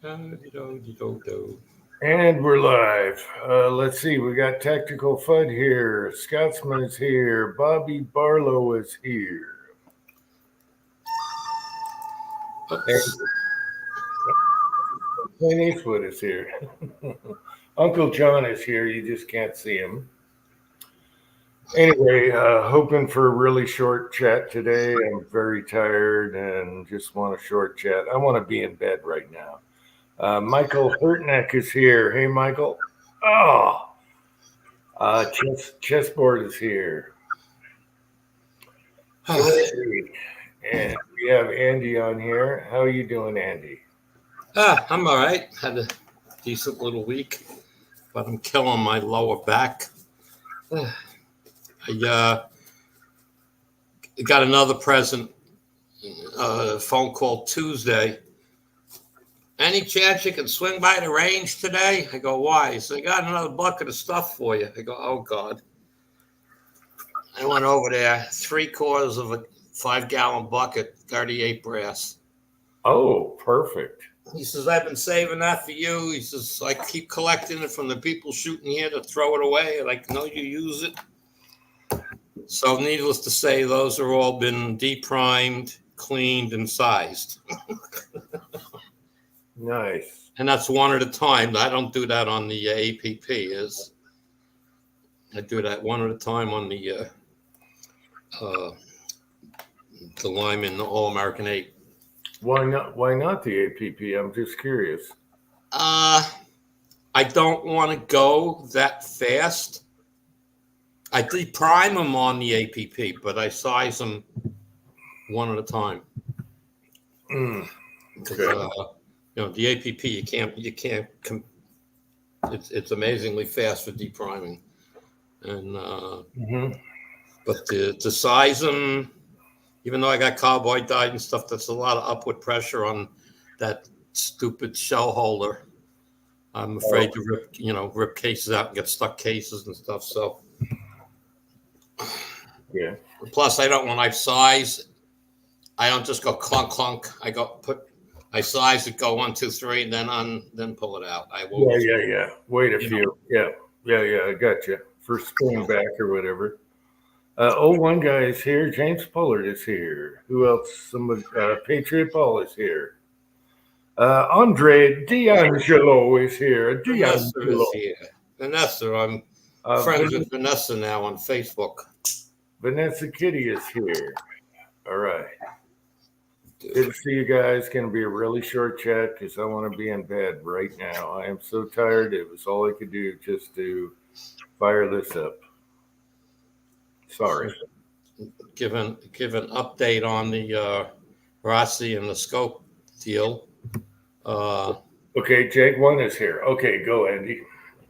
Do. And we're live. Let's see. We got Tactical Fud here. Scotsman is here. Bobby Barlow is here. Oops. Clint Eastwood is here. Uncle John is here. You just can't see him. Anyway, hoping for a really short chat today. I'm very tired and just want a short chat. I want to be in bed right now. Michael Hurtneck is here. Hey, Michael. Oh, chessboard is here. And we have Andy on here. How are you doing, Andy? I'm all right. Had a decent little week, but I'm killing my lower back. I got another present, phone call Tuesday. Any chance you can swing by the range today? I go, why? He said, I got another bucket of stuff for you. I go, oh, God. I went over there, 3/4 of a 5-gallon bucket, 38 brass. Oh, perfect. He says, I've been saving that for you. He says, I keep collecting it from the people shooting here to throw it away. Like, no, you use it. So needless to say, those are all been deprimed, cleaned, and sized. Nice. And that's one at a time. I don't do that on the APP. I do that one at a time on the Lyman All-American 8. Why not? Why not the APP? I'm just curious. I don't want to go that fast. I deprime them on the APP, but I size them one at a time. Okay. The APP you can't. It's amazingly fast for depriming, and but to size them, even though I got cowboy dyed and stuff, that's a lot of upward pressure on that stupid shell holder. I'm afraid to rip cases out and get stuck cases and stuff. So. Yeah. Plus, when I size, I don't just go clunk clunk. I size it, go 1, 2, 3, and then pull it out. I will. Yeah. Wait a few. Yeah. I got you. For spring back or whatever. One guy is here. James Pollard is here. Who else? Patriot Paul is here. Andre D'Angelo is here. Vanessa is here. Vanessa, I'm friends with Vanessa now on Facebook. Vanessa Kitty is here. All right. Good to see you guys. Going to be a really short chat because I want to be in bed right now. I am so tired. It was all I could do just to fire this up. Sorry. Give an update on the Rossi and the scope deal. Okay, Jake 1 is here. Okay, go, Andy.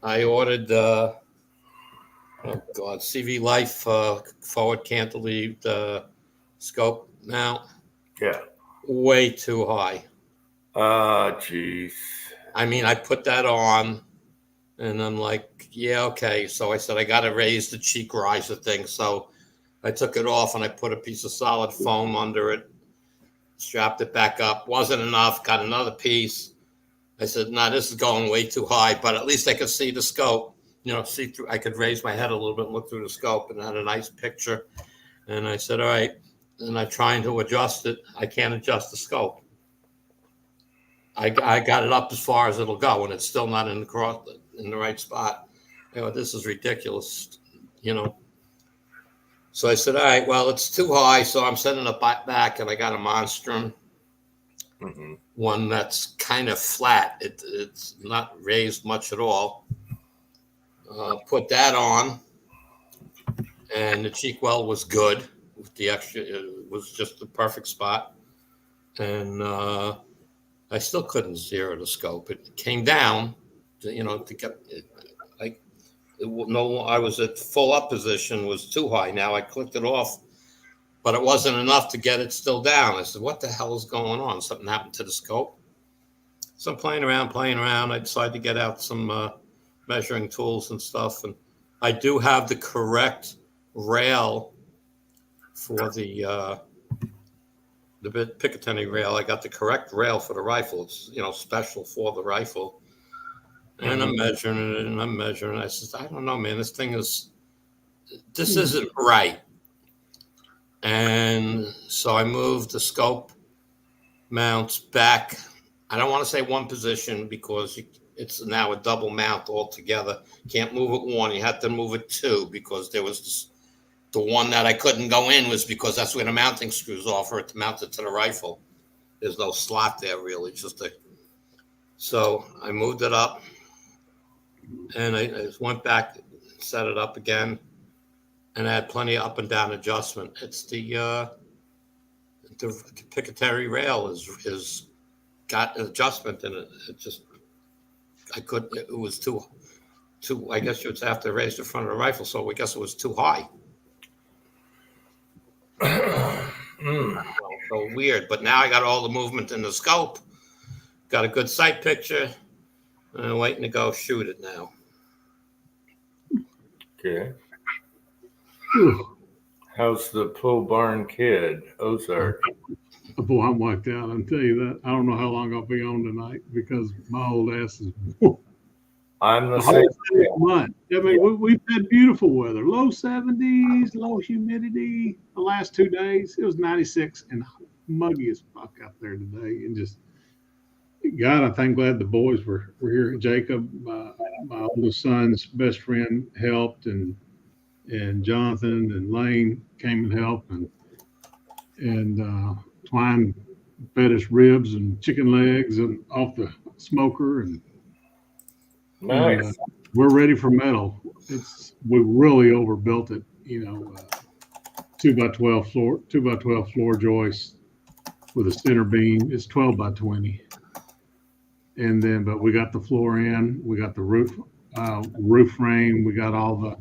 I ordered CV Life forward cantilevered scope mount. Yeah. Way too high. Jeez. I mean, I put that on, and I'm like, yeah, okay. So I said, I got to raise the cheek riser thing. So I took it off, and I put a piece of solid foam under it, strapped it back up. Wasn't enough. Got another piece. I said, no, this is going way too high, but at least I could see the scope. See through. I could raise my head a little bit and look through the scope, and had a nice picture. And I said, all right. And I'm trying to adjust it. I can't adjust the scope. I got it up as far as it'll go, and it's still not in the right spot. This is ridiculous, So I said, all right, well, it's too high, so I'm sending it back, and I got a Monstrum, one that's kind of flat. It's not raised much at all. Put that on, and the cheek well was good. With the extra, it was just the perfect spot, and I still couldn't zero the scope. It came down, to get it. I was at full up position, was too high. Now I clicked it off, but it wasn't enough to get it still down. I said, "What the hell is going on? Something happened to the scope." So I'm playing around. I decided to get out some measuring tools and stuff, and I do have the correct rail for the Picatinny rail. I got the correct rail for the rifle. It's, special for the rifle. And I'm measuring it and I'm measuring. I said, I don't know, man, this isn't right. And so I moved the scope mounts back. I don't want to say one position because it's now a double mount altogether. Can't move it one. You have to move it two because there was the one that I couldn't go in was because that's where the mounting screws off or to mount it to the rifle. There's no slot there really. So I moved it up and I went back, set it up again, and I had plenty of up and down adjustment. It's the Picatinny rail is got an adjustment in it. It was too, I guess you would have to raise the front of the rifle. So I guess it was too high. So weird, but now I got all the movement in the scope, got a good sight picture, and I'm waiting to go shoot it now. Okay. How's the pole barn kid, Ozark? Boy, I'm wiped out. I'll tell you that. I don't know how long I'll be on tonight because my old ass is. I'm the same. Month. I mean, we've had beautiful weather, low 70s, low humidity. The last 2 days, it was 96 and muggy as fuck out there today. And just, God, I'm glad the boys were here. Jacob, my oldest son's best friend, helped, and Jonathan and Lane came and helped, and Twine fed us ribs and chicken legs and off the smoker, and nice. We're ready for metal. We really overbuilt it, 2x12 floor joist with a center beam. It's 12x20, and then but we got the floor in, we got the roof frame, we got all the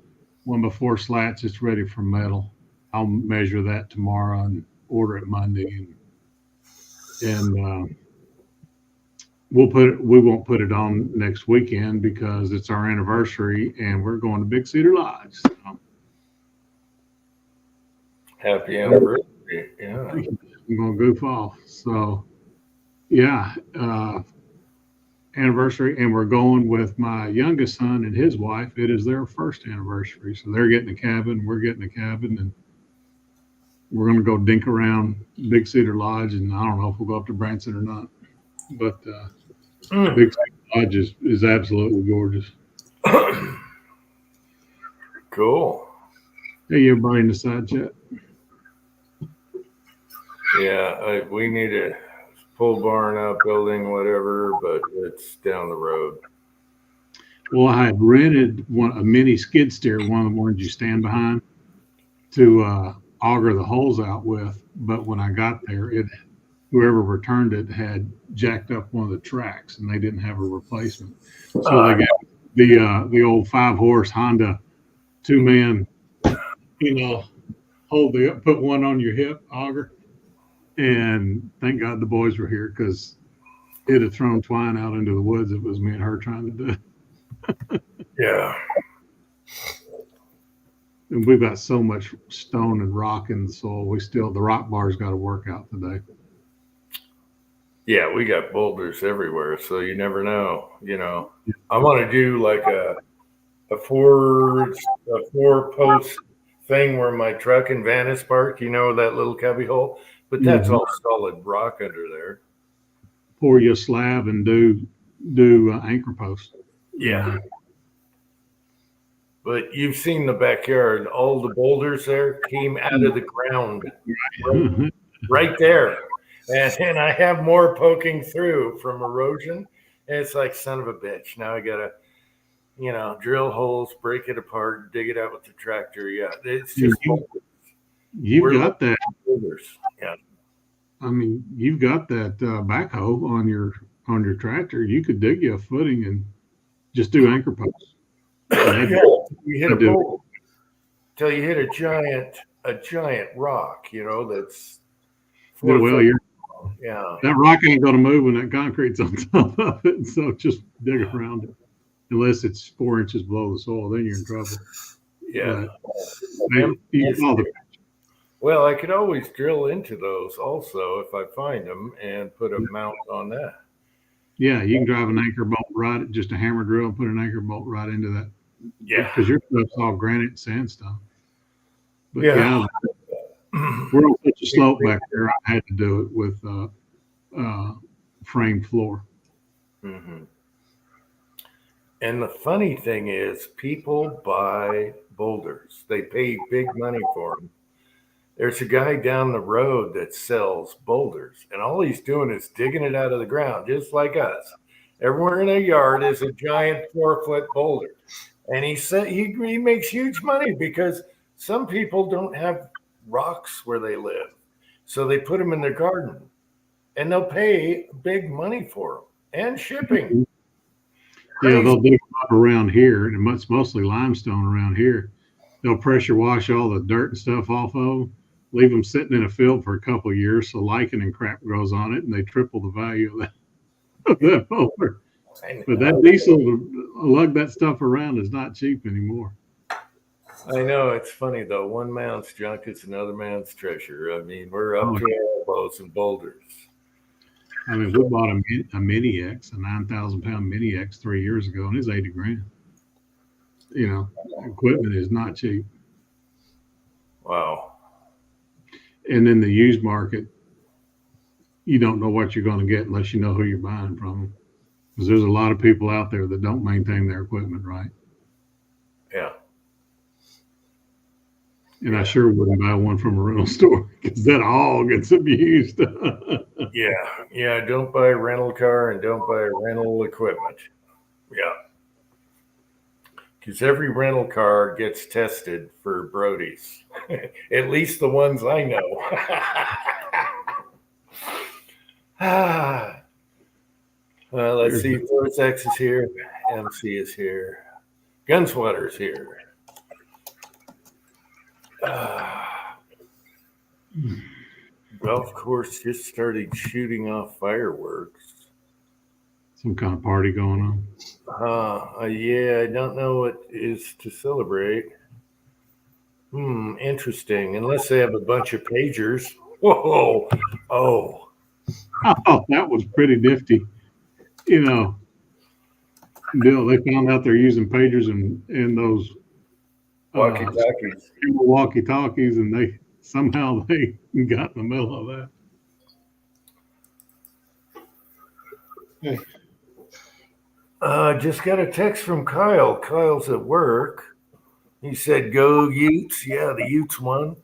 1x4 slats. It's ready for metal. I'll measure that tomorrow and order it Monday, and we won't put it on next weekend because it's our anniversary and we're going to Big Cedar Lodge. So. Happy anniversary. Yeah. I'm going to goof off. So, yeah, anniversary. And we're going with my youngest son and his wife. It is their first anniversary. So they're getting a cabin. We're getting a cabin. And we're going to go dink around Big Cedar Lodge. And I don't know if we'll go up to Branson or not. But Big Cedar Lodge is absolutely gorgeous. Cool. Hey, everybody in the side chat. Yeah, we need a pole barn outbuilding, whatever, but it's down the road. Well, I had rented a mini skid steer, one of the ones you stand behind, to auger the holes out with. But when I got there, whoever returned it had jacked up one of the tracks, and they didn't have a replacement. So they got the old 5-horse Honda 2-man, put one on your hip auger. And thank God the boys were here because it had thrown Twine out into the woods. It was me and her trying to do it. Yeah. And we've got so much stone and rock in the soil. The rock bar's got to work out today. Yeah, we got boulders everywhere, so you never know. I want to do like a 4-post thing where my truck and van is parked. That little cubby hole. But that's all solid rock under there. Pour you a slab and do anchor posts. Yeah. But you've seen the backyard. All the boulders there came out of the ground right there. And I have more poking through from erosion. And it's like, son of a bitch. Now I got to, drill holes, break it apart, dig it out with the tractor. Yeah, it's just You've got that. Yeah. I mean, you've got that backhoe on your tractor. You could dig you a footing and just do anchor posts. Yeah. You hit a boulder till you hit a giant rock. That's 4 foot. Yeah. That rock ain't going to move when that concrete's on top of it. So just dig around it, unless it's 4 inches below the soil. Then you're in trouble. Yeah. Well, I could always drill into those also if I find them and put a mount on that. Yeah, you can drive an anchor bolt right, just a hammer drill, and put an anchor bolt right into that. Yeah. Because your stuff's all granite and sandstone. But Yeah. we're on such a slope back there. I had to do it with framed floor. Mm-hmm. And the funny thing is, people buy boulders. They pay big money for them. There's a guy down the road that sells boulders, and all he's doing is digging it out of the ground, just like us. Everywhere in a yard is a giant 4-foot boulder. And he said he makes huge money because some people don't have rocks where they live. So they put them in their garden, and they'll pay big money for them and shipping. Yeah, they'll dig up around here, and it's mostly limestone around here. They'll pressure wash all the dirt and stuff off of, leave them sitting in a field for a couple of years, so lichen and crap grows on it, and they triple the value of that boulder. But that diesel to lug that stuff around is not cheap anymore. I know, it's funny though. One man's junk is another man's treasure. I mean, we're up to our elbows in boulders. I mean, we bought a Mini X, a 9,000-pound Mini X 3 years ago, and it's $80,000. You know, equipment is not cheap. Wow. And in the used market, you don't know what you're going to get unless you know who you're buying from. Because there's a lot of people out there that don't maintain their equipment right. Yeah. And I sure wouldn't buy one from a rental store because that all gets abused. Yeah. Don't buy a rental car and don't buy rental equipment. Yeah. Because every rental car gets tested for Brodies. At least the ones I know. Well, let's see. Force X is here. MC is here. Gunswatter's here. Golf course just started shooting off fireworks. Some kind of party going on. Yeah, I don't know what is to celebrate. Interesting. Unless they have a bunch of pagers. Whoa. Oh, that was pretty nifty. You know, Bill, they found out they're using pagers in those walkie-talkies, and they somehow they got in the middle of that. Hey. Just got a text from Kyle. Kyle's at work. He said, "Go Utes." Yeah, the Utes won.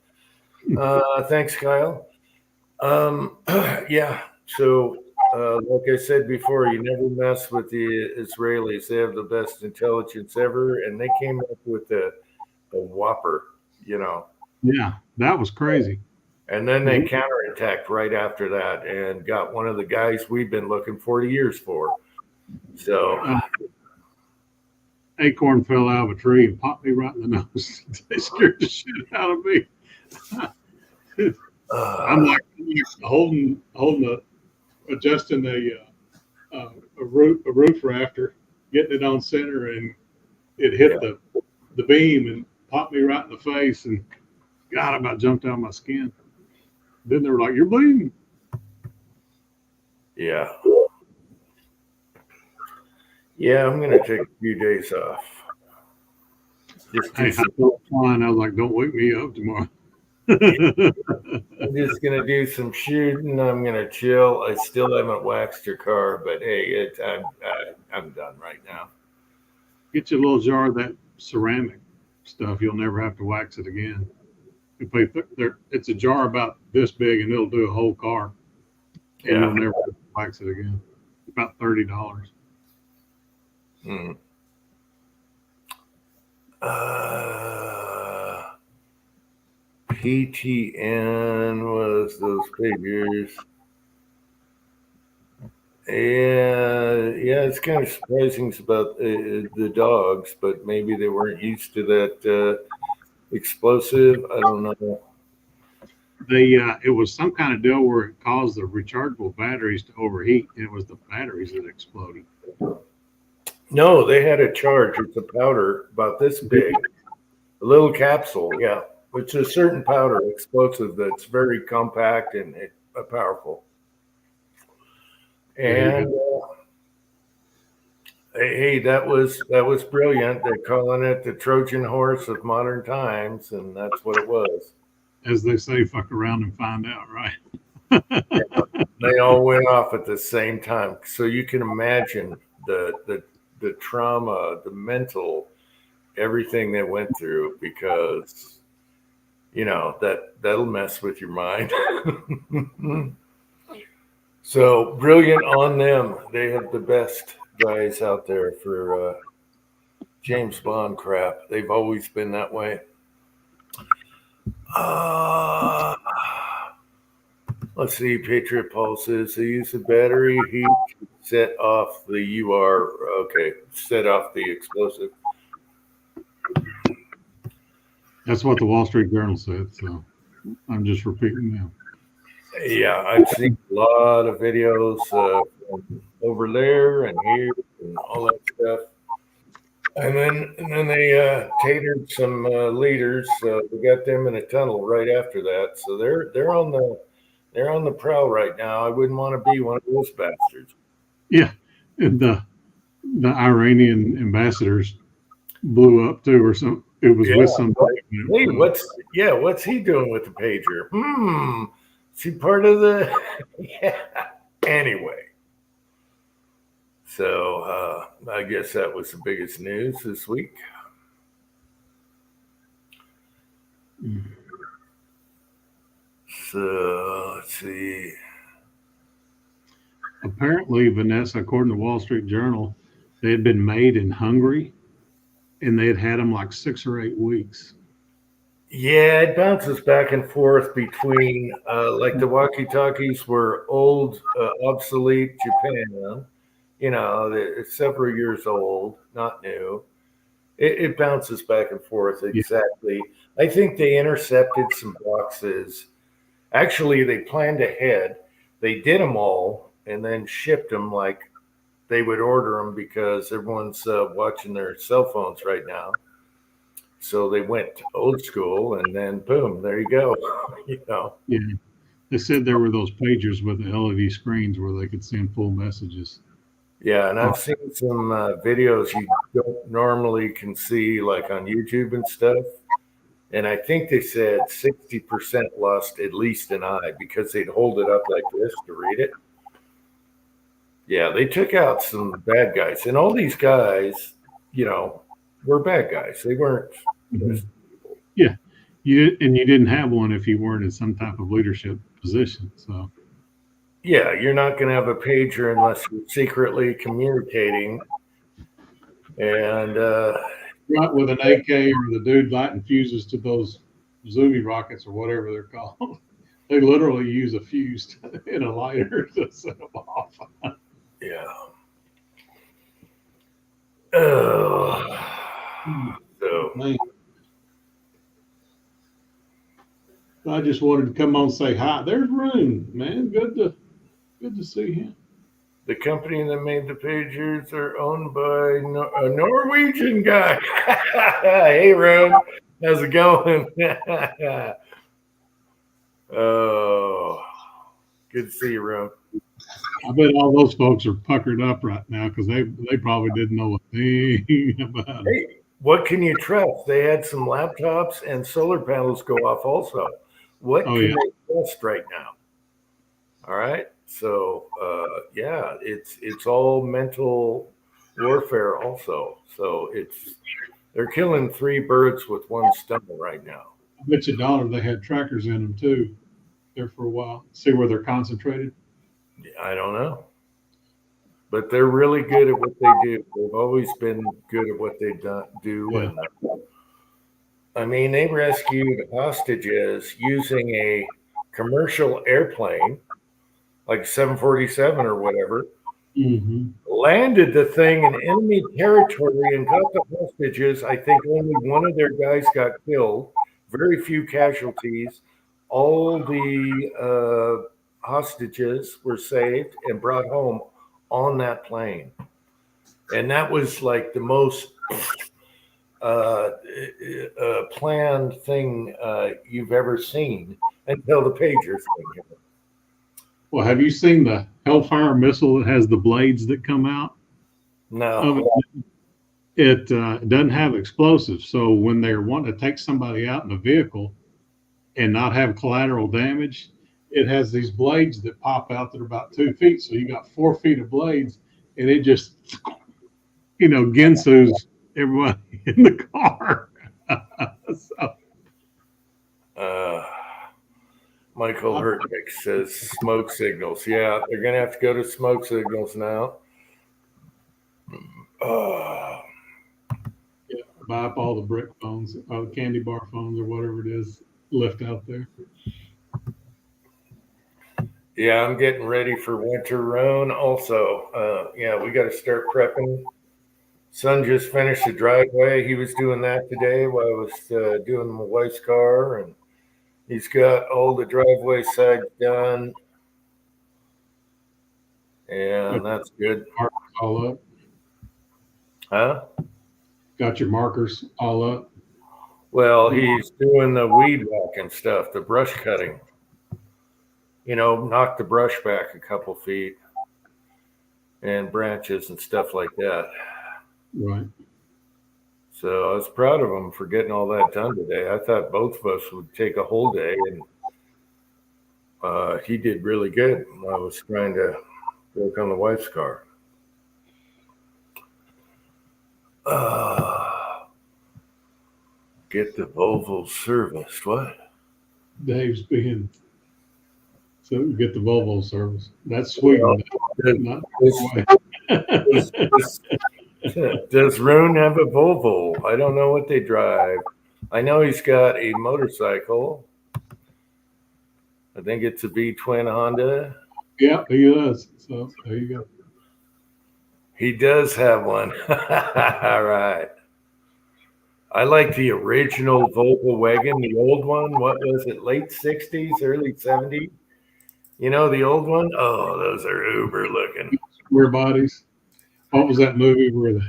Thanks, Kyle. Yeah. So, like I said before, you never mess with the Israelis. They have the best intelligence ever, and they came up with the Whopper. You know. Yeah, that was crazy. And then they counterattacked right after that and got one of the guys we've been looking 40 years for. So acorn fell out of a tree and popped me right in the nose. They scared the shit out of me. I'm like adjusting a roof rafter, getting it on center, and it hit the beam and popped me right in the face, and God, I about jumped out of my skin. Then they were like, "You're bleeding." Yeah. Yeah, I'm going to take a few days off. I felt fine. I was like, "Don't wake me up tomorrow." I'm just going to do some shooting. I'm going to chill. I still haven't waxed your car, but hey, I'm done right now. Get you a little jar of that ceramic stuff. You'll never have to wax it again. It's a jar about this big, and it'll do a whole car. And you'll never have to wax it again. About $30. PTN was those figures. Yeah, it's kind of surprising about the dogs, but maybe they weren't used to that explosive. I don't know. It was some kind of deal where it caused the rechargeable batteries to overheat, and it was the batteries that exploded. No, they had a charge. It's a powder about this big, a little capsule. Yeah. It's a certain powder explosive that's very compact and powerful. And hey, that was brilliant. They're calling it the Trojan horse of modern times, and that's what it was. As they say, fuck around and find out, right? They all went off at the same time, so you can imagine the trauma, the mental, everything they went through, because that'll mess with your mind. So brilliant on them. They have the best guys out there for James Bond crap. They've always been that way. Let's see. Patriot Pulses. They use the battery heat to set off the set off the explosive. That's what the Wall Street Journal said. So I'm just repeating them. Yeah, I've seen a lot of videos over there and here and all that stuff. And then they tatered some leaders. We got them in a tunnel right after that. So they're on the prowl right now. I wouldn't want to be one of those bastards. Yeah, and the Iranian ambassadors blew up too, or something. It was with somebody. Hey, what's he doing with the pager? Is he part of the? Yeah. Anyway, so I guess that was the biggest news this week. So let's see. Apparently, Vanessa, according to Wall Street Journal, they had been made in Hungary, and they had them like 6 or 8 weeks. Yeah, it bounces back and forth between like the walkie-talkies were old, obsolete Japan. It's several years old, not new. It bounces back and forth exactly. Yeah. I think they intercepted some boxes. Actually, they planned ahead. They did them all and then shipped them like they would order them, because everyone's watching their cell phones right now. So they went old school, and then boom, there you go. Yeah, they said there were those pagers with the LED screens where they could send full messages. Yeah, and I've seen some videos you don't normally can see, like on YouTube and stuff. And I think they said 60% lost at least an eye, because they'd hold it up like this to read it. Yeah, they took out some bad guys, and all these guys, were bad guys. They weren't. Yeah, you didn't have one if you weren't in some type of leadership position. So yeah, you're not going to have a pager unless you're secretly communicating. And right, with an AK, or the dude lighting fuses to those Zoomy rockets or whatever they're called. They literally use a fuse in a lighter to set them off. Yeah. So man, I just wanted to come on and say hi. There's Rune, man. Good to see him. The company that made the pagers are owned by a Norwegian guy. Hey, Rune, how's it going? Oh, good to see you, Rune. I bet all those folks are puckered up right now, because they probably didn't know a thing about it. Hey, what can you trust? They had some laptops and solar panels go off also. What can they trust right now? All right. So yeah, it's all mental warfare also. So they're killing 3 birds with one stone right now. I bet you $1 they had trackers in them too there for a while. See where they're concentrated? I don't know. But they're really good at what they do. They've always been good at what they do. Yeah. And I mean, they rescued hostages using a commercial airplane, like 747 or whatever, landed the thing in enemy territory and got the hostages. I think only one of their guys got killed, very few casualties. All the hostages were saved and brought home on that plane. And that was like the most planned thing you've ever seen until the pager thing. Well, have you seen the Hellfire missile that has the blades that come out of No. it? It doesn't have explosives. So when they're wanting to take somebody out in a vehicle and not have collateral damage, it has these blades that pop out that are about 2 feet. So you got 4 feet of blades, and it just, Ginsu's everybody in the car. So, Michael Hurtnick says smoke signals. Yeah, they're going to have to go to smoke signals now. yeah, buy up all the brick phones, candy bar phones, or whatever it is left out there. Yeah, I'm getting ready for winter, Roan. Also, we got to start prepping. Son just finished the driveway. He was doing that today while I was doing my wife's car, and he's got all the driveway sides done, and that's good. Markers all up. Huh? Got your markers all up. Well, he's doing the weed whacking stuff, the brush cutting. Knock the brush back a couple feet and branches and stuff like that. Right. So I was proud of him for getting all that done today. I thought both of us would take a whole day, and he did really good. I was trying to work on the wife's car. Get the Volvo serviced. What? Dave's being so get the Volvo service. That's sweet. Does Roon have a Volvo? I don't know what they drive. I know he's got a motorcycle. I think it's a V-twin Honda. Yeah, he does. So there you go. He does have one. All right. I like the original Volvo wagon, the old one. What was it? Late 60s, early 70s? The old one? Oh, those are uber looking. Square bodies. What was that movie where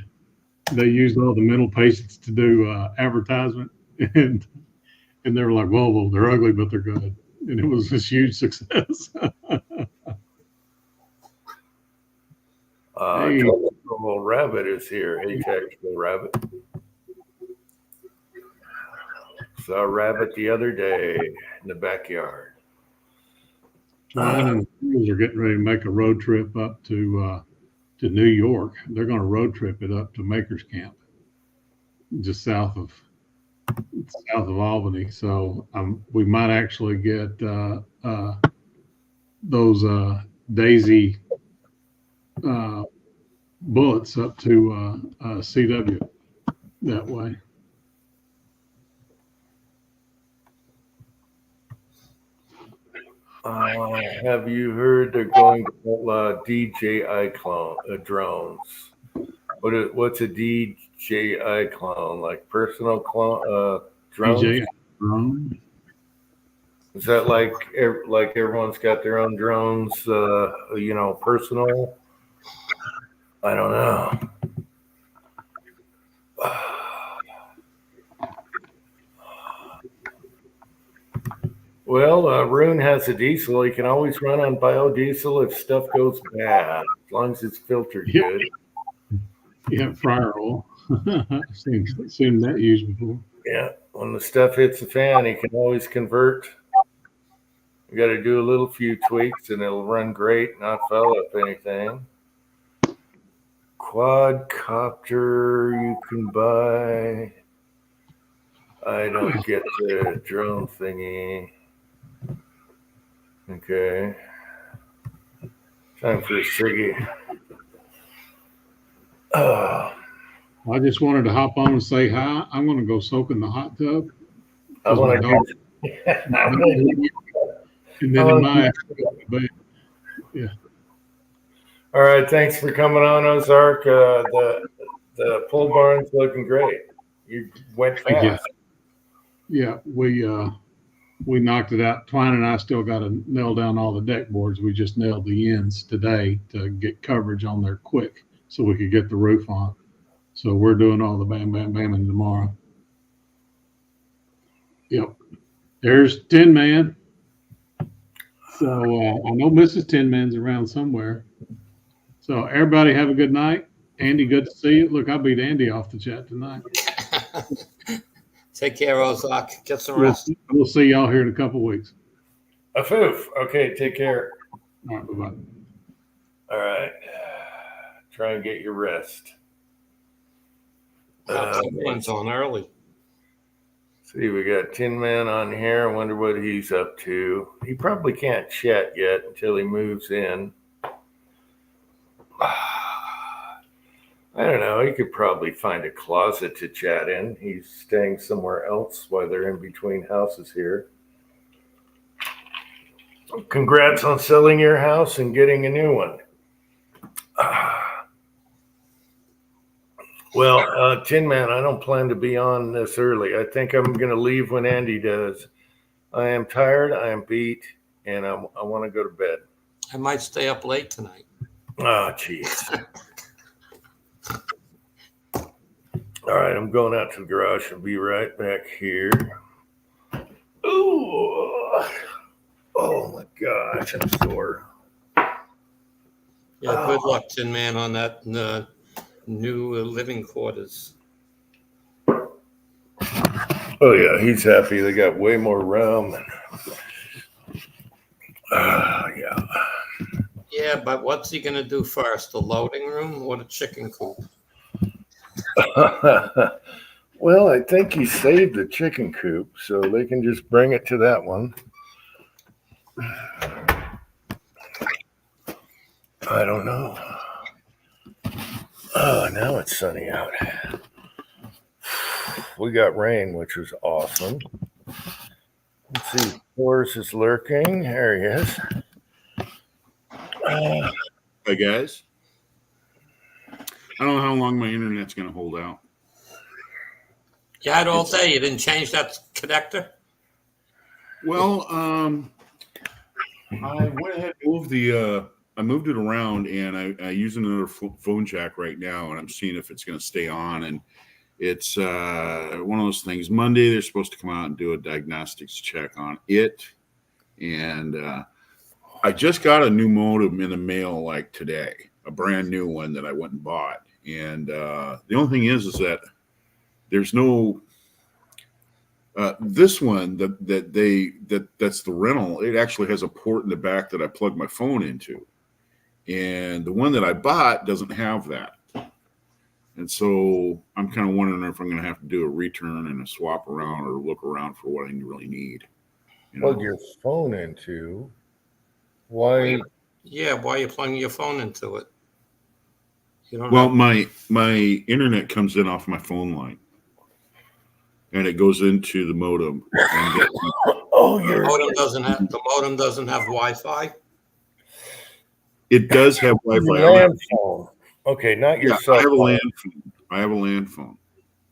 they used all the mental patients to do advertisement? And they were like, well, they're ugly, but they're good. And it was this huge success. Hey. Little Rabbit is here. Hey, Tactical Rabbit. Saw a rabbit the other day in the backyard. Ryan and the girls are getting ready to make a road trip up to New York. They're going to road trip it up to Maker's Camp, just south of Albany. So we might actually get those Daisy bullets up to CW that way. Have you heard they're going to DJI drones? What's a DJI clone? Like personal clone drones? DJI drone. Is that like everyone's got their own drones? Personal. I don't know. Well, Roon has a diesel. He can always run on biodiesel if stuff goes bad, as long as it's filtered good. Yeah, fryer oil. I've seen that used before. Yeah, when the stuff hits the fan, he can always convert. You got to do a little few tweaks, and it'll run great, not foul up anything. Quadcopter you can buy. I don't get the drone thingy. Okay. Time for a ciggy. I just wanted to hop on and say hi. I'm going to go soak in the hot tub. I want to and then yeah. All right. Thanks for coming on, Ozark. The pole barn's looking great. You went fast. Yeah, we knocked it out. Twine and I still got to nail down all the deck boards. We just nailed the ends today to get coverage on there quick so we could get the roof on. So we're doing all the bam, bam, bamming tomorrow. Yep. There's Tin Man. So I know Mrs. Tin Man's around somewhere. So everybody have a good night. Andy, good to see you. Look, I beat Andy off the chat tonight. Take care, Ozark. Get some rest. We'll see y'all here in a couple weeks. Afoof. Okay, take care. All right, bye-bye. All right. Try and get your rest. Someone's on early. See, we got Tin Man on here. I wonder what he's up to. He probably can't chat yet until he moves in. I don't know. He could probably find a closet to chat in. He's staying somewhere else while they're in between houses here. Congrats on selling your house and getting a new one. Well, Tin Man, I don't plan to be on this early. I think I'm going to leave when Andy does. I am tired, I am beat, and I want to go to bed. I might stay up late tonight. Oh, jeez. All right, I'm going out to the garage. I'll be right back here. Ooh. Oh, my gosh, I'm sore. Yeah, good luck, Tin Man, on that new living quarters. Oh, yeah, he's happy. They got way more room. Yeah. Yeah, but what's he going to do first, the loading room or the chicken coop? Well, I think he saved the chicken coop, so they can just bring it to that one. I don't know. Oh, now it's sunny out. We got rain, which was awesome. Let's see. Forrest is lurking. There he is. Hey, guys. I don't know how long my internet's going to hold out. You had all day. You didn't change that connector? Well, I went ahead and moved I moved it around, and I use another phone jack right now, and I'm seeing if it's going to stay on. And it's one of those things. Monday, they're supposed to come out and do a diagnostics check on it. And I just got a new modem in the mail like today, a brand new one that I went and bought. And the only thing is that there's no this one that's the rental. It actually has a port in the back that I plug my phone into, and the one that I bought doesn't have that. And so I'm kind of wondering if I'm going to have to do a return and a swap around or look around for what I really need. Plug your phone into. Why? Yeah, why are you plugging your phone into it? You don't Well, have- my internet comes in off my phone line, and it goes into the modem. And Oh, the you're. modem doesn't have Wi-Fi. it does have Your Wi-Fi. land phone. Okay, not your Yeah, cell I have a phone. land phone. I have a land phone.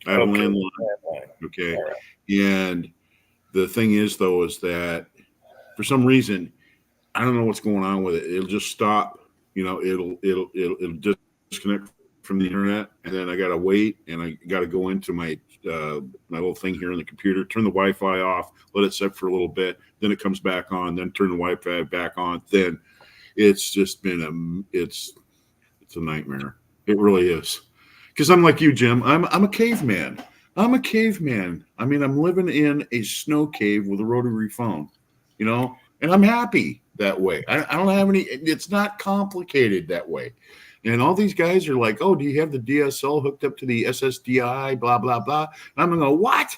I have a Okay, landline. landline. Okay. All right. And the thing is, though, is that for some reason, I don't know what's going on with it. It'll just stop. You know, it'll disconnect from the internet, and then I gotta wait, and I gotta go into my little thing here on the computer, turn the Wi-Fi off, let it set for a little bit, then it comes back on, then turn the Wi-Fi back on. Then it's just been it's a nightmare. It really is. Because I'm like you, Jim. I'm a caveman. I'm a caveman. I mean, I'm living in a snow cave with a rotary phone, you know, and I'm happy that way. I don't have any. It's not complicated that way. And all these guys are like, "Oh, do you have the DSL hooked up to the SSDI? Blah blah blah." And I'm going, "What?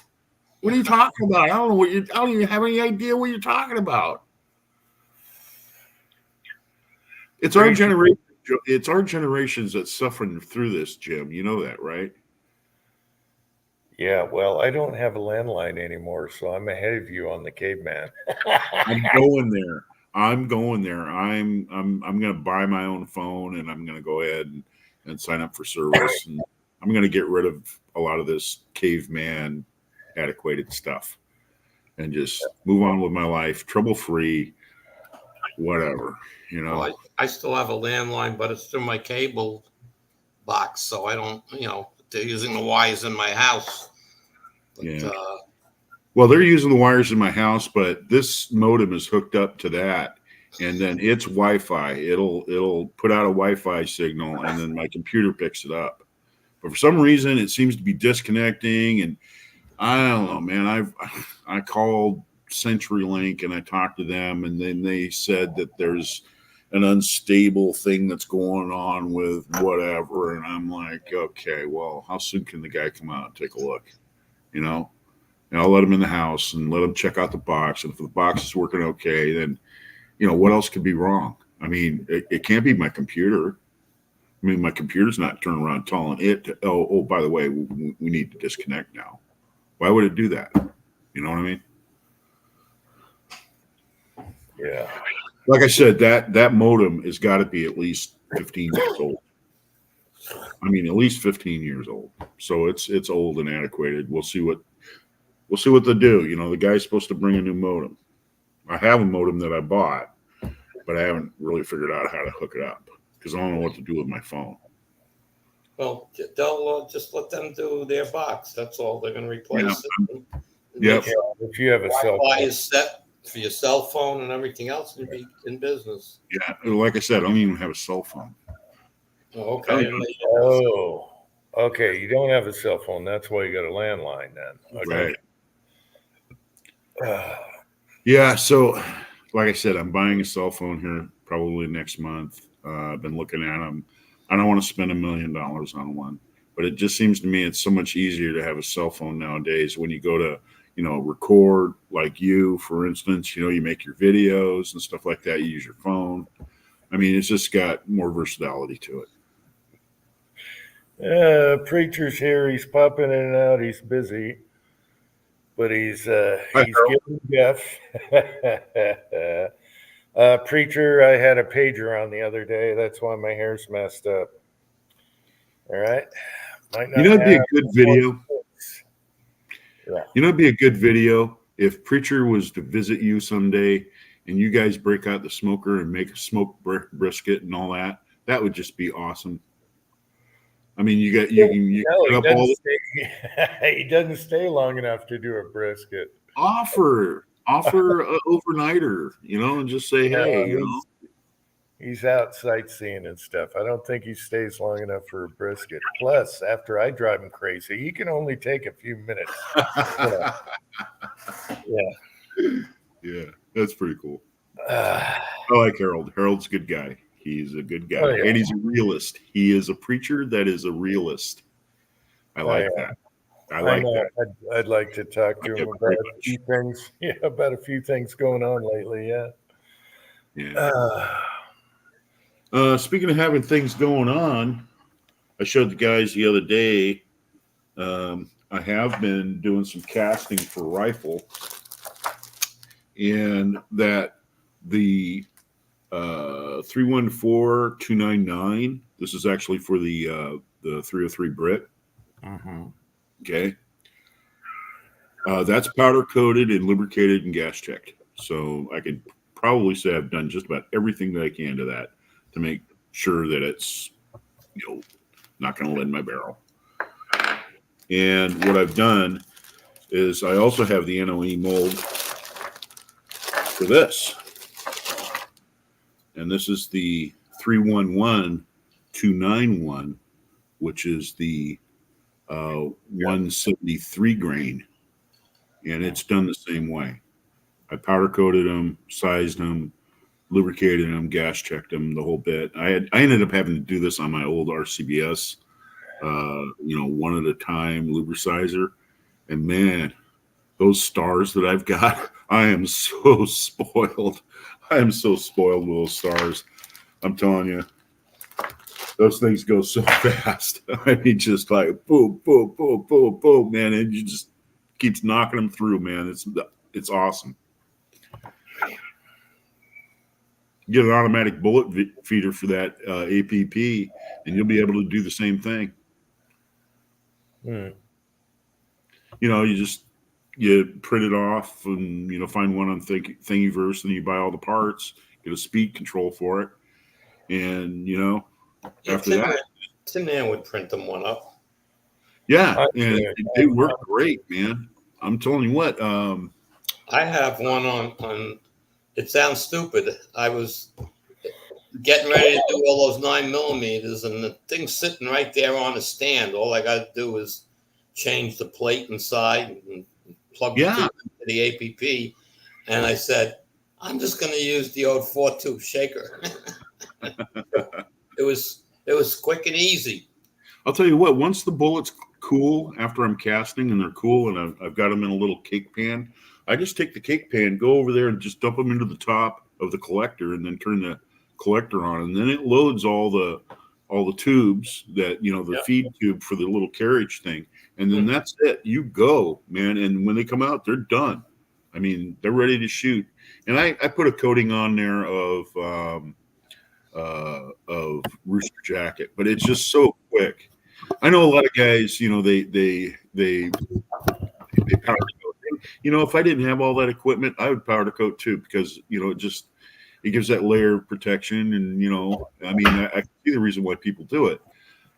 What are you talking about? I don't know I don't even have any idea what you're talking about." It's our generation. It's our generations that's suffering through this, Jim. You know that, right? Yeah, well, I don't have a landline anymore, so I'm ahead of you on the caveman. I'm going there. I'm going going to buy my own phone, and I'm going to go ahead and sign up for service, and I'm going to get rid of a lot of this caveman antiquated stuff and just move on with my life, trouble free, whatever, you know. Well, I still have a landline, but it's through my cable box, so I don't, they're using the wires in my house. But, Yeah. Well, they're using the wires in my house, but this modem is hooked up to that, and then it's Wi-Fi. It'll put out a Wi-Fi signal, and then my computer picks it up. But for some reason, it seems to be disconnecting, and I don't know, man. I called CenturyLink and I talked to them, and then they said that there's an unstable thing that's going on with whatever, and I'm like, okay, well, how soon can the guy come out and take a look? You know, and I'll let him in the house and let him check out the box, and if the box is working okay, then what else could be wrong? I mean, it can't be my computer. I mean, my computer's not turning around telling it, oh, by the way, we need to disconnect now. Why would it do that? You know what I mean? Yeah. Like I said, that modem has got to be at least 15 years old. I mean, at least 15 years old. So it's old and antiquated. We'll see what they do. The guy's supposed to bring a new modem. I have a modem that I bought, but I haven't really figured out how to hook it up because I don't know what to do with my phone. well, they'll just let them do their box. That's all. They're going to replace it. Yep. If you have a cell Wi-Fi phone. is set for your cell phone and everything else to be in business. Yeah. Like I said, I don't even have a cell phone. Oh, okay. Oh, okay. You don't have a cell phone. That's why you got a landline then. Okay. Right. Yeah. So, like I said, I'm buying a cell phone here probably next month. I've been looking at them. I don't want to spend $1 million on one, but it just seems to me it's so much easier to have a cell phone nowadays when you go to, record like you, for instance, you make your videos and stuff like that. You use your phone. I mean, it's just got more versatility to it. Preacher's here. He's popping in and out. He's busy, but he's Harold. getting deaf. Preacher, I had a pager on the other day. That's why my hair's messed up. All right. It'd be a good video. Yeah. It'd be a good video if Preacher was to visit you someday and you guys break out the smoker and make a smoked brisket and all that. That would just be awesome. I mean, you put up all he doesn't stay long enough to do a brisket. Offer an overnighter, and just say, hey, He's out sightseeing and stuff. I don't think he stays long enough for a brisket. Plus, after I drive him crazy, he can only take a few minutes. Yeah, that's pretty cool. I like Harold. Harold's a good guy. He's a good guy, and he's a realist. He is a preacher that is a realist. I like that. I like that. I'd like to talk to him about a few things. Yeah, about a few things going on lately. Yeah. Speaking of having things going on, I showed the guys the other day. I have been doing some casting for rifle, and that the 314-299. This is actually for the 303 Brit. Okay. That's powder coated and lubricated and gas checked. So I could probably say I've done just about everything that I can to that to make sure that it's, not going to lead my barrel. And what I've done is I also have the NOE mold for this. And this is the 311-291, which is the 173 grain. And it's done the same way. I powder coated them, sized them, lubricated them, gas checked them, the whole bit. I ended up having to do this on my old RCBS, one at a time lubricizer. And man, those stars that I've got, I am so spoiled. I am so spoiled with those stars. I'm telling you, those things go so fast. I mean, just like boom, boom, boom, boom, boom, man. And you just keeps knocking them through, man. It's awesome. Get an automatic bullet feeder for that APP, and you'll be able to do the same thing. You print it off and find one on Thingiverse, and you buy all the parts, get a speed control for it, and after that, Tin Man would print them one up. Yeah, and they work great, man. I'm telling you what. I have one on. It sounds stupid. I was getting ready to do all those 9mm, and the thing's sitting right there on the stand. All I got to do is change the plate inside and plug the tube into the APP. And I said, I'm just going to use the old 4-tube shaker. It was quick and easy. I'll tell you what. Once the bullets cool after I'm casting and they're cool, and I've got them in a little cake pan, I just take the cake pan, go over there, and just dump them into the top of the collector, and then turn the collector on, and then it loads all the tubes that the feed tube for the little carriage thing, and then that's it. You go, man, and when they come out, they're done. I mean, they're ready to shoot. And I put a coating on there of Rooster Jacket, but it's just so quick. I know a lot of guys, they powder coat. If I didn't have all that equipment, I would powder coat too, because it gives that layer of protection. And I see the reason why people do it.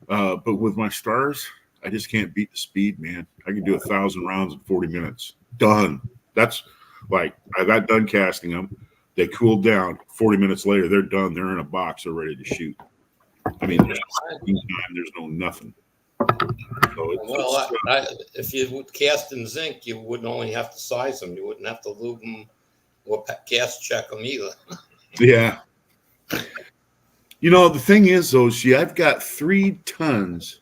But with my stars, I just can't beat the speed, man. I can do 1,000 rounds in 40 minutes. Done. That's like, I got done casting them. They cooled down. 40 minutes later, they're done. They're in a box. They're ready to shoot. I mean, there's no nothing. So if you would cast in zinc, you wouldn't only have to size them. You wouldn't have to lube them or gas check them either. Yeah. The thing is, though, I've got 3 tons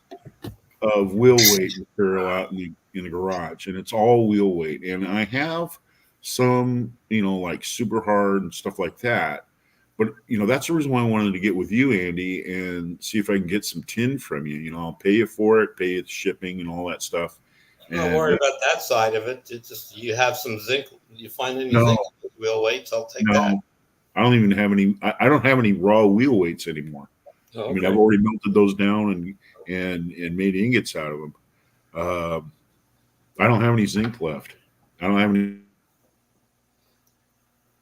of wheel weight material out in the garage, and it's all wheel weight. And I have some, like super hard and stuff like that. But, that's the reason why I wanted to get with you, Andy, and see if I can get some tin from you. I'll pay you for it, pay you the shipping and all that stuff. Don't worry about that side of it. It's just you have some zinc. You find any zinc wheel weights, I'll take that. I don't even have any. I don't have any raw wheel weights anymore. Oh, okay. I mean, I've already melted those down and made ingots out of them. I don't have any zinc left. I don't have any.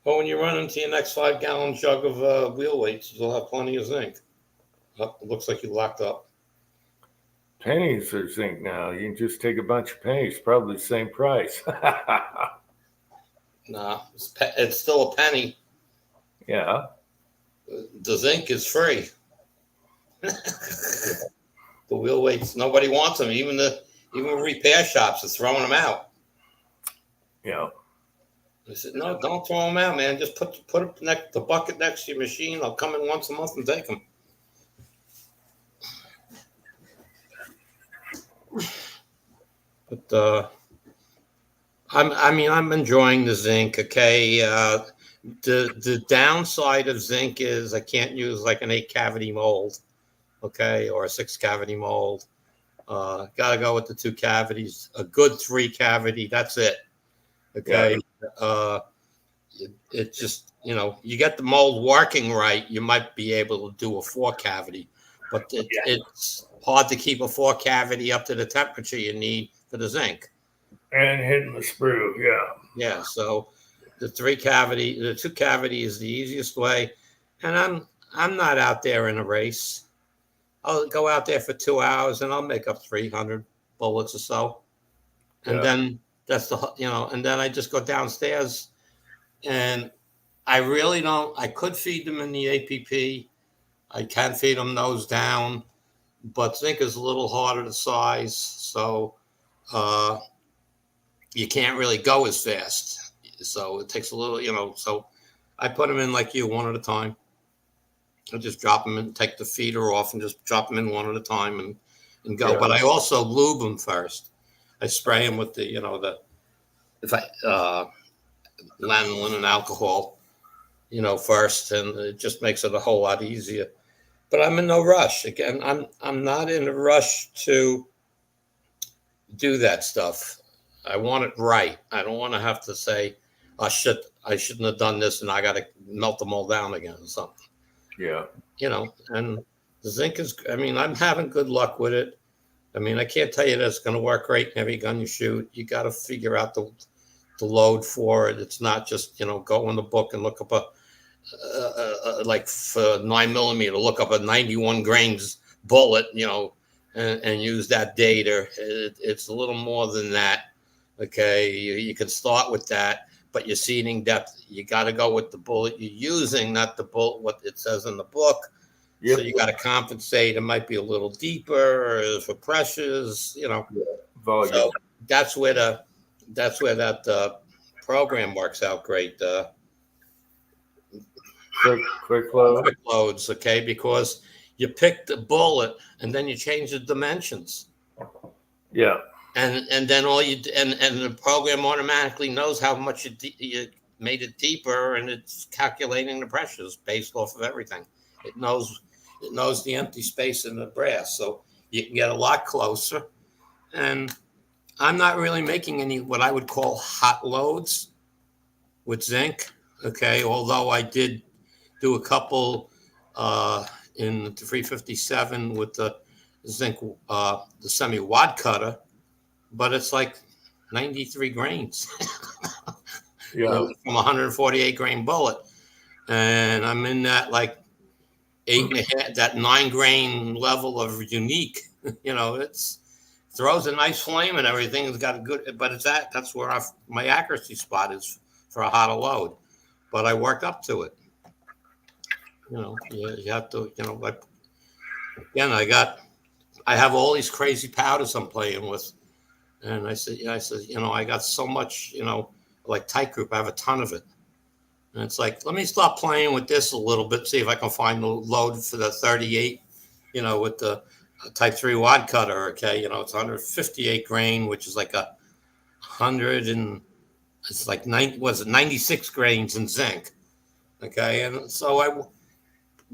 Well, when you run into your next 5-gallon jug of wheel weights, you'll have plenty of zinc. Oh, it looks like you locked up. Pennies are zinc now. You can just take a bunch of pennies, probably the same price. Nah, it's still a penny. Yeah. The zinc is free. The wheel weights, nobody wants them. Even repair shops are throwing them out. Yeah. I said, no, don't throw them out, man. Just put the bucket next to your machine. I'll come in once a month and take them. But I'm enjoying the zinc. Okay, the downside of zinc is I can't use like an 8-cavity mold, okay, or a 6-cavity mold. Got to go with the 2 cavities. A good 3-cavity. That's it. Okay. Yeah. It just, you get the mold working right, you might be able to do a 4-cavity, but it's hard to keep a 4-cavity up to the temperature you need for the zinc. And hitting the sprue, yeah. Yeah, so the 2-cavity is the easiest way. And I'm not out there in a race. I'll go out there for 2 hours and I'll make up 300 bullets or so. And then that's and then I just go downstairs and I really don't. I could feed them in the APP. I can feed them nose down, but zinc is a little harder to size, so you can't really go as fast. So it takes a little, so I put them in like you, one at a time. I just drop them in, take the feeder off, and just drop them in one at a time and go. Yeah. But I also lube them first. I spray them with the lanolin and alcohol, first, and it just makes it a whole lot easier. But I'm in no rush. Again, I'm not in a rush to do that stuff. I want it right. I don't want to have to say, I shouldn't have done this, and I got to melt them all down again or something. Yeah. And the zinc is, I'm having good luck with it. I can't tell you that it's going to work great in every gun you shoot. You got to figure out the load for it. It's not just, go in the book and look up like for 9mm, look up a 91 grains bullet, and use that data. It's a little more than that. Okay, you can start with that, but your seeding depth, you got to go with the bullet you're using, not the bullet what it says in the book. Yep. So you got to compensate. It might be a little deeper for pressures, you know. Volume. So that's where that program works out great. Quick load. Quick loads, okay, because you pick the bullet and then you change the dimensions. Yeah. And then and the program automatically knows how much you made it deeper, and it's calculating the pressures based off of everything. It knows the empty space in the brass, so you can get a lot closer. And I'm not really making any what I would call hot loads with zinc, okay. Although I did do a couple in the 357 with the zinc, the semi wad cutter. But it's like 93 grains from 148 grain bullet. And I'm in that like 8.5, that 9 grain level of unique. You know, it's throws a nice flame and everything. It's got a good, but that's where my accuracy spot is for a hotter load. But I work up to it. You know, you have to, you know, like, again, I have all these crazy powders I'm playing with. And I said, you know, I got so much, you know, like tight group, I have a ton of it. And it's like, let me stop playing with this a little bit, see if I can find the load for the 38, you know, with the type 3 wad cutter. Okay. You know, it's 158 grain, which is like 100 and it's like 96 grains in zinc. Okay. And so I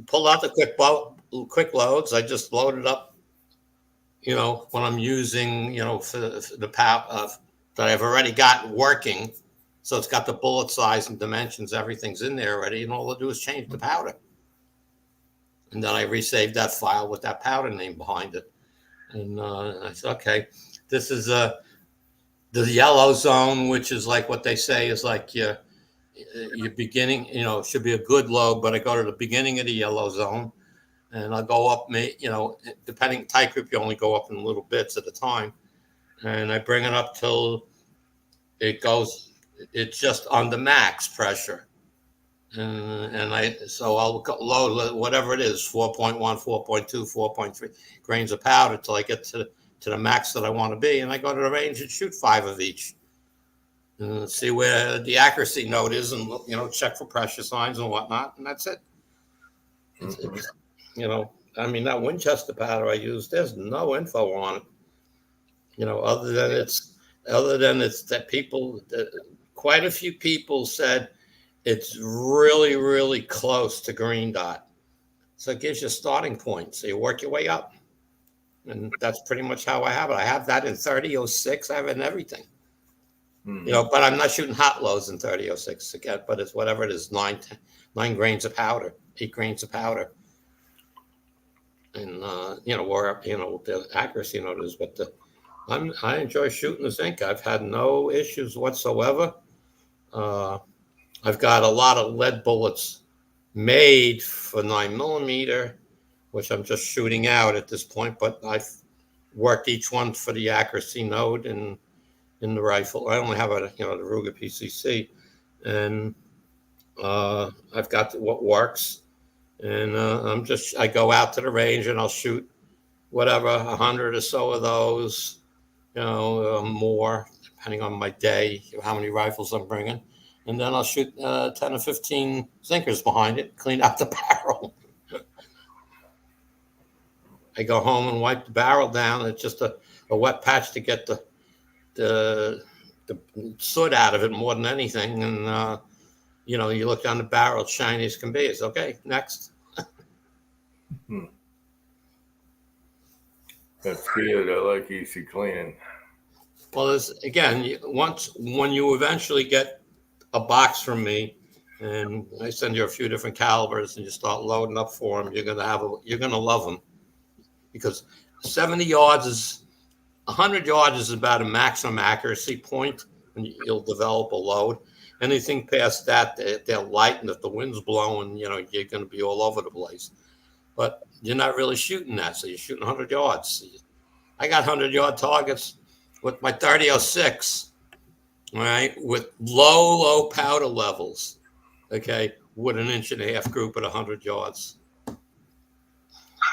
pulled out the quick loads. I just loaded up, you know, when I'm using, you know, for the power that I've already got working. So it's got the bullet size and dimensions, everything's in there already. And all I do is change the powder. And then I resaved that file with that powder name behind it. And I said, okay, this is the yellow zone, which is like what they say is like your beginning, you know, should be a good load, but I go to the beginning of the yellow zone. And I'll go up, you know, depending tight group, you only go up in little bits at a time. And I bring it up till it's just on the max pressure. So I'll load whatever it is, 4.1, 4.2, 4.3 grains of powder till I get to the max that I want to be. And I go to the range and shoot 5 of each. And see where the accuracy note is and, you know, check for pressure signs and whatnot. And that's it. You know, I mean, that Winchester powder I use, there's no info on it. You know, other than it's that quite a few people said it's really, really close to green dot. So it gives you a starting point. So you work your way up. And that's pretty much how I have it. I have that in 3006. I have it in everything. You know, but I'm not shooting hot loads in 3006 again, but it's whatever it is, 9 grains of powder, 8 grains of powder. And you know, where you know the accuracy note is, but I enjoy shooting the zinc. I've had no issues whatsoever. I've got a lot of lead bullets made for 9mm, which I'm just shooting out at this point. But I've worked each one for the accuracy note in the rifle. I only have the Ruger PCC, and I've got what works. And I go out to the range and I'll shoot whatever, 100 or so of those, you know, more, depending on my day, how many rifles I'm bringing. And then I'll shoot 10 or 15 zinkers behind it, clean out the barrel. I go home and wipe the barrel down. It's just a wet patch to get the soot out of it more than anything. And, you know, you look down the barrel, it's shiny as can be. It's okay, next. That's good. I like easy cleaning. Well, again, when you eventually get a box from me, and I send you a few different calibers, and you start loading up for them, you're gonna love them, because 100 yards is about a maximum accuracy point, and you'll develop a load. Anything past that, they're light, and if the wind's blowing, you know, you're going to be all over the place. But you're not really shooting that, so you're shooting 100 yards. I got 100-yard targets with my 30-06, all right, with low powder levels, okay, with an 1.5-inch group at 100 yards.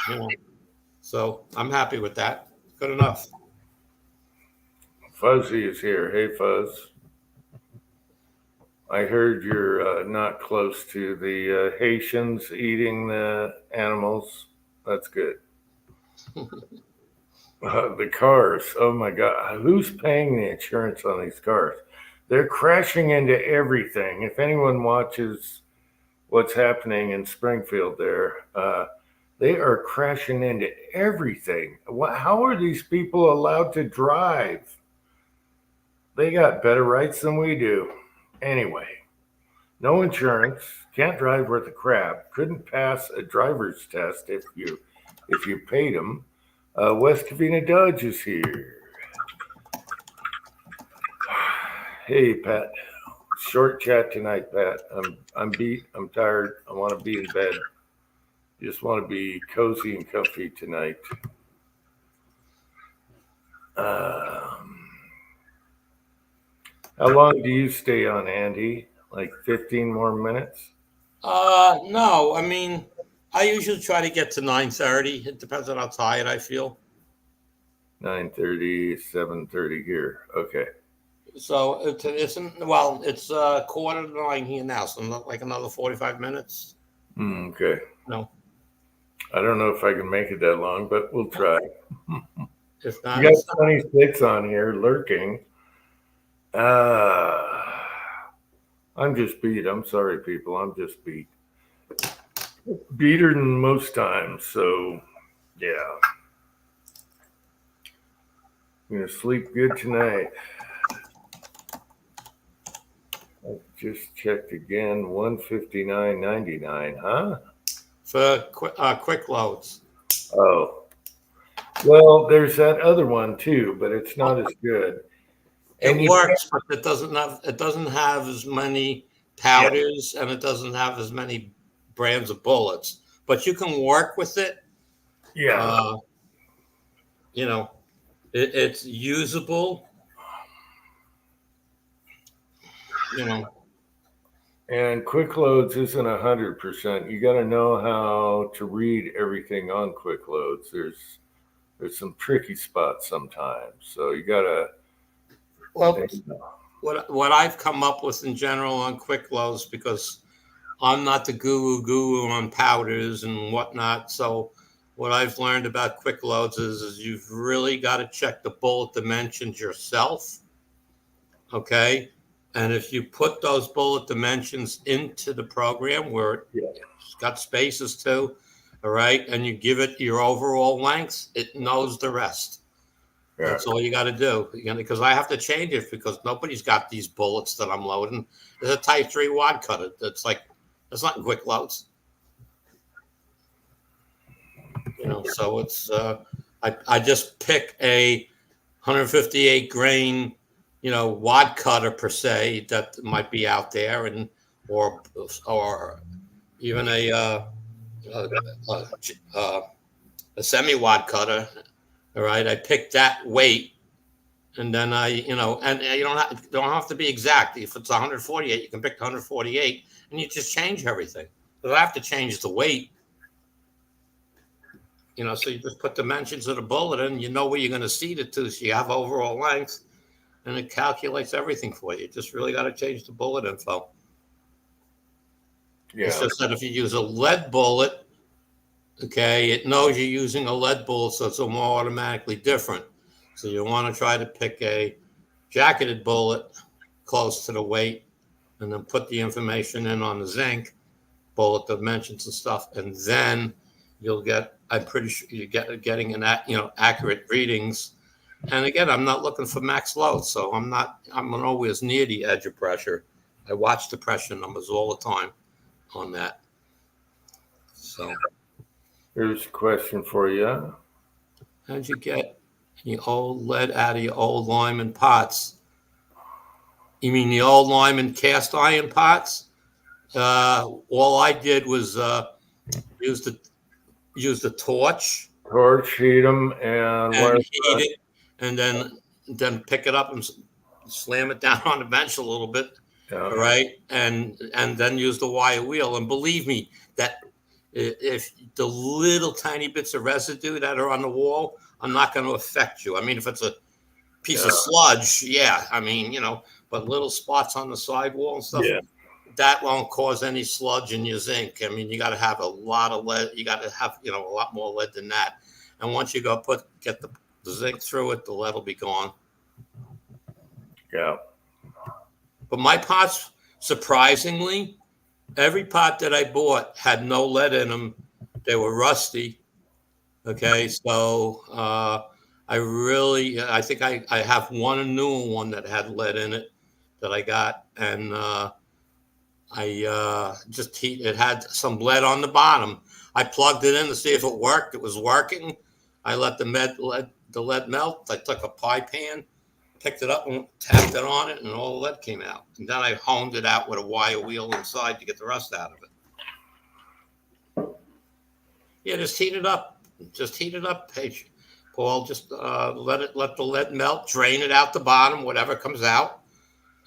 You know, so I'm happy with that. Good enough. Fuzzy is here. Hey, Fuzz. I heard you're not close to the Haitians eating the animals. That's good. The cars. Oh my God. Who's paying the insurance on these cars? They're crashing into everything. If anyone watches what's happening in Springfield there, they are crashing into everything. How are these people allowed to drive? They got better rights than we do. Anyway, no insurance, can't drive worth a crap, couldn't pass a driver's test if you paid them. West Covina Dodge is here. Hey, Pat. Short chat tonight, Pat. I'm beat. I'm tired. I want to be in bed. Just want to be cozy and comfy tonight. How long do you stay on, Andy? Like 15 more minutes? No, I mean, I usually try to get to 9:30. It depends on how tired I feel. 9:30, 7:30 here. Okay. So it's 8:45 here now, so like another 45 minutes. Okay. No, I don't know if I can make it that long, but we'll try. if not, You got 26 on here lurking. I'm just beat. I'm sorry, people. I'm just beat. Beater than most times. So, yeah. I'm going to sleep good tonight. I just checked again. 159.99. Huh? for quick loads. Oh. Well, there's that other one too, but it's not as good. And It you works, but it doesn't have as many powders, and it doesn't have as many brands of bullets. But you can work with it. yeah. You know, it's usable. You know, And quick loads isn't 100%. You got to know how to read everything on quick loads. There's some tricky spots sometimes. So you got to. well, what I've come up with in general on quick loads, because I'm not the guru on powders and whatnot. So what I've learned about quick loads is you've really got to check the bullet dimensions yourself. Okay. And if you put those bullet dimensions into the program where it's got spaces too, all right, and you give it your overall length, it knows the rest. Yeah. That's all you got to do. Because I have to change it because nobody's got these bullets that I'm loading. There's a Type 3 wad cutter. It's not quick loads. So it's I just pick a 158 grain, wad cutter per se that might be out there, and or even a semi wad cutter. All right, I pick that weight, and then and you don't have to be exact. If it's 148, you can pick 148, and you just change everything. But I have to change the weight. So you just put dimensions of the bullet in, you know where you're going to seat it to, so you have overall length, and it calculates everything for you. You just really got to change the bullet info. Yeah. It's just that if you use a lead bullet, okay, it knows you're using a lead bullet, so it's more automatically different. So you want to try to pick a jacketed bullet close to the weight, and then put the information in on the zinc, bullet dimensions and stuff, and then you'll get, I'm pretty sure you getting accurate readings. And again, I'm not looking for max load, so I'm always near the edge of pressure. I watch the pressure numbers all the time on that. So here's a question for you. how'd you get the old lead out of your old Lyman pots? You mean the old Lyman cast iron pots? All I did was use the torch, Torch, heat them, and wire and heat it, and then pick it up and slam it down on the bench a little bit. yeah. All right, and then use the wire wheel. And believe me, that if the little tiny bits of residue that are on the wall are not going to affect you. I mean, if it's a piece of sludge, yeah, I mean, but little spots on the sidewall and stuff, Yeah. that won't cause any sludge in your zinc. I mean, you got to have a lot of lead. You got to have, a lot more lead than that. And once you go get the zinc through it, the lead will be gone. Yeah. But my pots, surprisingly, every pot that I bought had no lead in them. They were rusty. Okay, so I think I have one new one that had lead in it that I got, and it had some lead on the bottom. I plugged it in to see if it worked. It was working. I let the lead melt. I took a pie pan, picked it up and tapped it on it, and all the lead came out. And then I honed it out with a wire wheel inside to get the rust out of it. Yeah, just heat it up. Paul. Just let the lead melt, drain it out the bottom, whatever comes out.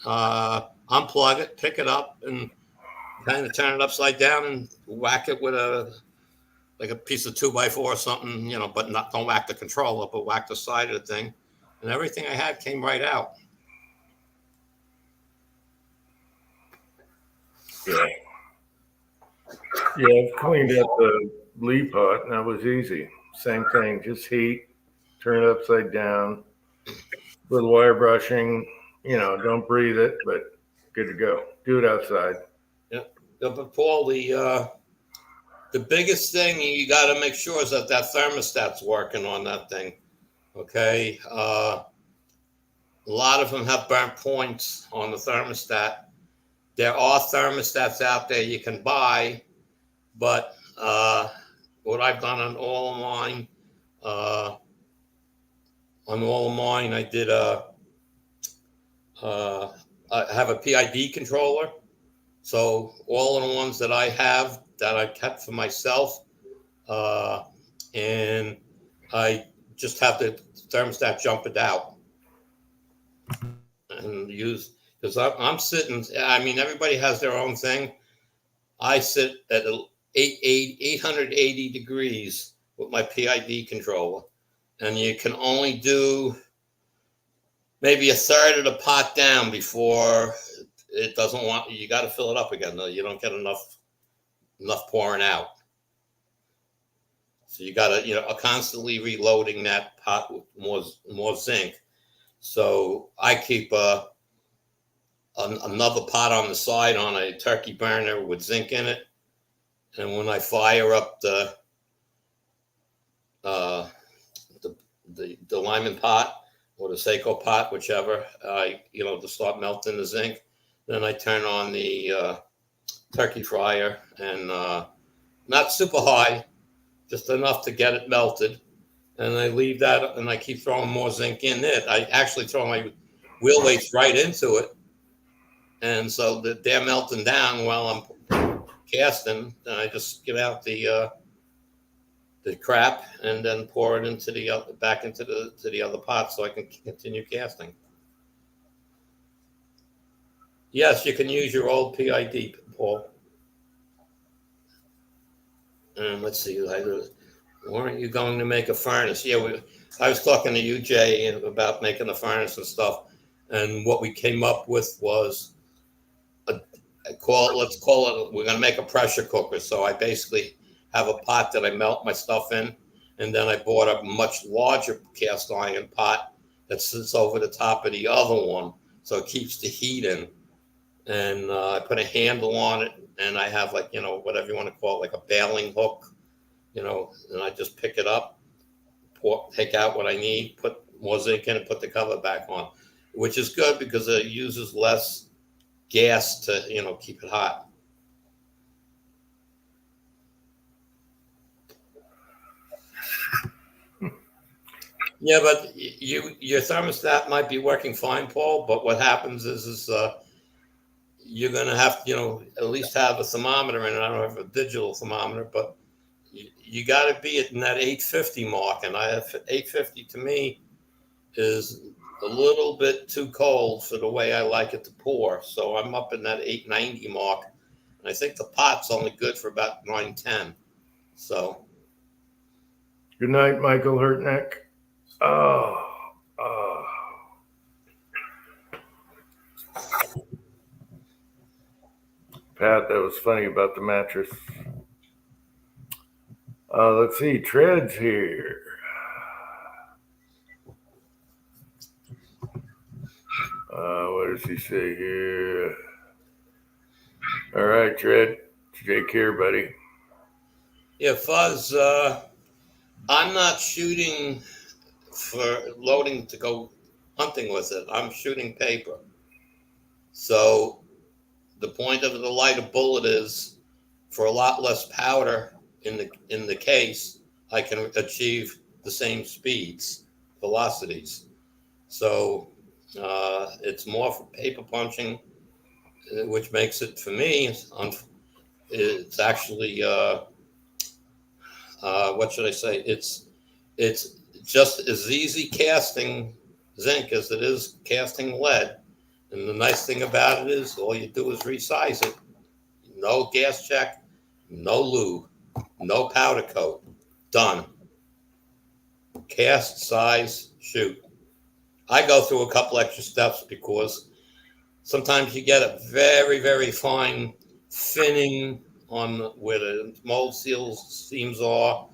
Unplug it, pick it up, and kind of turn it upside down and whack it with a piece of 2x4 or something, but don't whack the controller, but whack the side of the thing. And everything I had came right out. Yeah. Yeah, I've cleaned up the lead pot, and that was easy. Same thing, just heat, turn it upside down, with wire brushing, don't breathe it, but good to go. Do it outside. Yeah, but Paul, the biggest thing you got to make sure is that thermostat's working on that thing. Okay, a lot of them have burnt points on the thermostat. There are thermostats out there you can buy, but what I've done on all of mine, I did I have a PID controller. So all of the ones that I have that I kept for myself, and I just have the thermostat jump it out and use, because I'm sitting, I mean, everybody has their own thing. I sit at 880 degrees with my PID controller, and you can only do maybe a third of the pot down before it doesn't want, you got to fill it up again. You don't get enough pouring out. So you got to, constantly reloading that pot with more zinc. So I keep another pot on the side on a turkey burner with zinc in it. And when I fire up the Lyman pot or the Seiko pot, whichever, to start melting the zinc, then I turn on the turkey fryer, and not super high, just enough to get it melted. And I leave that, and I keep throwing more zinc in it. I actually throw my wheel weights right into it. And so they're melting down while I'm casting. And I just get out the crap and then pour it back into the other pot so I can continue casting. Yes, you can use your old PID, Paul. And let's see, weren't you going to make a furnace? Yeah, I was talking to you, Jay, about making a furnace and stuff. And what we came up with was, let's call it, we're going to make a pressure cooker. So I basically have a pot that I melt my stuff in. And then I bought a much larger cast iron pot that sits over the top of the other one. So it keeps the heat in. And I put a handle on it, and I have whatever you want to call it, like a bailing hook, and I just pick it up, take out what I need, put more zinc in it, put the cover back on, which is good because it uses less gas to, keep it hot. Yeah, but your thermostat might be working fine, Paul, but what happens is you're going to have to, at least have a thermometer in it. I don't have a digital thermometer, but, you got to be in that 850 mark, and I have 850 to me is a little bit too cold for the way I like it to pour. So I'm up in that 890 mark, and I think the pot's only good for about 910. So Good night, Michael Hurtneck. Oh. Pat, that was funny about the mattress. Let's see, Tread's here. What does he say here? All right, Tread. Take care, buddy. yeah, Fuzz, I'm not shooting for loading to go hunting with it. I'm shooting paper. So the point of the lighter bullet is for a lot less powder in the case, I can achieve the same speeds, velocities. So it's more for paper punching, which makes it for me. It's actually what should I say? It's just as easy casting zinc as it is casting lead. And the nice thing about it is all you do is resize it. No gas check, no lube, no powder coat. Done. Cast, size, shoot. I go through a couple extra steps because sometimes you get a very, very fine thinning on where the mold seams are.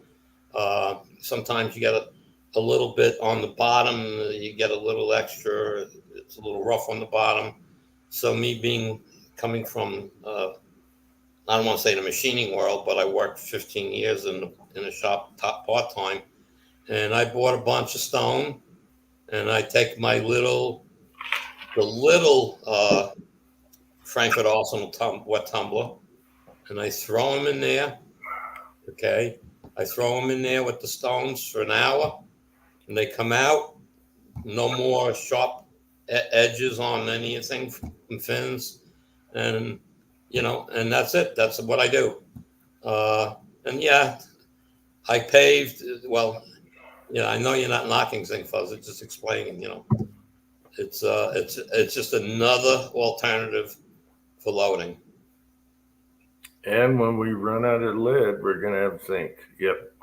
Sometimes you get a little bit on the bottom. You get a little extra. It's a little rough on the bottom. So me coming from, I don't want to say the machining world, but I worked 15 years in a shop part-time. And I bought a bunch of stone, and I take the little Frankfurt Arsenal wet tumbler, and I throw them in there. Okay, I throw them in there with the stones for an hour, and they come out. No more sharp edges on anything from fins, and and that's it. That's what I do. And yeah, I paved. Well, I know you're not knocking zinc fuzz. It's just explaining. It's just another alternative for loading. And when we run out of lead, we're gonna have zinc. Yep.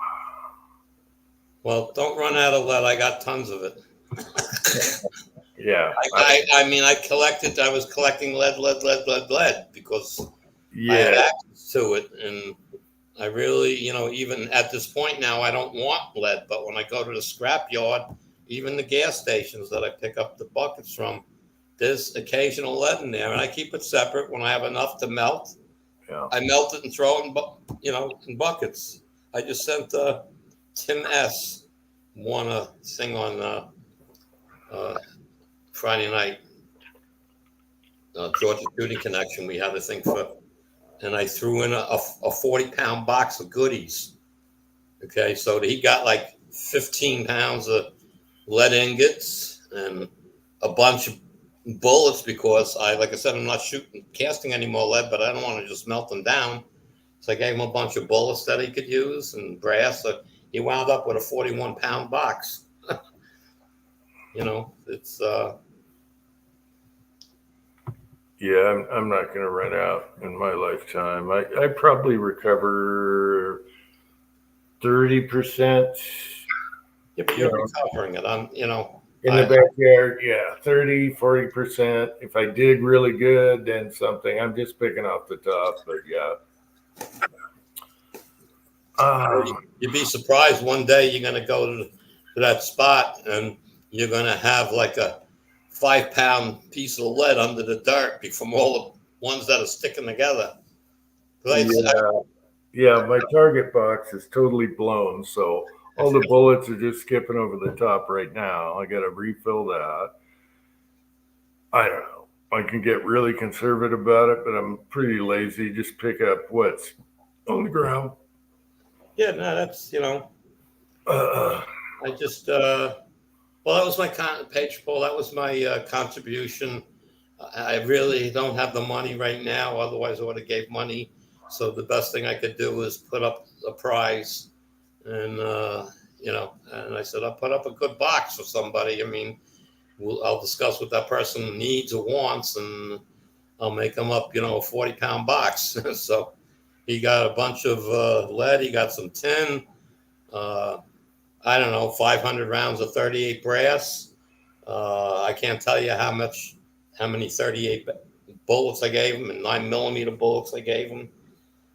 Well, don't run out of lead. I got tons of it. Yeah. I mean, I was collecting lead because I had access to it. And I really, even at this point now, I don't want lead. But when I go to the scrap yard, even the gas stations that I pick up the buckets from, there's occasional lead in there. And I keep it separate. When I have enough to melt, I melt it and throw it in buckets. I just sent Tim S. won a thing on Friday night, Georgia Shooting Connection. We had a thing and I threw in a 40-pound box of goodies. Okay, so he got like 15 pounds of lead ingots and a bunch of bullets because like I said, I'm not casting any more lead, but I don't want to just melt them down. So I gave him a bunch of bullets that he could use and brass. So he wound up with a 41-pound box. It's yeah, I'm not going to run out in my lifetime. I probably recover 30%. Yeah, but you're recovering it. In the backyard, yeah, 30-40%. If I dig really good, then something. I'm just picking off the top, but yeah. You'd be surprised one day you're going to go to that spot and you're going to have like a 5-pound piece of lead under the dirt from all the ones that are sticking together. Yeah, my target box is totally blown, so all the bullets are just skipping over the top right now. I got to refill that. I don't know. I can get really conservative about it, but I'm pretty lazy. Just pick up what's on the ground. Yeah, no, that's, I just, well, that was my page poll. That was my contribution. I really don't have the money right now. Otherwise, I would have gave money So the best thing I could do is put up a price, and and I said I'll put up a good box for somebody. I mean, I'll discuss what that person needs or wants, and I'll make them up, a 40-pound box. So he got a bunch of lead. He got some tin. I don't know, 500 rounds of 38 brass. I can't tell you how many 38 bullets I gave him and 9mm bullets I gave him.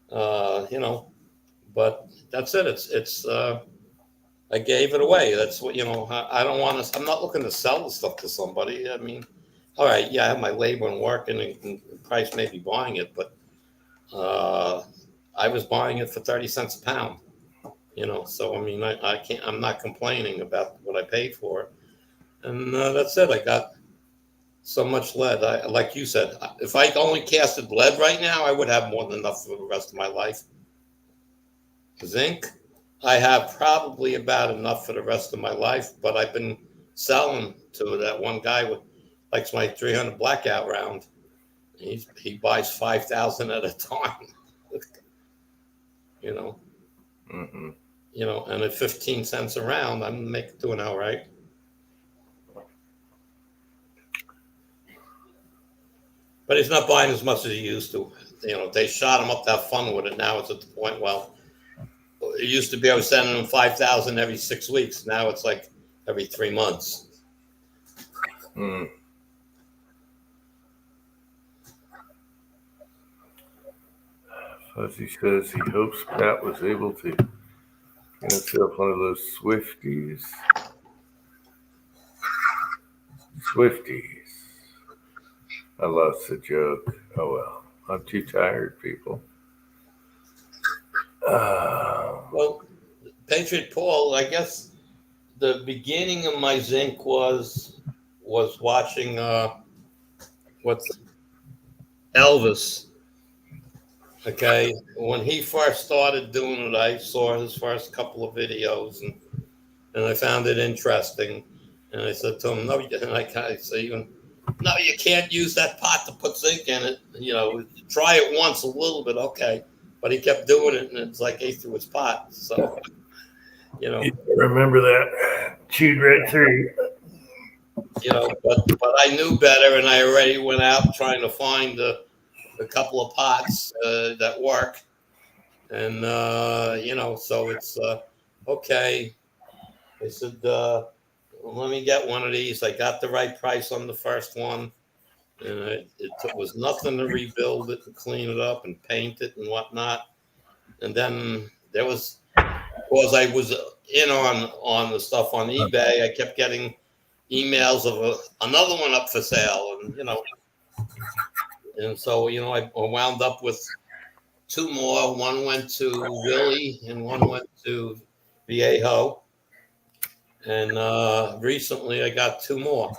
But that's it. It's I gave it away. That's what, I don't want to, I'm not looking to sell the stuff to somebody. I mean, all right, yeah, I have my labor and work, and price may be buying it, but I was buying it for 30 cents a pound, so I mean, I can't, I'm not complaining about what I paid for it. And that's it. I got so much lead. Like you said, if I only casted lead right now, I would have more than enough for the rest of my life. Zinc, I have probably about enough for the rest of my life, but I've been selling to that one guy who likes my 300 blackout round. He buys 5,000 at a time, Mm-hmm. And at 15 cents a round, I'm doing all right. But he's not buying as much as he used to. They shot him up to have fun with it. Now it's at the point, it used to be I was sending him 5,000 every 6 weeks. Now it's like every 3 months. Mm. Fuzzy says he hopes Pat was able to get himself one of those Swifties. I lost the joke. Oh well. I'm too tired, people. Well, Patriot Paul, I guess the beginning of my zinc was watching what's Elvis. Okay, when he first started doing it, I saw his first couple of videos, and I found it interesting. And I said to him, "No," and I say, "No, you can't use that pot to put zinc in it. Try it once, a little bit, okay." But he kept doing it, and it's like he threw his pot. So, remember that chewed right through. But I knew better, and I already went out trying to find a couple of pots that work, and so it's okay. I said, let me get one of these. I got the right price on the first one, and it was nothing to rebuild it and clean it up and paint it and whatnot. And then there was, because I was in on the stuff on eBay, I kept getting emails of another one up for sale, and so I wound up with 2 more. One went to Willie, and one went to Viejo. And recently, I got 2 more.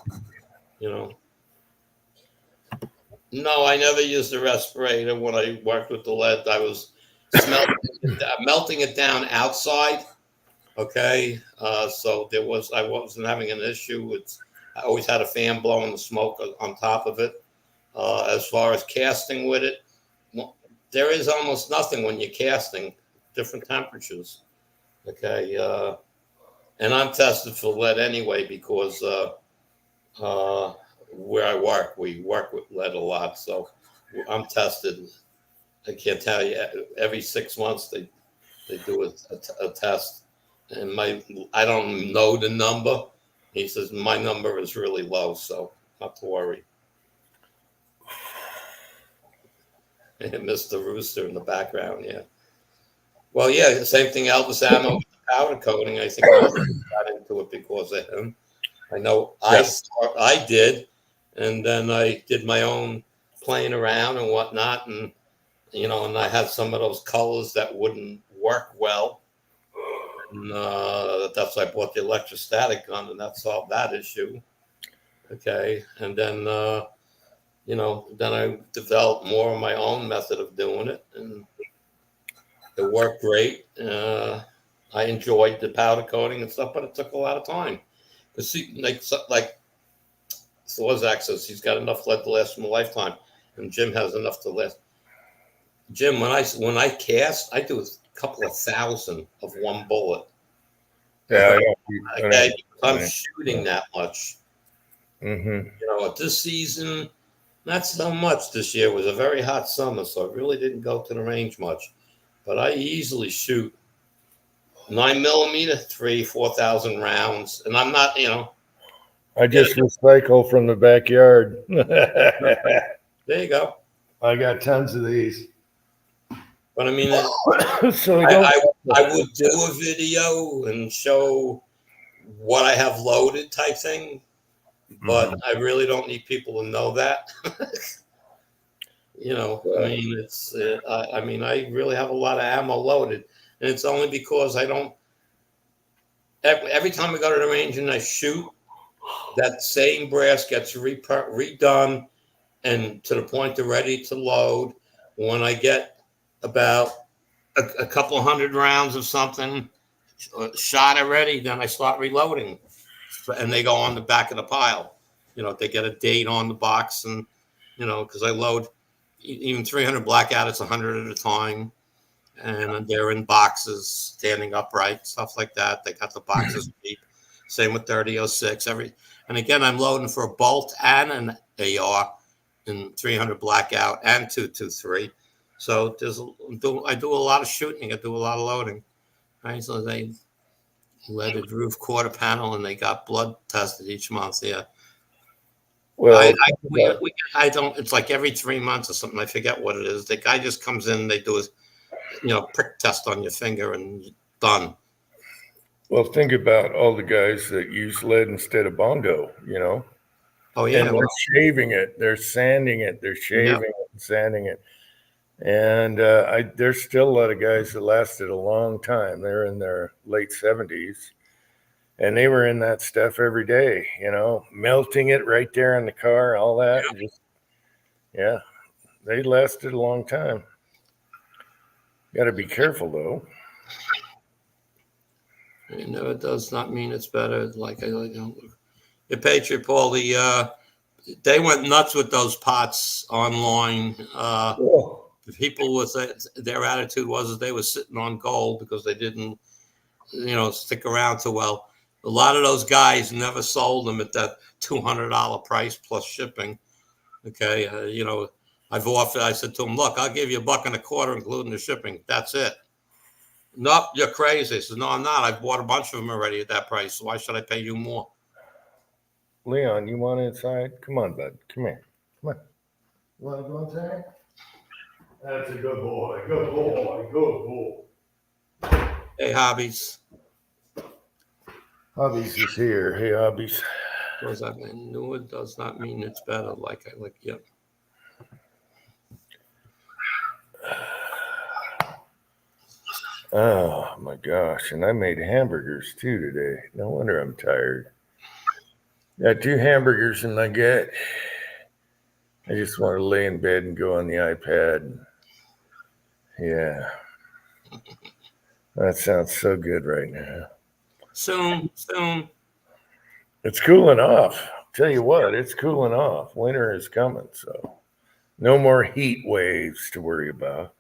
No, I never used a respirator when I worked with the lead. I was melting it down outside. Okay, so I wasn't having an issue. I always had a fan blowing the smoke on top of it. As far as casting with it, there is almost nothing when you're casting, different temperatures. Okay, and I'm tested for lead anyway because where I work, we work with lead a lot, so I'm tested. I can't tell you, every 6 months they do a test, and I don't know the number. He says my number is really low, so not to worry. Mr. Rooster in the background, yeah. Well, yeah, the same thing. Elvis Ammo with the powder coating. I think I got into it because of him. I know I did, and then I did my own playing around and whatnot, and and I had some of those colors that wouldn't work well, and that's why I bought the electrostatic gun, and that solved that issue. Okay, and then then I developed more of my own method of doing it, and it worked great. I enjoyed the powder coating and stuff, but it took a lot of time. See, like Slozak says, he's got enough lead to last him a lifetime, and Jim has enough to last. Jim, when I cast, I do a couple of thousand of one bullet. Yeah. Okay, I'm shooting that much. Mm-hmm. This season, not so much this year. It was a very hot summer, so I really didn't go to the range much. But I easily shoot 9mm, 4,000 rounds. And I'm not, I just recycle from the backyard. there you go. I got tons of these. But I mean, So I would do a video and show what I have loaded type thing, but I really don't need people to know that. I mean, I really have a lot of ammo loaded, and it's only because I don't. Every time I go to the range and I shoot, that same brass gets redone and to the point they're ready to load. When I get about a couple hundred rounds of something shot already, then I start reloading, and they go on the back of the pile. They get a date on the box, and because I load even 300 blackout, it's 100 at a time, and they're in boxes, standing upright, stuff like that. They got the boxes deep. Same with 30-06. And again, I'm loading for a bolt and an AR in 300 blackout and 223. So I do a lot of shooting. I do a lot of loading. Right? So they leaded roof quarter panel, and they got blood tested each month. Yeah. Well, I don't. It's like every 3 months or something. I forget what it is. The guy just comes in. They do a prick test on your finger, and done. Well, think about all the guys that use lead instead of bongo. Oh yeah. And they're shaving it. They're sanding it. They're shaving it and sanding it. And there's still a lot of guys that lasted a long time. They're in their late 70s. And they were in that stuff every day, melting it right there in the car, all that. Yeah. They lasted a long time. Got to be careful, though. It does not mean it's better. The Patriot Paul, they went nuts with those pots online. The people with their attitude was that they were sitting on gold because they didn't, stick around too well. A lot of those guys never sold them at that $200 price plus shipping. Okay, I've offered. I said to them, "Look, I'll give you $1.25, including the shipping. That's it." Nope, you're crazy. I said, "No, I'm not. I've bought a bunch of them already at that price. So why should I pay you more?" Leon, you want inside? Come on, bud. Come here. Come on. You want to go inside? That's a good boy. Good boy. Good boy. Hey, Hobbies. Hobbies is here. Hey, Hobbies. Does that mean newer? Does not mean it's better. Yep. Oh my gosh! And I made hamburgers too today. No wonder I'm tired. Got 2 hamburgers in my gut. I just want to lay in bed and go on the iPad. Yeah. That sounds so good right now. Soon. It's cooling off. Tell you what, it's cooling off. Winter is coming, so no more heat waves to worry about.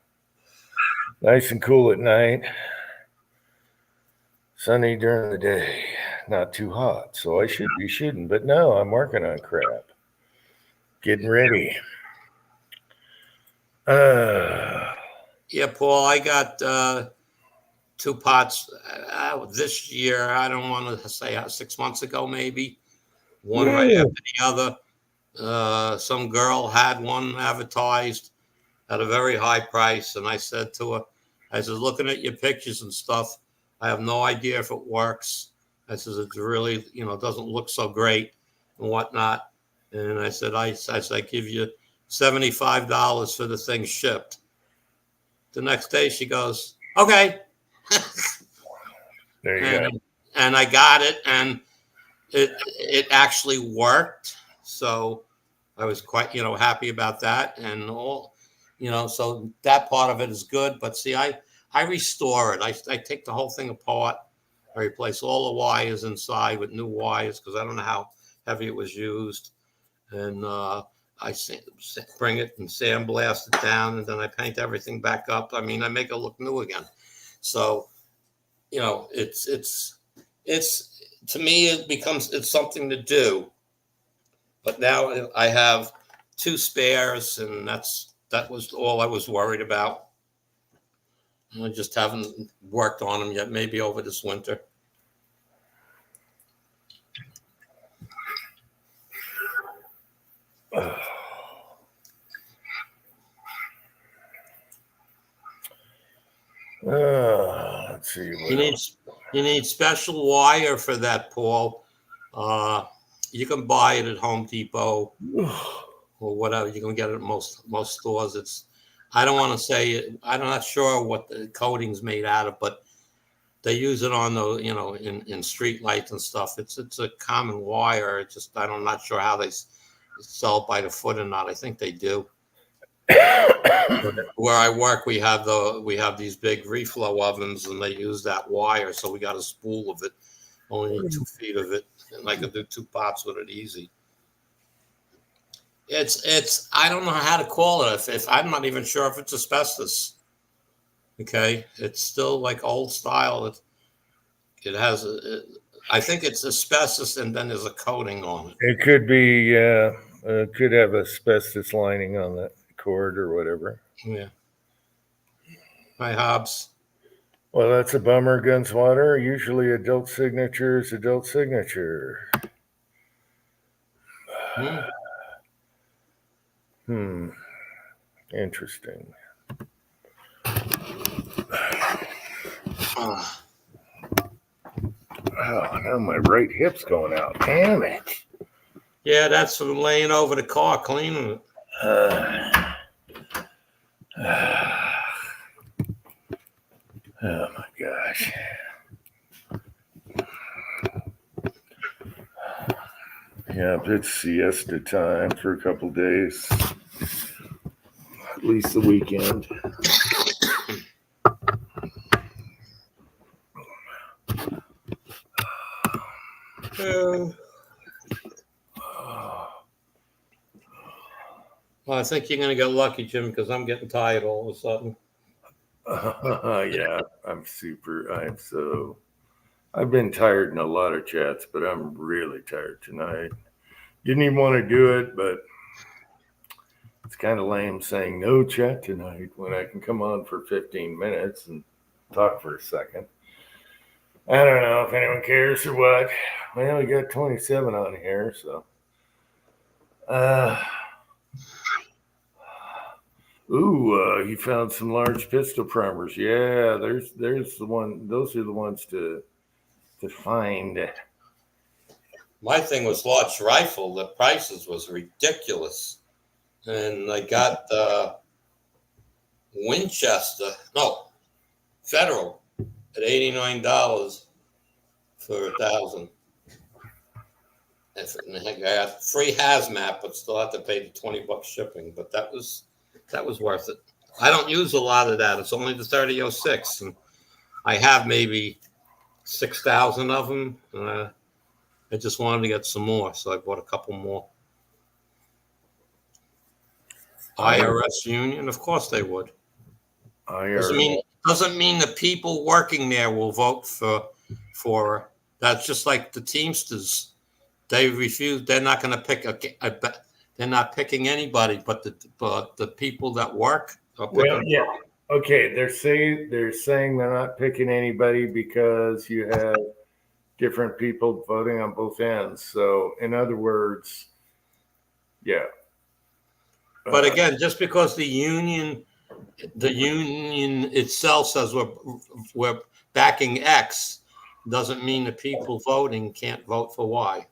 Nice and cool at night. Sunny during the day. Not too hot, so I should be shooting. But no, I'm working on crap. Getting ready. Yeah, Paul, I got 2 pots this year. I don't want to say 6 months ago, maybe. One right after the other. Some girl had one advertised at a very high price. And I said to her, looking at your pictures and stuff, I have no idea if it works. I said, it's really, doesn't look so great and whatnot. And I said, I give you $75 for the thing shipped. The next day she goes, okay. There you go. And I got it, and it actually worked. So I was quite, happy about that. And all, so that part of it is good. But see, I restore it. I take the whole thing apart. I replace all the wires inside with new wires because I don't know how heavy it was used. And bring it and sandblast it down, and then I paint everything back up. I mean, I make it look new again. So, you know, it's to me, it's something to do. But now I have 2 spares, and that was all I was worried about. I just haven't worked on them yet. Maybe over this winter. Let's see. You need special wire for that, Paul. You can buy it at Home Depot or whatever. You can get it at most stores. I don't want to say I'm not sure what the coating's made out of, but they use it on the in street lights and stuff. It's a common wire. I'm not sure how they sell it by the foot or not. I think they do. Where I work, we have these big reflow ovens, and they use that wire. So we got a spool of it, only need 2 feet of it, and I can do 2 pots with it easy. It's I don't know how to call it. If I'm not even sure if it's asbestos. Okay, it's still like old style. It has I think it's asbestos, and then there's a coating on it. It could be. Could have asbestos lining on that cord or whatever. Yeah. Hi, Hobbs. Well, that's a bummer, Gunswatter. Usually adult signature is adult signature. Interesting. Oh, now my right hip's going out. Damn it. Yeah, that's from laying over the car, cleaning it. Oh my gosh. Yeah, it's siesta time for a couple days. At least the weekend. Well, I think you're going to get lucky, Jim, because I'm getting tired all of a sudden. Yeah, I've been tired in a lot of chats, but I'm really tired tonight. Didn't even want to do it, but it's kind of lame saying no chat tonight when I can come on for 15 minutes and talk for a second. I don't know if anyone cares or what. Well, we got 27 on here, so. He found some large pistol primers. Yeah, there's the one. Those are the ones to find. My thing was large rifle. The prices was ridiculous, and I got Federal at $89 for 1,000. And I got free hazmat, but still have to pay the $20 shipping. But that was worth it. I don't use a lot of that. It's only the 3006, and I have maybe 6,000 of them. I just wanted to get some more, so I bought a couple more. IRS union, of course they would. Doesn't mean the people working there will vote for. That's just like the Teamsters. They refuse. They're not going to pick they're not picking anybody, but the people that work are picking. Well, yeah. Okay, they're saying they're not picking anybody because you have different people voting on both ends. So, in other words, yeah. But again, just because the union itself says we're backing X, doesn't mean the people voting can't vote for Y.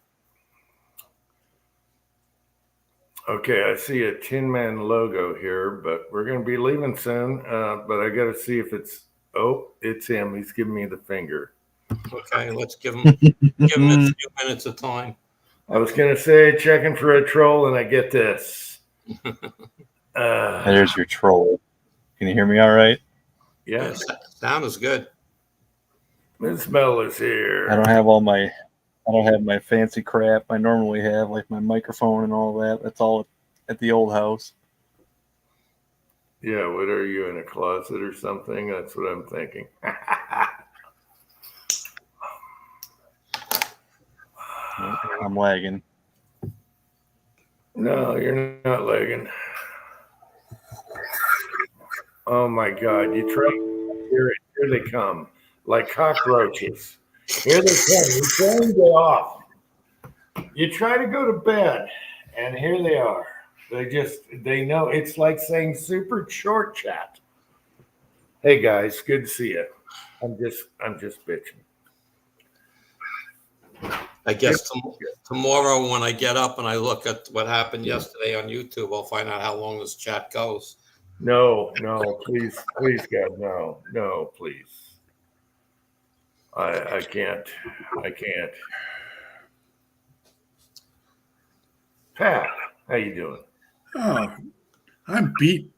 Okay, I see a Tin Man logo here, but we're going to be leaving soon. But I got to see if it's him. He's giving me the finger. Okay, let's give him a few minutes of time. I was going to say checking for a troll, and I get this. There's your troll. Can you hear me all right? Yeah. Sound is good. Miss Mel is here. I don't have my fancy crap I normally have, like my microphone and all that. That's all at the old house. Yeah, what are you, in a closet or something? That's what I'm thinking. I'm lagging. No, you're not lagging. Oh my God! You try. Here they come, like cockroaches. Here they come. You try to get off. You try to go to bed, and here they are. They know. It's like saying super short chat. Hey guys, good to see you. I'm just bitching. I guess tomorrow when I get up and I look at what happened yesterday on YouTube, I'll find out how long this chat goes. No, please, God, no, please. I can't. Pat, how you doing? Oh, I'm beat.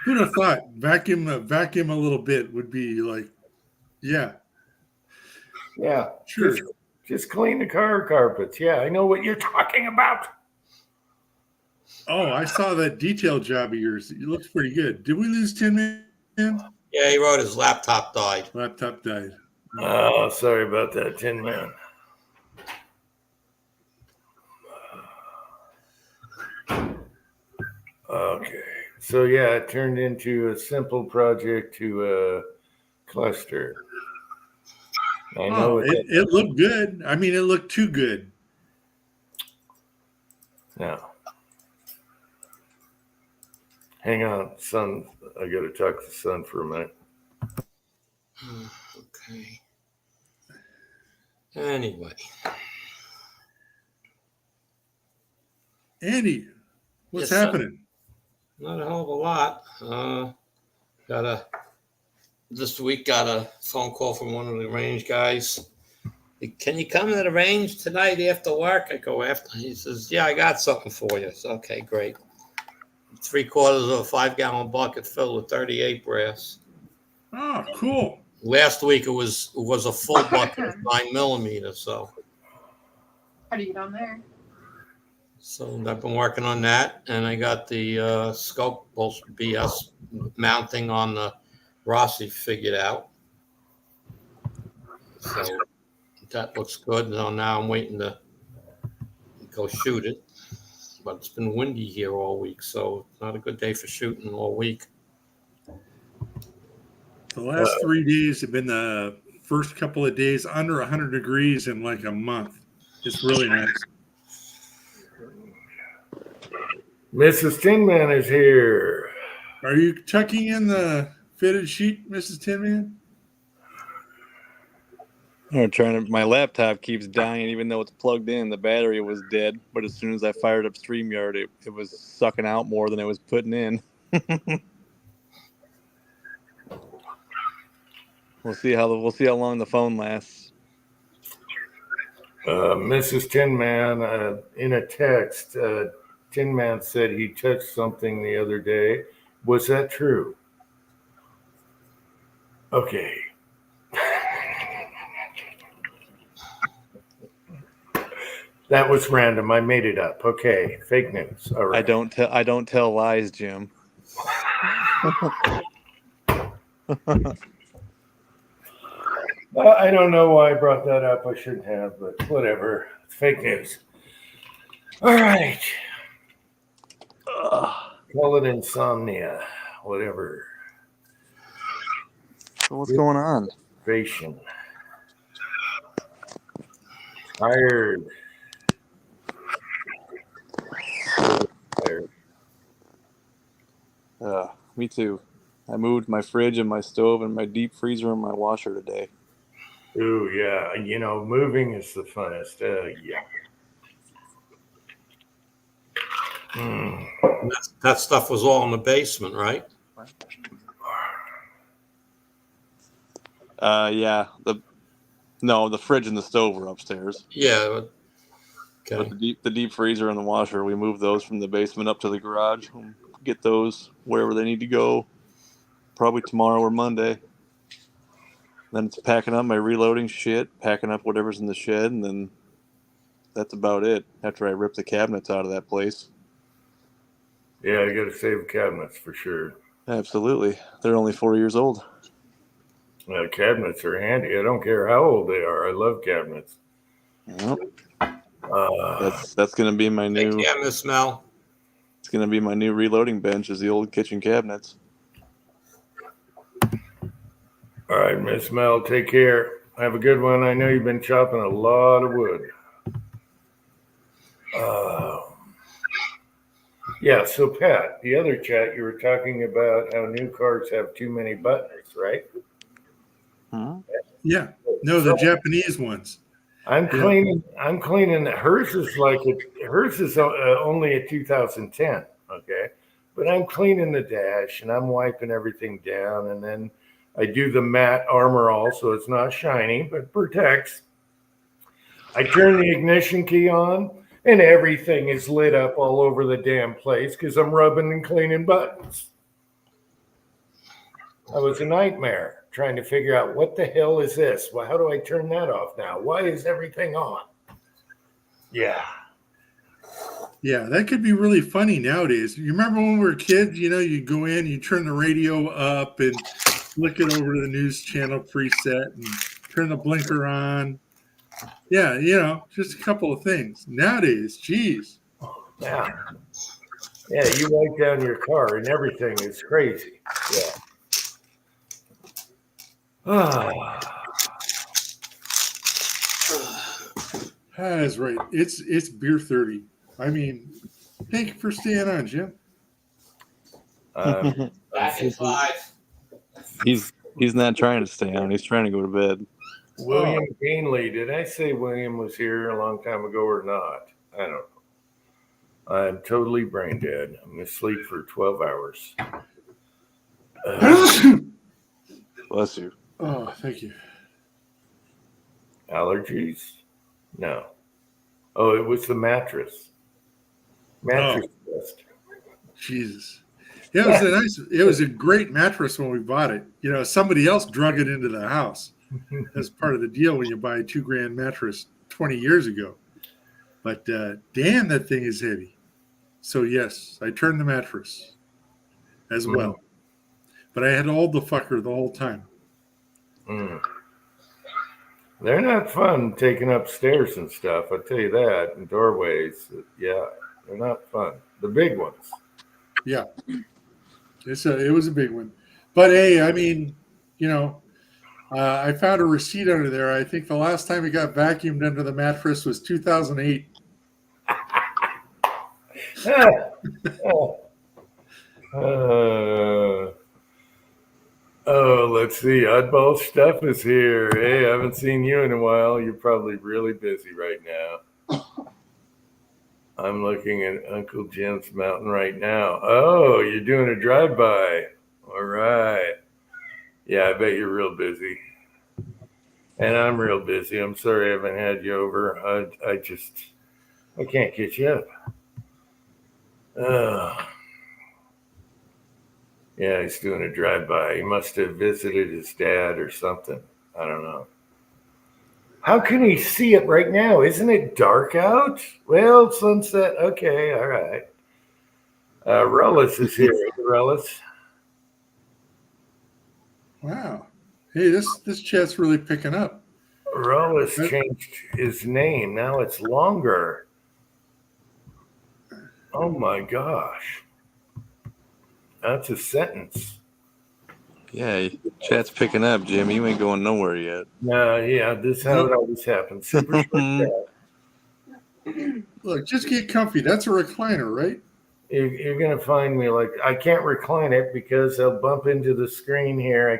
Who'd have thought vacuum a little bit would be like, yeah, Yeah, sure. Just clean the car carpets. Yeah, I know what you're talking about. Oh, I saw that detail job of yours. It looks pretty good. Did we lose 10 man? Yeah, he wrote his laptop died. Laptop died. Oh, sorry about that, Tin Man. Okay. So yeah, it turned into a simple project to cluster. I know it looked good. I mean, it looked too good. Now, hang on, son. I got to talk to son for a minute. Okay. Anyway. Andy, what's Yes, happening? Not a hell of a lot. This week got a phone call from one of the range guys. Can you come to the range tonight after work? I go after. He says, yeah, I got something for you. So, okay, great. 3/4 of a 5-gallon bucket filled with 38 brass. Oh, cool. Last week it was a full bucket of 9mm. So. How do you get on there? So I've been working on that, and I got the scope BS mounting on the Rossi figured out. So that looks good. Now I'm waiting to go shoot it. But it's been windy here all week, so it's not a good day for shooting all week. The last 3 days have been the first couple of days under 100 degrees in like a month. It's really nice. Mrs. Tin Man is here. Are you tucking in the fitted sheet, Mrs. Tin Man? My laptop keeps dying even though it's plugged in. The battery was dead, but as soon as I fired up Streamyard, it was sucking out more than it was putting in. We'll see how long the phone lasts. Mrs. Tin Man, in a text, Tin Man said he touched something the other day. Was that true? Okay. That was random. I made it up. Okay, fake news. All right. I don't tell lies, Jim. I don't know why I brought that up. I shouldn't have, but whatever. It's fake news. All right. Call it insomnia. Whatever. So what's going on? Patient. Tired. Me too. I moved my fridge and my stove and my deep freezer and my washer today. Ooh, yeah. You know, moving is the funnest. Yeah. That stuff was all in the basement, right? Yeah. The fridge and the stove were upstairs. Yeah. Okay. But the deep freezer and the washer, we moved those from the basement up to the garage. We'll get those wherever they need to go. Probably tomorrow or Monday. Then it's packing up my reloading shit, packing up whatever's in the shed, and then that's about it. After I rip the cabinets out of that place. Yeah, you got to save cabinets for sure. Absolutely. They're only 4 years old. Cabinets are handy. I don't care how old they are. I love cabinets. Yep. Uh, That's going to be my Take new. care, Miss Mel. It's going to be my new reloading bench. Is the old kitchen cabinets. all right, Miss Mel, take care. Have a good one. I know you've been chopping a lot of wood. Yeah, so Pat, the other chat, you were talking about how new cars have too many buttons, right? Hmm? Yeah. No, the Japanese ones. I'm Yeah. cleaning. I'm cleaning. Hers is only a 2010. Okay, but I'm cleaning the dash and I'm wiping everything down, and then I do the matte armor all, so it's not shiny but protects. I turn the ignition key on, and everything is lit up all over the damn place because I'm rubbing and cleaning buttons. That was a nightmare trying to figure out what the hell is this? Well, how do I turn that off now? Why is everything on? Yeah. Yeah, that could be really funny nowadays. You remember when we were kids, you go in, you turn the radio up and flick it over to the news channel preset and turn the blinker on. Yeah, just a couple of things. Nowadays, geez. Yeah. Yeah, you wipe down your car and everything is crazy. Yeah. That's right. It's beer 30. I mean, thank you for staying on, Jim. Back in 5. He's not trying to stay on. He's trying to go to bed. William Gainley. Did I say William was here a long time ago or not? I don't know. I'm totally brain dead. I'm going to sleep for 12 hours. Bless you. Oh, thank you. Allergies? No. Oh, it was the mattress. Mattress test. Jesus. Yeah, it was a great mattress when we bought it. Somebody else drug it into the house. That's part of the deal when you buy a $2,000 mattress 20 years ago. But damn, that thing is heavy. So yes, I turned the mattress as well. But I had to hold the fucker the whole time. They're not fun taking up stairs and stuff. I'll tell you that. And doorways. Yeah, they're not fun. The big ones. Yeah. It was a big one. But hey, I mean, I found a receipt under there. I think the last time it got vacuumed under the mattress was 2008. Let's see. Oddball Stuff is here. Hey, I haven't seen you in a while. You're probably really busy right now. I'm looking at Uncle Jim's mountain right now. Oh, you're doing a drive-by. All right. Yeah, I bet you're real busy. And I'm real busy. I'm sorry I haven't had you over. I can't get you up. Yeah, he's doing a drive-by. He must have visited his dad or something. I don't know. How can he see it right now? Isn't it dark out? Well, sunset. Okay, all right. Rellis is here. Rellis. Wow. Hey, this chat's really picking up. Rellis changed his name. Now it's longer. Oh my gosh. That's a sentence. Yeah, chat's picking up, Jim. You ain't going nowhere yet. No, yeah, this is how it always happens. Super short chat. Look, just get comfy. That's a recliner, right? You're going to find me like, I can't recline it because I'll bump into the screen here. I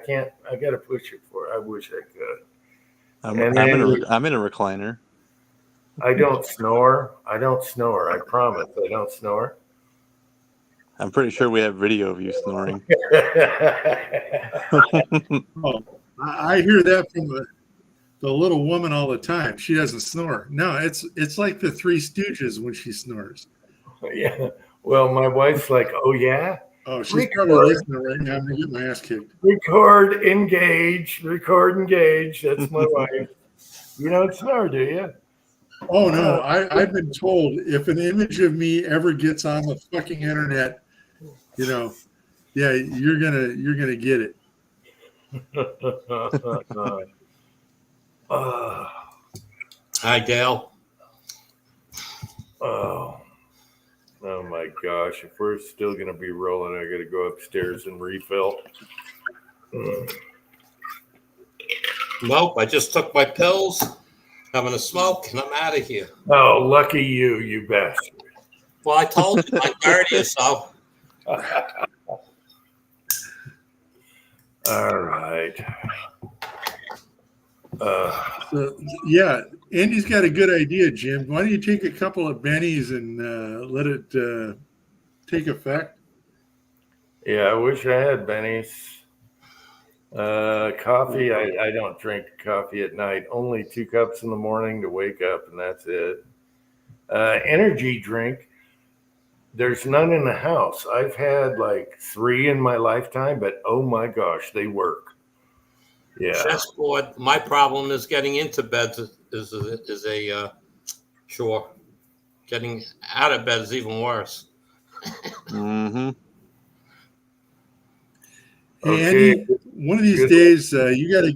got to push it for it. I wish I could. I'm in a recliner. I don't snore. I promise. I don't snore. I'm pretty sure we have video of you snoring. Oh, I hear that from the little woman all the time. She doesn't snore. No, it's like the Three Stooges when she snores. Yeah. Well, my wife's like, oh, yeah? Oh, she's probably listening right now. I'm going to get my ass kicked. Record, engage. That's my wife. You don't snore, do you? Oh, no. I've been told if an image of me ever gets on the fucking internet, You know, yeah, you're gonna get it. Hi, Dale. Oh my gosh. If we're still going to be rolling, I got to go upstairs and refill. Nope, I just took my pills, having a smoke, and I'm out of here. Oh, lucky you, you bastard. Well, I told you, I'm 30 or so. All right. So yeah, Andy's got a good idea, Jim. Why don't you take a couple of bennies and let it take effect? Yeah, I wish I had bennies. Coffee, I don't drink coffee at night. Only 2 cups in the morning to wake up, and that's it. Energy drink, there's none in the house. I've had like 3 in my lifetime, but oh my gosh, they work. Yeah. Chessboard. My problem is getting into bed is a chore. Getting out of bed is even worse. Mm-hmm. Hey, Okay. Andy, one of these days you got to.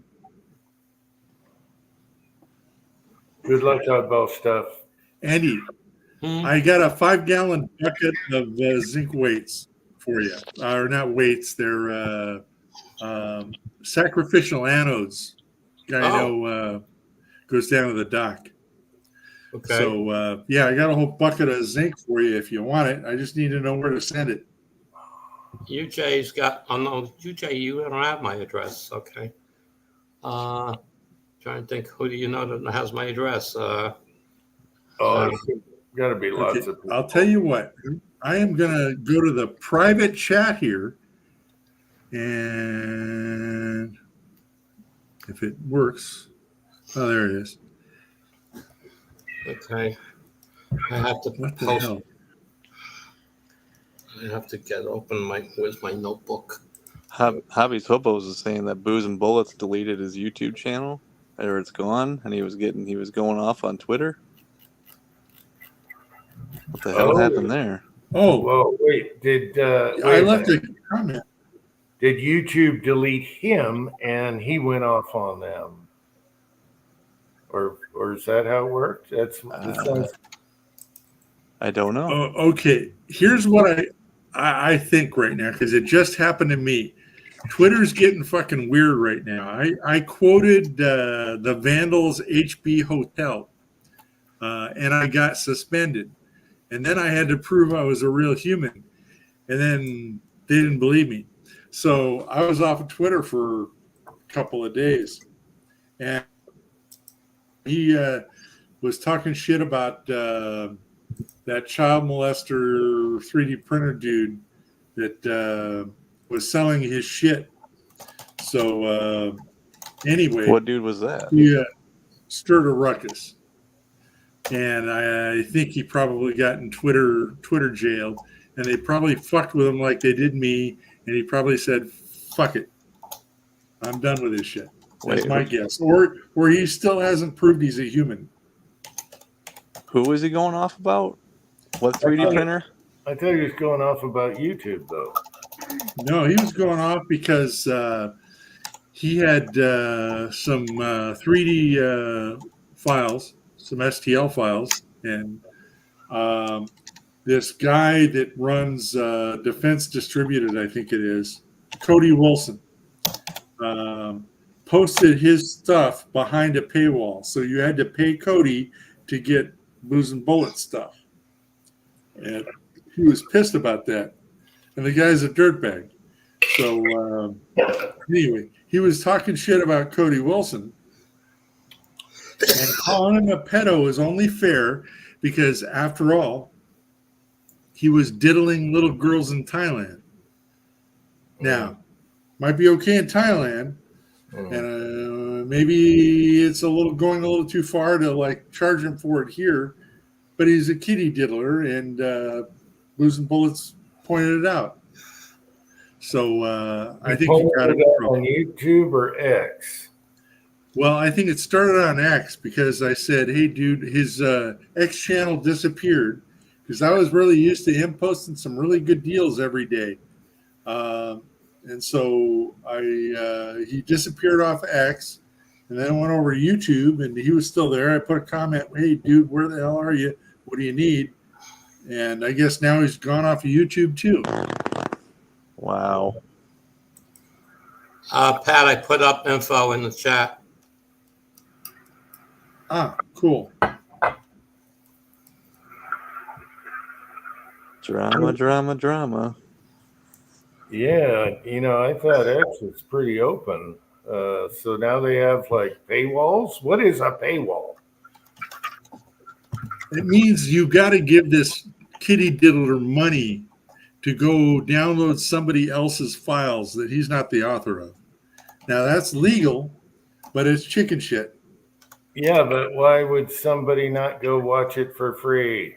Good luck on both stuff. Andy, I got a 5-gallon bucket of zinc weights for you. Or not weights, they're sacrificial anodes. Guy I know goes down to the dock. Okay. So, yeah, I got a whole bucket of zinc for you if you want it. I just need to know where to send it. UJ's got. Oh no, UJ, you don't have my address. Okay. Trying to think. Who do you know that has my address? Got to be lots of people. I'll tell you what. I am going to go to the private chat here, and if it works, oh, there it is. Okay. I have to What the post. hell? I have to get open my. Where's my notebook? Hobby's Hobos is saying that Booze and Bullets deleted his YouTube channel, or it's gone, and he was going off on Twitter. What the hell happened there? Oh, Well, wait. I left a comment. Did YouTube delete him and he went off on them? Or is that how it worked? I don't know. Oh, okay. Here's what I think right now, because it just happened to me. Twitter's getting fucking weird right now. I quoted the Vandals HB Hotel, and I got suspended. And then I had to prove I was a real human. And then they didn't believe me. So I was off of Twitter for a couple of days. And he was talking shit about that child molester 3D printer dude that was selling his shit. So anyway. What dude was that? He stirred a ruckus. And I think he probably got in Twitter jail, and they probably fucked with him like they did me, and he probably said, "Fuck it, I'm done with this shit." That's my guess. Or he still hasn't proved he's a human. Who was he going off about? What 3D printer? I thought he was going off about YouTube, though. No, he was going off because he had some 3D files. Some STL files, and this guy that runs Defense Distributed, I think it is, Cody Wilson, posted his stuff behind a paywall. So you had to pay Cody to get Booze and Bullet stuff. And he was pissed about that. And the guy's a dirtbag. So anyway, he was talking shit about Cody Wilson. And calling him a pedo is only fair because, after all, he was diddling little girls in Thailand. Now, might be okay in Thailand, and maybe it's going a little too far to like charge him for it here. But he's a kitty diddler, and Booze and Bullets pointed it out. So I think he got it on YouTube or X. Well, I think it started on X because I said, "Hey, dude, his X channel disappeared," because I was really used to him posting some really good deals every day And so he disappeared off X, and then went over to YouTube, and he was still there. I put a comment, "Hey, dude, where the hell are you? What do you need?" And I guess now he's gone off of YouTube too. Wow. Pat, I put up info in the chat. Ah, cool. Drama. Yeah, I thought X was pretty open. So now they have like paywalls. What is a paywall? It means you got to give this kitty diddler money to go download somebody else's files that he's not the author of. Now that's legal, but it's chicken shit. Yeah, but why would somebody not go watch it for free?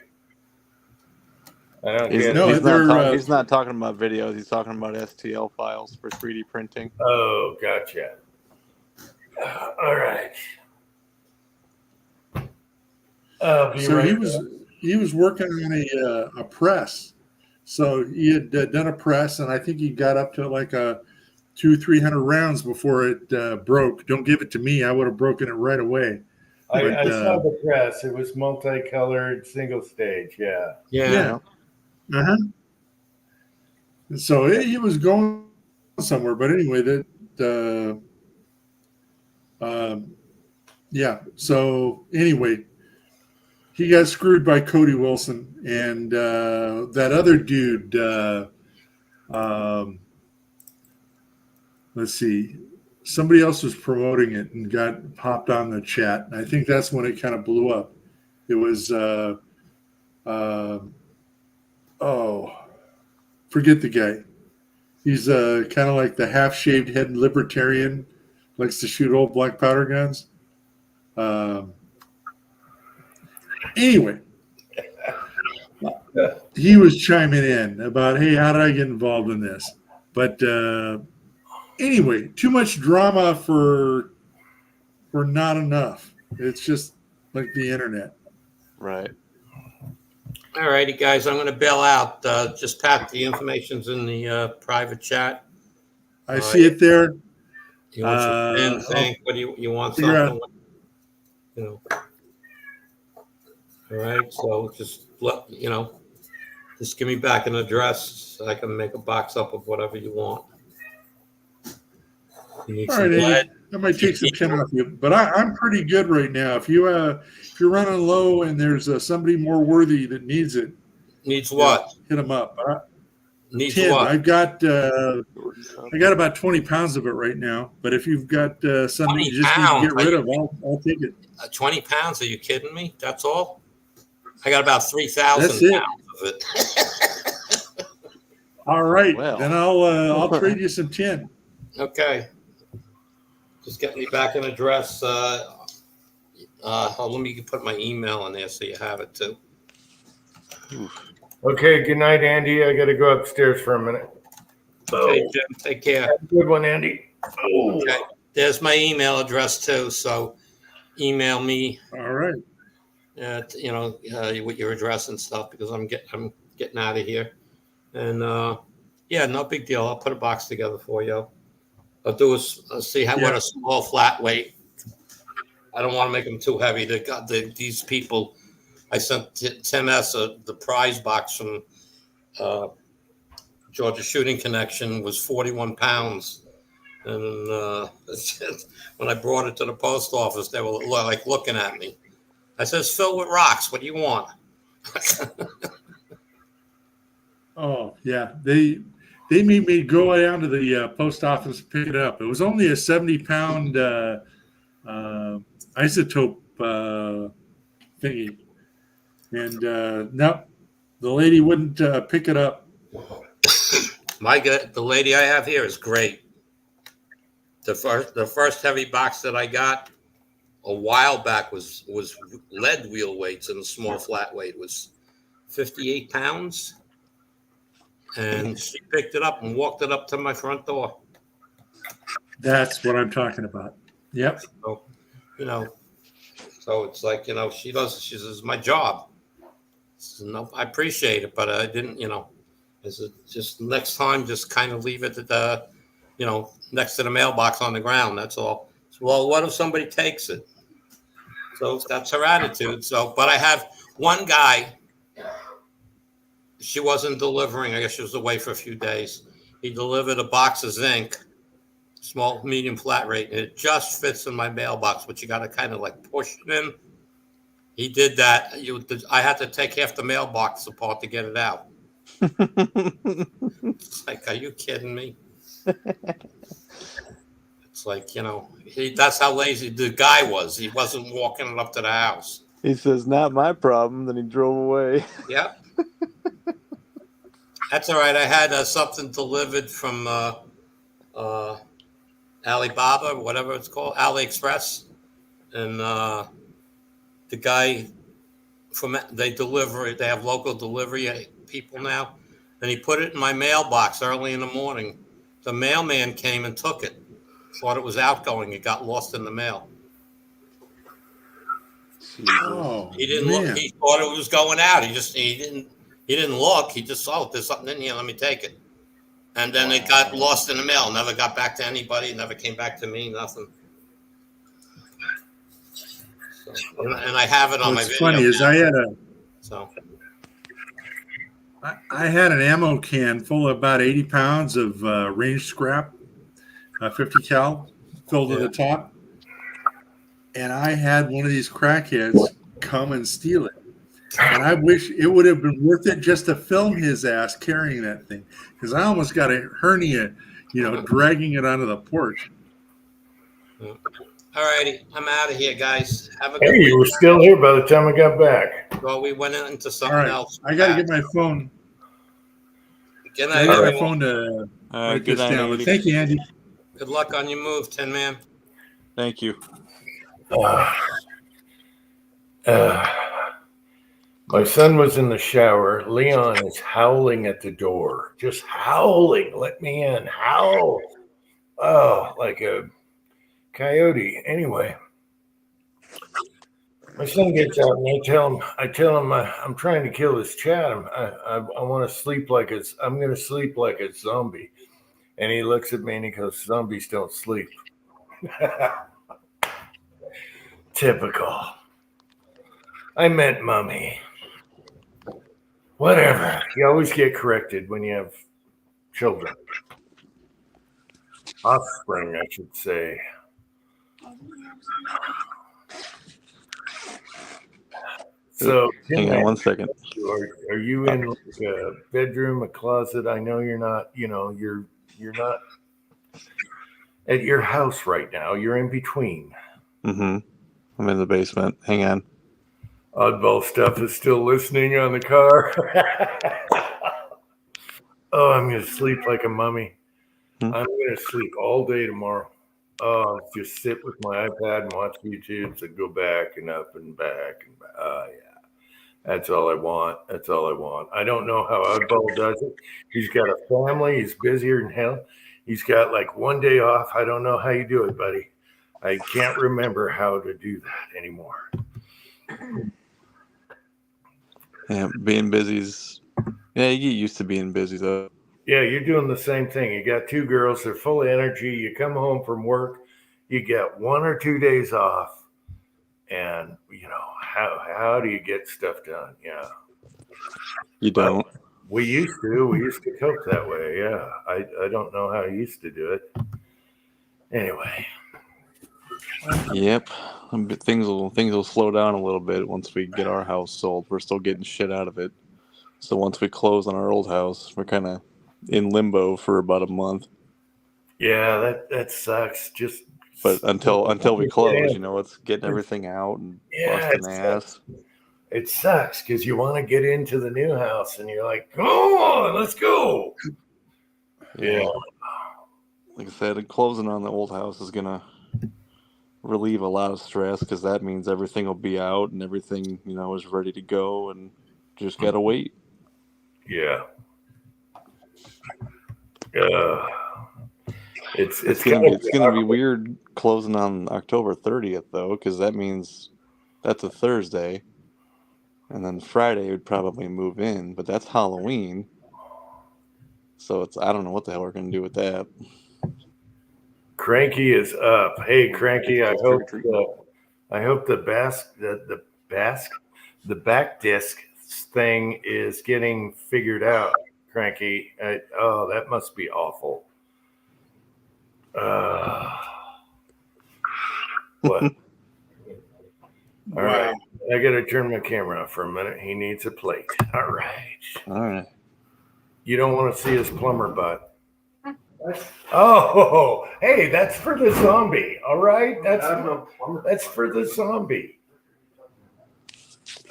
I don't get it. He's not talking about videos. He's talking about STL files for 3D printing. Oh, gotcha. All right. So he was working on a press. So he had done a press, and I think he got up to like a 200-300 rounds before it broke. Don't give it to me. I would have broken it right away. I saw the press. It was multicolored, single stage. Yeah. Yeah. Uh-huh. So he was going somewhere, but anyway, yeah. So anyway, he got screwed by Cody Wilson, and that other dude. Let's see. Somebody else was promoting it and got popped on the chat. And I think that's when it kind of blew up. It was forget the guy. He's kind of like the half-shaved head libertarian, likes to shoot old black powder guns. Anyway, he was chiming in about, hey, how did I get involved in this? But anyway, too much drama for not enough. It's just like the internet. Right. All righty, guys, I'm going to bail out. Just Pat, the information's in the private chat. I see it there. You want some pen, thing? What do you want? Something? All right, so just just give me back an address so I can make a box up of whatever you want. You need All some right, lead? Andy, I might take some tin off you, but I'm pretty good right now. If you're running low and there's somebody more worthy that needs it, Needs what? hit them up. Needs Tin. what? I've got about 20 pounds of it right now. But if you've got something you just need to get rid of, I'll take it. 20 pounds? Are you kidding me? That's all? I got about 3,000 That's it. pounds of it. All right, Well. then I'll trade you some tin. Okay. Just get me back an address. Let me put my email in there so you have it too. Okay. Good night, Andy. I got to go upstairs for a minute. Okay, Jim, take care. Have a good one, Andy. Okay. There's my email address too. So email me, All right. with your address and stuff because I'm getting out of here. And yeah, no big deal. I'll put a box together for you. I'll do see what a small flat weight. I don't want to make them too heavy. These people, I sent Tim S. The prize box from Georgia Shooting Connection was 41 pounds. And when I brought it to the post office, they were like looking at me. I said, it's filled with rocks. What do you want? Oh, yeah. They made me go down to the post office and pick it up. It was only a 70-pound isotope thingy. And no, the lady wouldn't pick it up. The lady I have here is great. The first heavy box that I got a while back was lead wheel weights, and the small flat weight was 58 pounds. And she picked it up and walked it up to my front door. That's what I'm talking about. Yep. So, so it's like, she says, my job. So, no, I appreciate it, but I didn't, Is it just next time, just kind of leave it at the, next to the mailbox on the ground. That's all. Well, what if somebody takes it? So that's her attitude. So, but I have one guy. She wasn't delivering. I guess she was away for a few days. He delivered a box of zinc, small, medium, flat rate, and it just fits in my mailbox, but you got to kind of like push it in. He did that. I had to take half the mailbox apart to get it out. It's like, are you kidding me? It's like, that's how lazy the guy was. He wasn't walking it up to the house. He says, "Not my problem." Then he drove away. Yep. That's all right. I had something delivered from Alibaba, whatever it's called, AliExpress, and the guy they have local delivery people now, and he put it in my mailbox early in the morning. The mailman came and took it. Thought it was outgoing. It got lost in the mail. Oh, He didn't man. look. He thought it was going out. He didn't look. He just saw there's something in here. Let me take it. And then it got lost in the mail. Never got back to anybody. Never came back to me. Nothing. So, and I have it on my What's video. funny is So I had an ammo can full of about 80 pounds of range scrap, 50 cal, filled to the top. And I had one of these crackheads come and steal it. And I wish it would have been worth it just to film his ass carrying that thing, because I almost got a hernia, dragging it onto the porch. all righty, I'm out of here, guys. Have a good Hey, you were week. still here by the time I got back. Well, we went into All something right, else. I got to get my phone. Good I night, got my everyone. phone to write Good this night, down. But Andy. thank you, Andy. Good luck on your move, Tin Man. Thank you. My son was in the shower. Leon is howling at the door, just howling. Let me in, howl. Oh, like a coyote. Anyway, my son gets out and I tell him I'm trying to kill this chat. I want to sleep I'm going to sleep like a zombie. And he looks at me and he goes, "Zombies don't sleep." Typical. I meant mummy. Whatever. You always get corrected when you have children. Offspring, I should say. So, Hang on 1 second. are you in like a bedroom, a closet? I know you're not. You're not at your house right now. You're in between. Mm-hmm. I'm in the basement. Hang on. Oddball Stuff is still listening on the car. Oh, I'm going to sleep like a mummy. I'm going to sleep all day tomorrow. Oh, just sit with my iPad and watch YouTubes and go back and up and back. And yeah. That's all I want. That's all I want. I don't know how Oddball does it. He's got a family. He's busier than hell. He's got like one day off. I don't know how you do it, buddy. I can't remember how to do that anymore. Yeah, being busy's. Yeah, you get used to being busy though. Yeah, you're doing the same thing. You got two girls. They're full of energy. You come home from work. You get 1 or 2 days off. And, how do you get stuff done? Yeah. You don't. We used to. We used to cope that way. Yeah. I don't know how I used to do it. Anyway. Yep. Things will slow down a little bit once we get our house sold. We're still getting shit out of it. So once we close on our old house, we're kind of in limbo for about a month. Yeah, that sucks. But until we close, it's getting everything out and busting ass. It sucks because you want to get into the new house and you're like, "Come on, let's go." Yeah. Like I said, closing on the old house is gonna relieve a lot of stress because that means everything will be out and everything is ready to go and just gotta wait. Yeah. It's gonna be weird closing on October 30th though, because that means that's a Thursday, and then Friday would probably move in, but that's Halloween, So I don't know what the hell we're gonna do with that. Cranky is up. Hey, Cranky, I hope the back disc thing is getting figured out. Cranky, oh, that must be awful. What? All right, I gotta turn my camera off for a minute. He needs a plate. All right. All right. You don't want to see his plumber butt. Oh, hey, that's for the zombie. All right, that's for the zombie.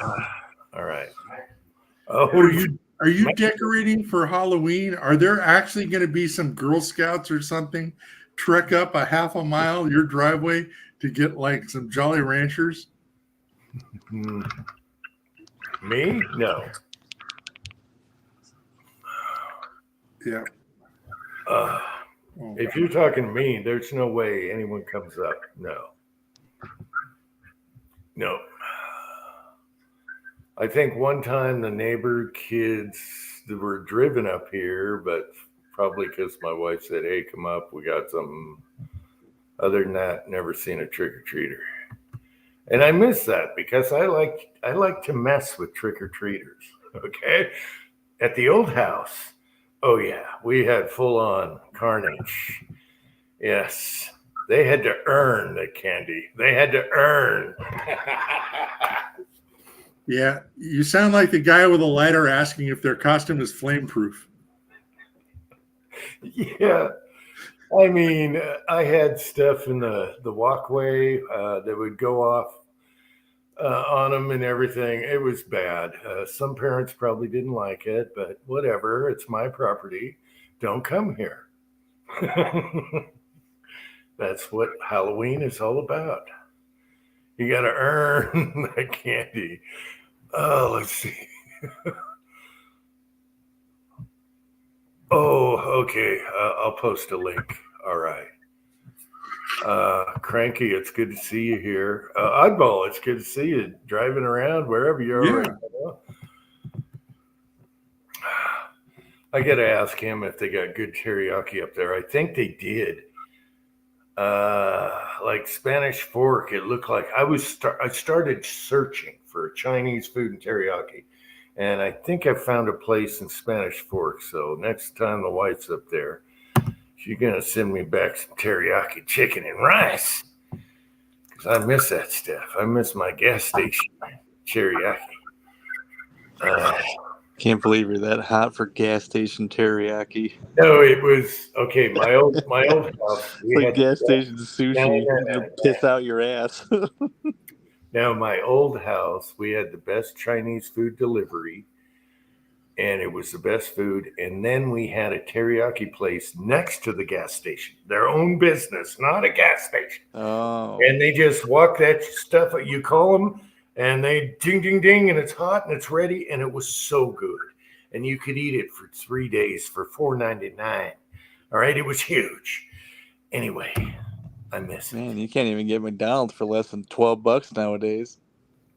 All right. Oh, Are you decorating for Halloween? Are there actually going to be some Girl Scouts or something trek up a half a mile your driveway to get like some Jolly Ranchers? Me? No. Yeah. If you're talking me, there's no way anyone comes up. No. I think one time the neighbor kids were driven up here, but probably because my wife said, "Hey, come up, we got something." Other than that, never seen a trick-or-treater. And I miss that because I like to mess with trick-or-treaters. Okay. At the old house, oh yeah, we had full-on carnage. Yes. They had to earn the candy. They had to earn. Yeah. You sound like the guy with a lighter asking if their costume is flame-proof. Yeah. I mean, I had stuff in the walkway that would go off on them and everything. It was bad. Some parents probably didn't like it, but whatever. It's my property. Don't come here. That's what Halloween is all about. You got to earn the candy. Oh, let's see. Oh, okay. I'll post a link. All right. Cranky, it's good to see you here. Oddball, it's good to see you driving around wherever you are right now. I got to ask him if they got good teriyaki up there. I think they did. Like Spanish Fork, it looked like I started searching for Chinese food and teriyaki. And I think I found a place in Spanish Fork. So next time the wife's up there, she's going to send me back some teriyaki chicken and rice. Because I miss that stuff. I miss my gas station teriyaki. Can't believe you're that hot for gas station teriyaki. No, it was, okay, my old house. It's like gas station sushi. It'll piss out your ass. Now, my old house, we had the best Chinese food delivery, and it was the best food. And then we had a teriyaki place next to the gas station, their own business, not a gas station. Oh. And they just walk that stuff, you call them, and they ding, ding, ding, and it's hot and it's ready. And it was so good. And you could eat it for 3 days for $4.99. All right, it was huge. Anyway, I miss it. Man, you can't even get McDonald's for less than $12 nowadays.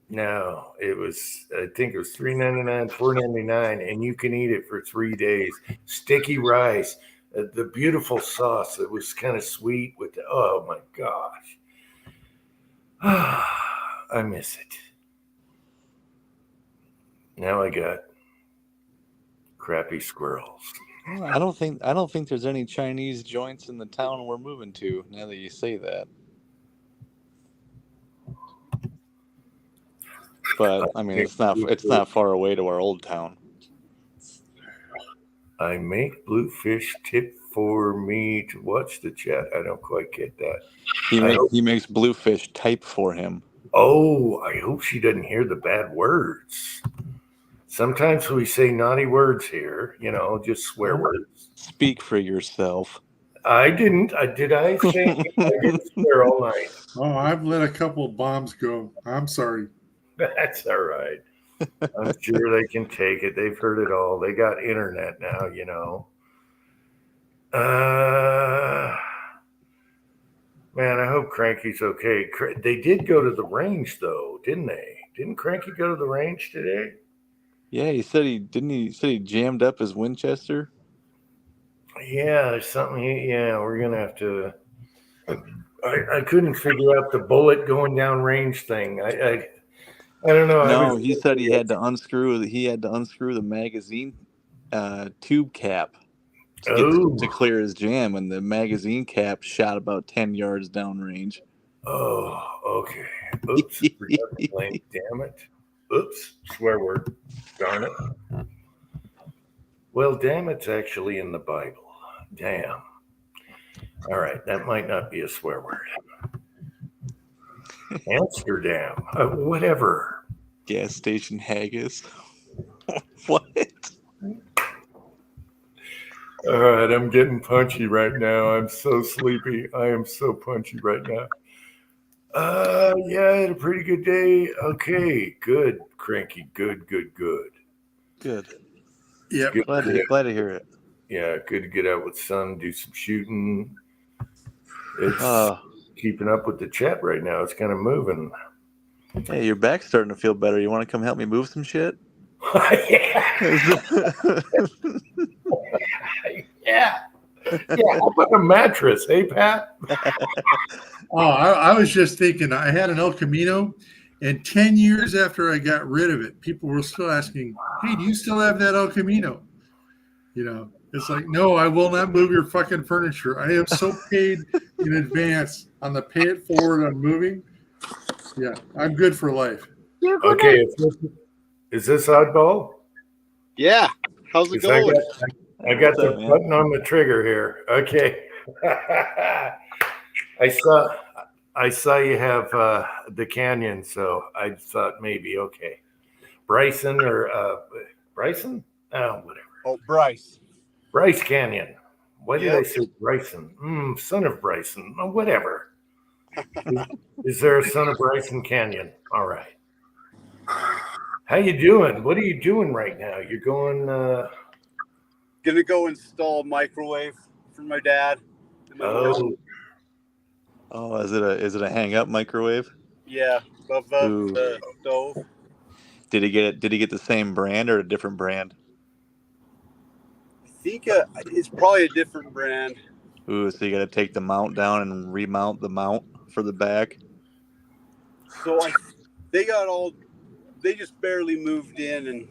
No, it was, I think it was $3.99, $4.99, and you can eat it for 3 days. Sticky rice, the beautiful sauce. It was kind of sweet with the, oh my gosh. I miss it. Now I got crappy squirrels. I don't think there's any Chinese joints in the town we're moving to. Now that you say that, but I mean it's not far away to our old town. I make Bluefish tip for me to watch the chat. I don't quite get that. He makes Bluefish type for him. Oh, I hope she doesn't hear the bad words. Sometimes we say naughty words here, just swear words. Speak for yourself. I didn't. Did I say I didn't swear all night? Oh, I've let a couple of bombs go. I'm sorry. That's all right. I'm sure they can take it. They've heard it all. They got internet now, Man, I hope Cranky's okay. They did go to the range, though, didn't they? Didn't Cranky go to the range today? Yeah, he said he jammed up his Winchester. Yeah, there's something. Yeah, we're gonna have to. I couldn't figure out the bullet going down range thing. I don't know. No, he said he had to unscrew. He had to unscrew the magazine tube cap to clear his jam, and the magazine cap shot about 10 yards downrange. Oh, okay. Oops. Damn it. Oops. Swear word. Darn it. Well, damn it's actually in the Bible. Damn. All right. That might not be a swear word. Amsterdam. Whatever. Gas station haggis. What? All right. I'm getting punchy right now. I'm so sleepy. I am so punchy right now. Yeah, I had a pretty good day. Okay, good, Cranky. Good. Yeah. Good, Glad to hear it. Yeah, good to get out with son, do some shooting. It's keeping up with the chat right now. It's kind of moving. Hey, your back's starting to feel better. You want to come help me move some shit? Yeah. Yeah. How about a mattress? Hey, Pat? Oh, I was just thinking, I had an El Camino, and 10 years after I got rid of it, people were still asking, hey, do you still have that El Camino? You know, it's like, no, I will not move your fucking furniture. I am so paid in advance on the pay it forward on moving. Yeah, I'm good for life. Okay, is this oddball? Yeah. How's it Because going? I got What's the up, man? button on the trigger here. Okay. I saw you have the canyon, so I thought maybe okay. Bryson or Bryson? Oh, whatever. Oh, Bryce. Bryce Canyon. Why did I Yep. say Bryson? Son of Bryson. Oh, whatever. Is there a son of Bryson Canyon? All right. How you doing? What are you doing right now? You're going Gonna go install a microwave for my dad. oh, Is it a hang up microwave? Yeah, above Ooh. the stove. Did he get the same brand or a different brand? I think it's probably a different brand. Ooh, so you got to take the mount down and remount the mount for the back. So they just barely moved in and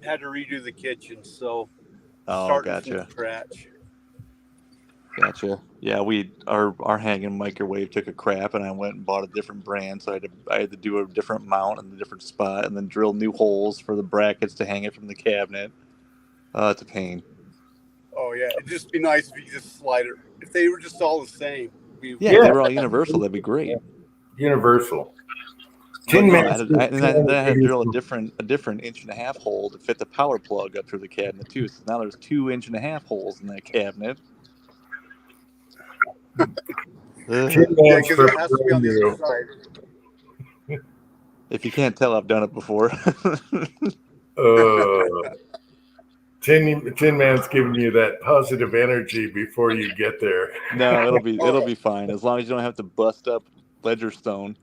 had to redo the kitchen. So Oh, starting gotcha. from scratch. Gotcha. Yeah, our hanging microwave took a crap, and I went and bought a different brand. So I had to do a different mount in a different spot, and then drill new holes for the brackets to hang it from the cabinet. It's a pain. Oh yeah, it'd just be nice if you just slide it. If they were just all the same. Yeah, if they were all universal, that'd be great. Universal. Tin Man. And then I had to drill a different 1.5-inch hole to fit the power plug up through the cabinet too. So now there's 2.5-inch holes in that cabinet. Tin Yeah, Man's because it has to be on the for other side. If you can't tell, I've done it before. Tin Man's giving you that positive energy before you get there. No, it'll be fine as long as you don't have to bust up ledger stone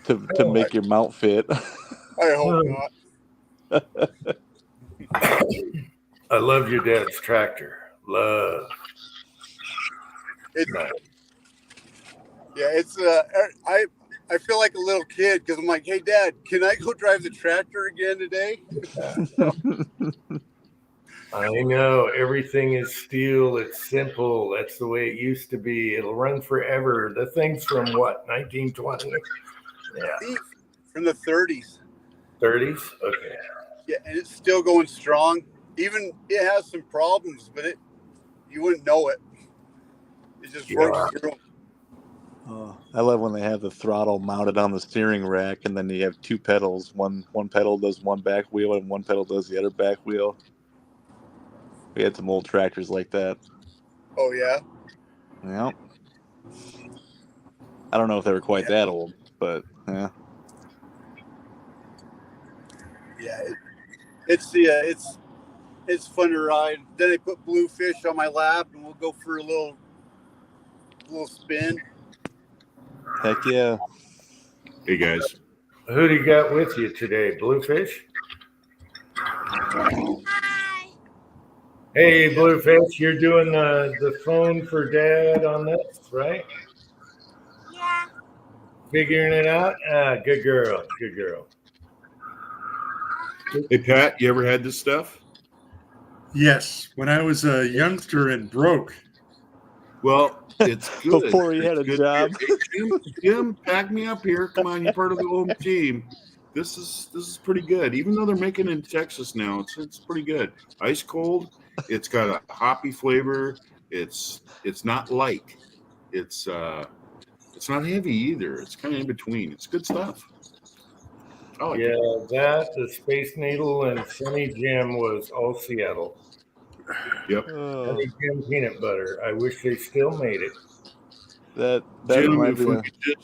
to make your mount fit. I hope not. I love your dad's tractor. Love. It's Nice. yeah, it's I feel like a little kid because I'm like, hey Dad, can I go drive the tractor again today? I know everything is steel. It's simple. That's the way it used to be. It'll run forever. The thing's from what, 1920? Yeah, I think from the 30s. 30s. Okay. Yeah, and it's still going strong. Even it has some problems, but you wouldn't know it. It just works through them. Oh, I love when they have the throttle mounted on the steering rack, and then you have two pedals. One pedal does one back wheel, and one pedal does the other back wheel. We had some old tractors like that. Oh yeah. Yep. I don't know if they were quite that old, but yeah. Yeah, it's fun to ride. Then I put Bluefish on my lap, and we'll go for a little spin. Heck yeah. Hey guys. Who do you got with you today? Bluefish? Hey, Bluefish, you're doing the phone for Dad on this, right? Yeah. Figuring it out? Ah, good girl. Good girl. Hey Pat, you ever had this stuff? Yes, when I was a youngster and broke. Well, it's good. Before he had It's a good. job. Hey, Jim, pack me up here. Come on, you're part of the home team. This is pretty good. Even though they're making it in Texas now, it's pretty good. Ice cold. It's got a hoppy flavor. It's not light. It's not heavy either. It's kind of in between. It's good stuff. I like Yeah, it. that, the Space Needle, and Sunny Jim was all Seattle. Yep. Sunny Jim peanut butter. I wish they still made it. That Jim, reminds me.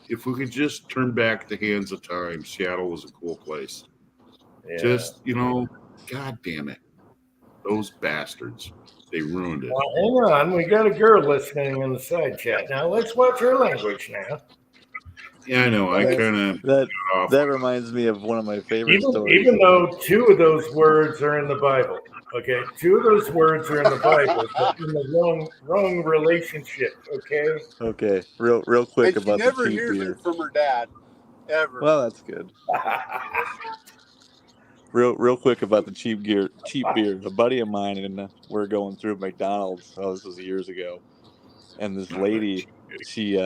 if we could just turn back the hands of time, Seattle was a cool place. Yeah. Just, God damn it. Those bastards. They ruined it. Well, hang on. We got a girl listening in the side chat. Now, let's watch her language now. Yeah, I know. I kind That of that reminds me of one of my favorite stories. Even though two of those words are in the Bible. Okay, two of those words are in the Bible, but in the wrong relationship. Okay. Okay, real quick And she about the never cheap hears beer. it from her dad, ever. Well, that's good. Real quick about the cheap beer. A buddy of mine and we're going through McDonald's. Oh, this was years ago, and this lady, she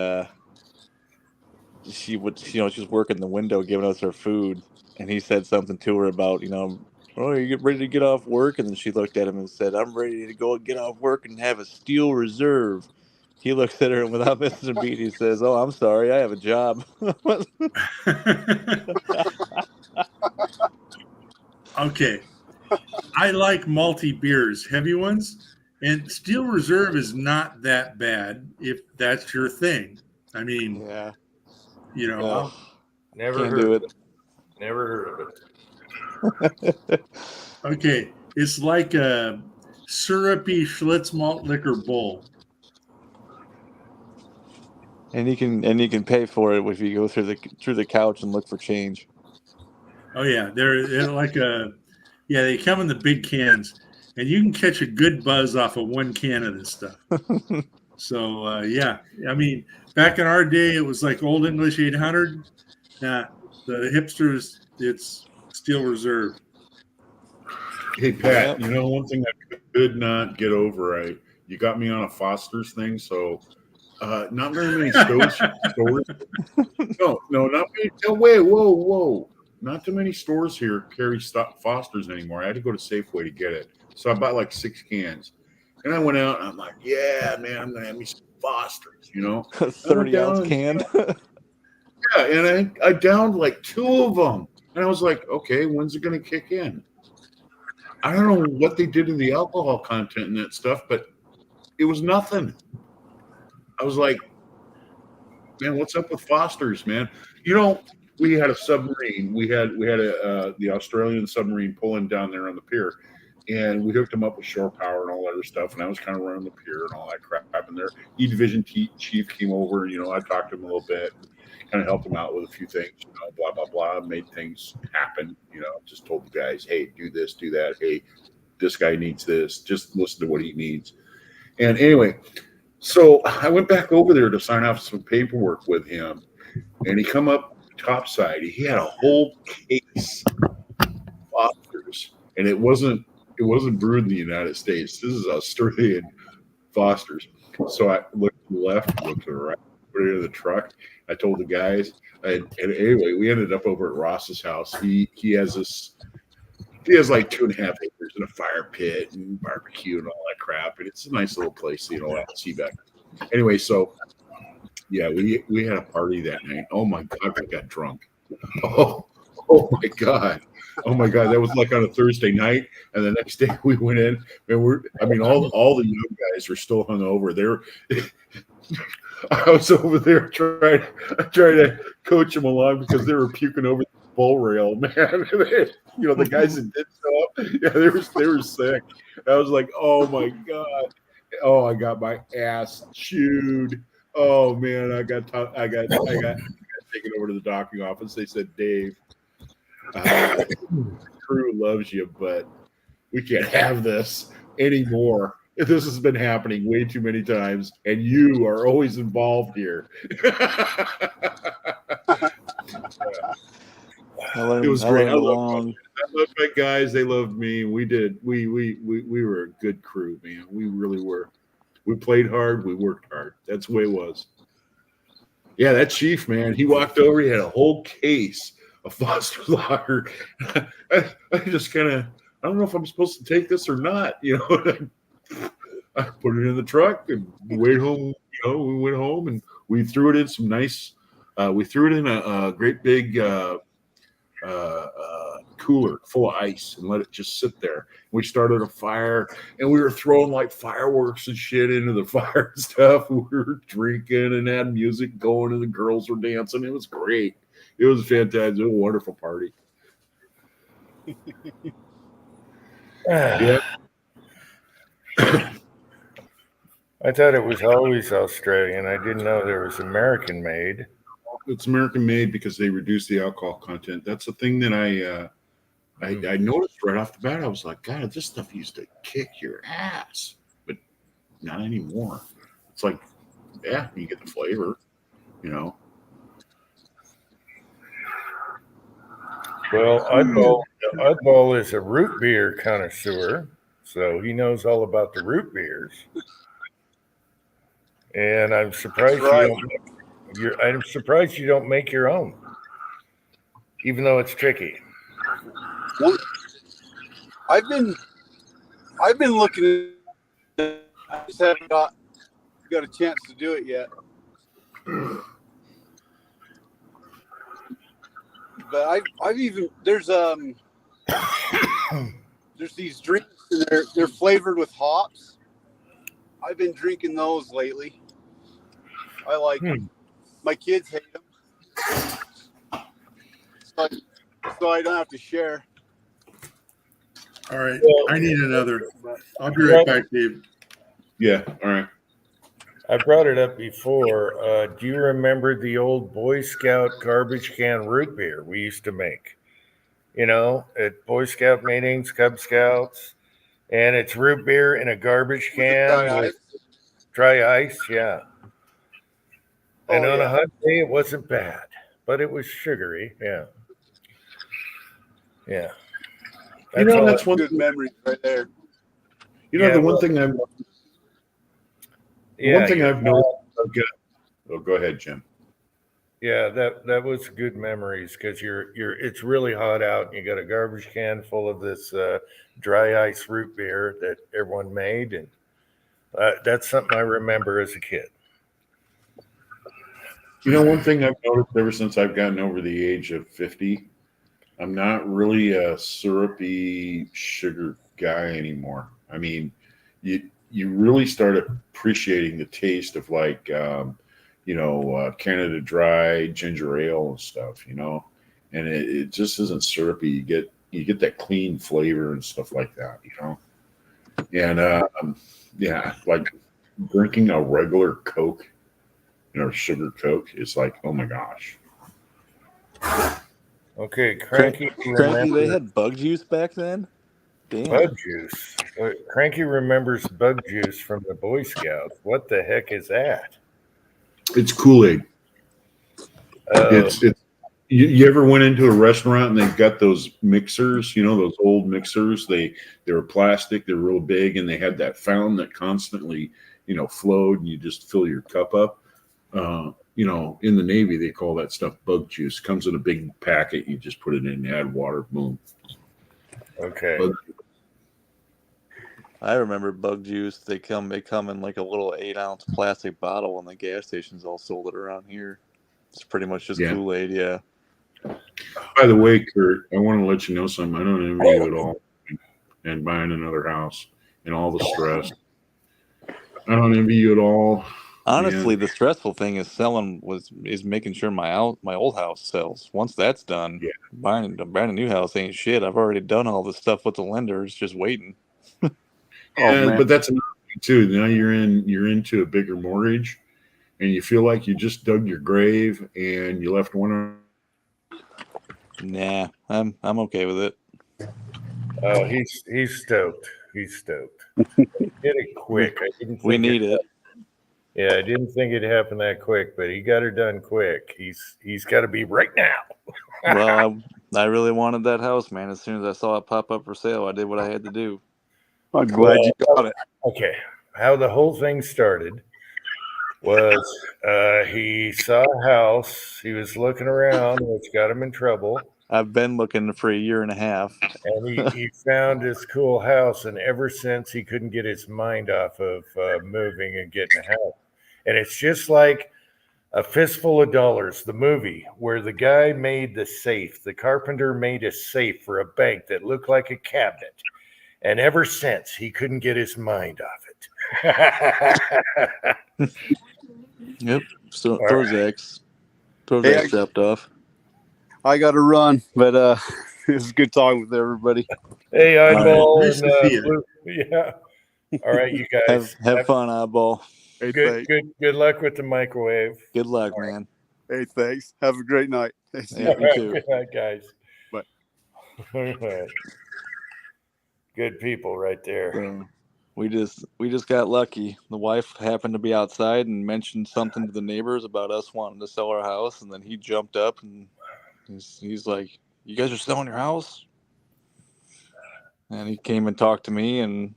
was working the window giving us her food, and he said something to her about oh, you get ready to get off work, and then she looked at him and said, I'm ready to go get off work and have a steel reserve. He looks at her and without missing a beat, he says, oh, I'm sorry, I have a job. Okay. I like malty beers, heavy ones, and Steel Reserve is not that bad if that's your thing. I mean, Yeah. Never Can't heard do of it. Never heard of it. Okay, it's like a syrupy Schlitz malt liquor bowl. And you can pay for it if you go through the couch and look for change. Oh yeah, they're like they come in the big cans, and you can catch a good buzz off of one can of this stuff. So I mean, back in our day, it was like Old English 800. The hipsters, it's Steel Reserve. Hey Pat, one thing I could not get over. You got me on a Foster's thing, so not very many stores. No, not many. Oh, wait, whoa. Not too many stores here carry Foster's anymore. I had to go to Safeway to get it. So I bought like 6 cans. And I went out and I'm like, yeah, man, I'm going to have me some Foster's, A 30-ounce can. Yeah, and I downed like 2 of them. And I was like, okay, when's it going to kick in? I don't know what they did to the alcohol content and that stuff, but it was nothing. I was like, man, what's up with Foster's, man? We had a submarine. We had the Australian submarine pulling down there on the pier, and we hooked them up with shore power and all that other stuff. And I was kind of running the pier and all that crap. And their E Division chief came over. I talked to him a little bit, kind of helped him out with a few things. Blah blah blah, made things happen. Just told the guys, hey, do this, do that. Hey, this guy needs this. Just listen to what he needs. And anyway, so I went back over there to sign off some paperwork with him, and he come up topside. He had a whole case of Foster's, and it wasn't brewed in the United States. This is Australian Foster's. So I looked to the left, looked to the right, put it in the truck. I told the guys, and anyway, we ended up over at Ross's house. He has like 2.5 acres and a fire pit and barbecue and all that crap, and it's a nice little place, see back. Anyway, so yeah, we had a party that night. Oh my God, I got drunk. Oh my God. That was like on a Thursday night, and the next day we went in, and all the young guys were still hungover. I was over there trying to coach them along because they were puking over the bowl rail, man. The guys that did show up, yeah, they were sick. I was like, oh my God. Oh, I got my ass chewed. Oh man, I got taken over to the docking office. They said, Dave, the crew loves you, but we can't have this. anymore. This has been happening way too many times, and you are always involved here. It was great. I loved my guys. They loved me. We did. We were a good crew, man. We really were. We played hard. We worked hard. That's the way it was. Yeah, that chief, man. He walked over. He had a whole case of Foster Lager. I just kind of, I don't know if I'm supposed to take this or not. You know, I put it in the truck and went home. You know, we went home and we threw it in some nice. We threw it in a great big cooler full of ice and let it just sit there. We started a fire and we were throwing like fireworks and shit into the fire and stuff. We were drinking and had music going and the girls were dancing. It was great. It was fantastic. It was a wonderful party. Yeah. I thought it was always Australian. I didn't know there was American made. It's American made because they reduce the alcohol content. That's the thing that I noticed right off the bat. I was like, God, this stuff used to kick your ass, but not anymore. It's like, yeah, you get the flavor, you know. Well, Oddball is a root beer connoisseur, so he knows all about the root beers. And I'm surprised I'm surprised you don't make your own, even though it's tricky. Well, I've been looking at, I just haven't got a chance to do it yet. But I've even there's these drinks and they're flavored with hops. I've been drinking those lately. I like them. My kids hate them, so I don't have to share. All right, I need another. I'll be right back, Dave. Yeah, all right. I brought it up before. Do you remember the old Boy Scout garbage can root beer we used to make? You know, at Boy Scout meetings, Cub Scouts, and it's root beer in a garbage can with dry ice. Yeah. And on a hot day, it wasn't bad, but it was sugary. Yeah. Yeah. That's one good memory right there. You know, the one thing I've noticed. Oh, go ahead, Jim. Yeah, that was good memories because it's really hot out and you got a garbage can full of this dry ice root beer that everyone made, and that's something I remember as a kid. You know, one thing I've noticed ever since I've gotten over the age of 50, I'm not really a syrupy sugar guy anymore. I mean, you really start appreciating the taste of like, Canada Dry, ginger ale and stuff, you know, and it just isn't syrupy. You get that clean flavor and stuff like that, you know, and like drinking a regular Coke, sugar Coke is like, oh my gosh. Okay, Cranky, they had bug juice back then? Damn. Bug juice. Cranky remembers bug juice from the Boy Scouts. What the heck is that? It's Kool-Aid. It's you ever went into a restaurant and they've got those mixers, those old mixers, they were plastic, they're real big, and they had that fountain that constantly, flowed, and you just fill your cup up. In the Navy, they call that stuff bug juice. Comes in a big packet. You just put it in, add water, boom. Okay. I remember bug juice. They come in like a little 8-ounce plastic bottle, and the gas stations all sold it around here. It's pretty much just Kool-Aid, yeah. By the way, Kurt, I want to let you know something. I don't envy you at all, and buying another house and all the stress. I don't envy you at all. Honestly, the stressful thing is making sure my old house sells. Once that's done, buying a new house ain't shit. I've already done all the stuff with the lenders, just waiting. But that's another thing too. Now you're into a bigger mortgage, and you feel like you just dug your grave and you left one. Nah, I'm okay with it. Oh, he's stoked. He's stoked. He did it quick. I didn't. We think need it. Yeah, I didn't think it'd happen that quick, but he got her done quick. He's got to be right now. Well, I really wanted that house, man. As soon as I saw it pop up for sale, I did what I had to do. I'm glad you got it. Okay, how the whole thing started was he saw a house. He was looking around, which got him in trouble. I've been looking for a year and a half. And he found this cool house, and ever since he couldn't get his mind off of moving and getting a house. And it's just like A Fistful of Dollars, the movie, where the guy made the safe. The carpenter made a safe for a bank that looked like a cabinet. And ever since, he couldn't get his mind off it. Yep. So All Prozac's dropped off. I got to run, but it was good talking with everybody. Hey, Eyeball. Nice to see you. Blue- yeah. All right, you guys. Have fun, Eyeball. Hey, Good luck with the microwave. Good luck, man. Hey, thanks. Have a great night. Yeah, you too. Good night, guys. Bye. All right. Good people right there. So we just got lucky. The wife happened to be outside and mentioned something to the neighbors about us wanting to sell our house, and then he jumped up and he's like, "You guys are selling your house?" And he came and talked to me and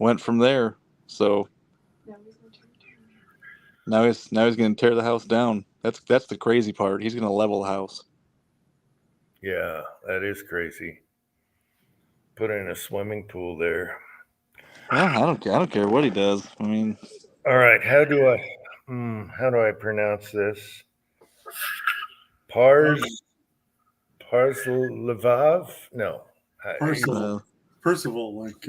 went from there. So now he's going to tear the house down. That's the crazy part. He's going to level the house. Yeah, that is crazy. Put in a swimming pool there. Well, I don't care what he does. I mean, All right, how do I pronounce this? Parslavav? No. Percival, like,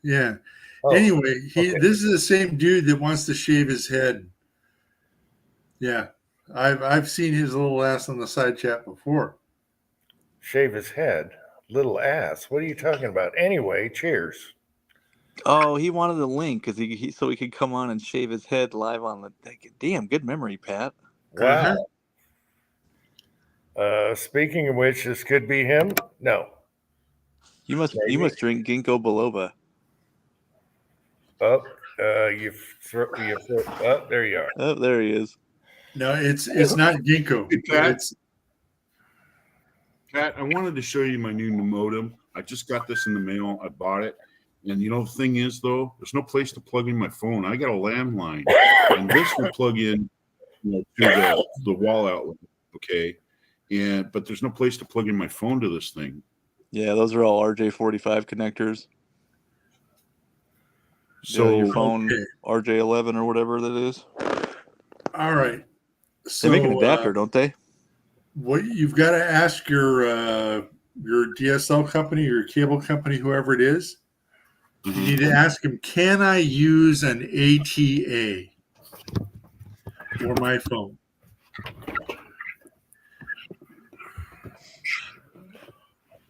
yeah. Oh, Anyway, okay. this is the same dude that wants to shave his head. Yeah, I've seen his little ass on the side chat before. Shave his head. Little ass. What are you talking about? Anyway, cheers. oh, he wanted a link because so he could come on and shave his head live on the. Damn, good memory, Pat. Wow. Speaking of which, this could be him. No. You must Maybe. drink ginkgo biloba. Oh, oh, there you are. Oh, there he is. No, it's not ginkgo. Hey, Pat. It's Pat, I wanted to show you my new modem. I just got this in the mail. I bought it. And the thing is, though, there's no place to plug in my phone. I got a landline. And this will plug in to the wall outlet. Okay. But there's no place to plug in my phone to this thing. Yeah, those are all RJ45 connectors. So your phone, okay. RJ11 or whatever that is. all right. So They make an adapter, don't they? what you've got to ask your DSL company, your cable company, whoever it is. You need to ask them, can I use an ATA for my phone?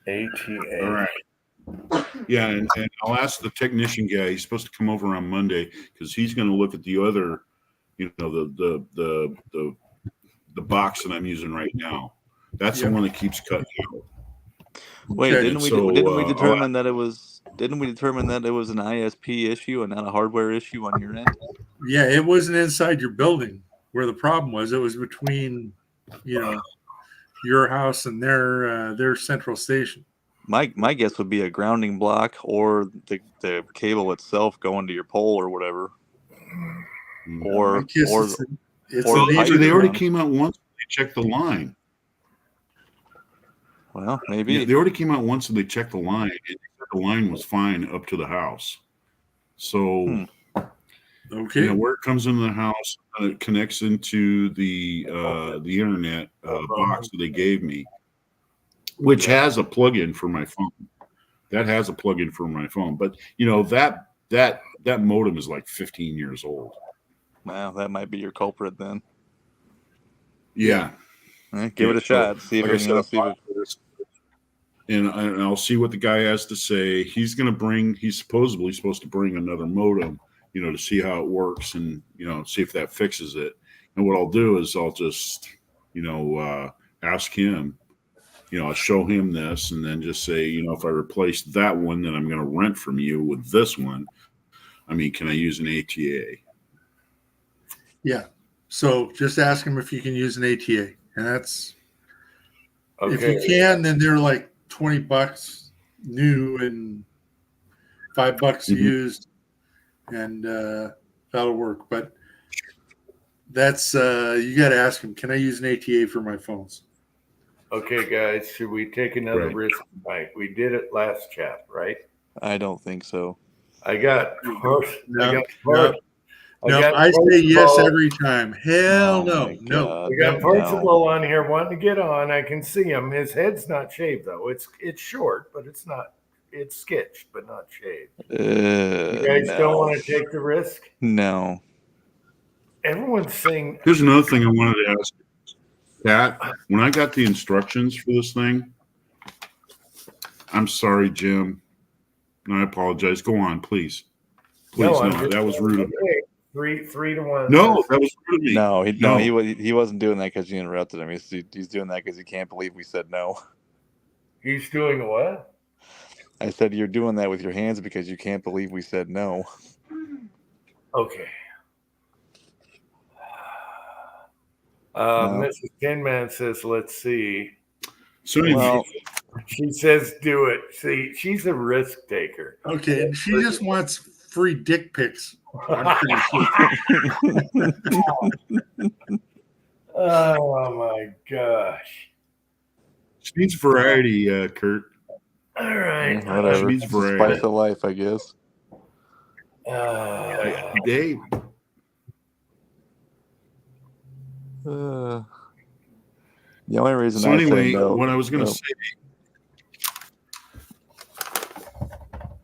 ATA. All right. Yeah, and I'll ask the technician guy. He's supposed to come over on Monday because he's going to look at the other, the box that I'm using right now. That's the one that keeps cutting out. Wait, Okay, didn't we determine that it was an ISP issue and not a hardware issue on your end? Yeah, it wasn't inside your building where the problem was. It was between, your house and their central station. My guess would be a grounding block or the cable itself going to your pole or whatever. Or I guess or it's or a the major- pipe They already ground. came out once. They checked the line. Well, maybe. They already came out once and they checked the line. And the line was fine up to the house. So, okay. where it comes into the house, it connects into the internet box that they gave me, which has a plug-in for my phone. That has a plug-in for my phone. But that modem is like 15 years old. Well, that might be your culprit then. Yeah. Give it a shot. See if Like I anything else. said, and I'll see what the guy has to say. He's supposedly supposed to bring another modem, to see how it works and, see if that fixes it. And what I'll do is I'll just, ask him I'll show him this and then just say, if I replace that one that I'm going to rent from you with this one, can I use an ATA? Yeah. So just ask him if you can use an ATA. And that's, if you can, then they're like $20 new and $5 used, and that'll work. But that's, you got to ask him, can I use an ATA for my phones? Okay, guys, should we take another risk tonight? We did it last chat, right? I don't think so. I say yes every time. Hell no. my No. God, We got no. Percival on here wanting to get on. I can see him. His head's not shaved though. It's short, but it's not. It's sketched, but not shaved. You guys don't want to take the risk? No. Everyone's saying. Here's another thing I wanted to ask, Pat. When I got the instructions for this thing, I'm sorry, Jim. I apologize. Go on, please. Please, no, that was rude of me. 3-1. No, that was rude of me. No, he wasn't doing that because you interrupted him. He's doing that because he can't believe we said no. He's doing what? I said you're doing that with your hands because you can't believe we said no. Okay. Mrs. Tinman says, let's see. So she says, do it. See, she's a risk taker. Okay, and she just wants free dick pics. I'm pretty sure. Oh my gosh. She needs variety, Kurt. All right. Whatever. She needs variety. Spice of life, I guess. Dave. The only reason So I anyway, said no. what I was going to say.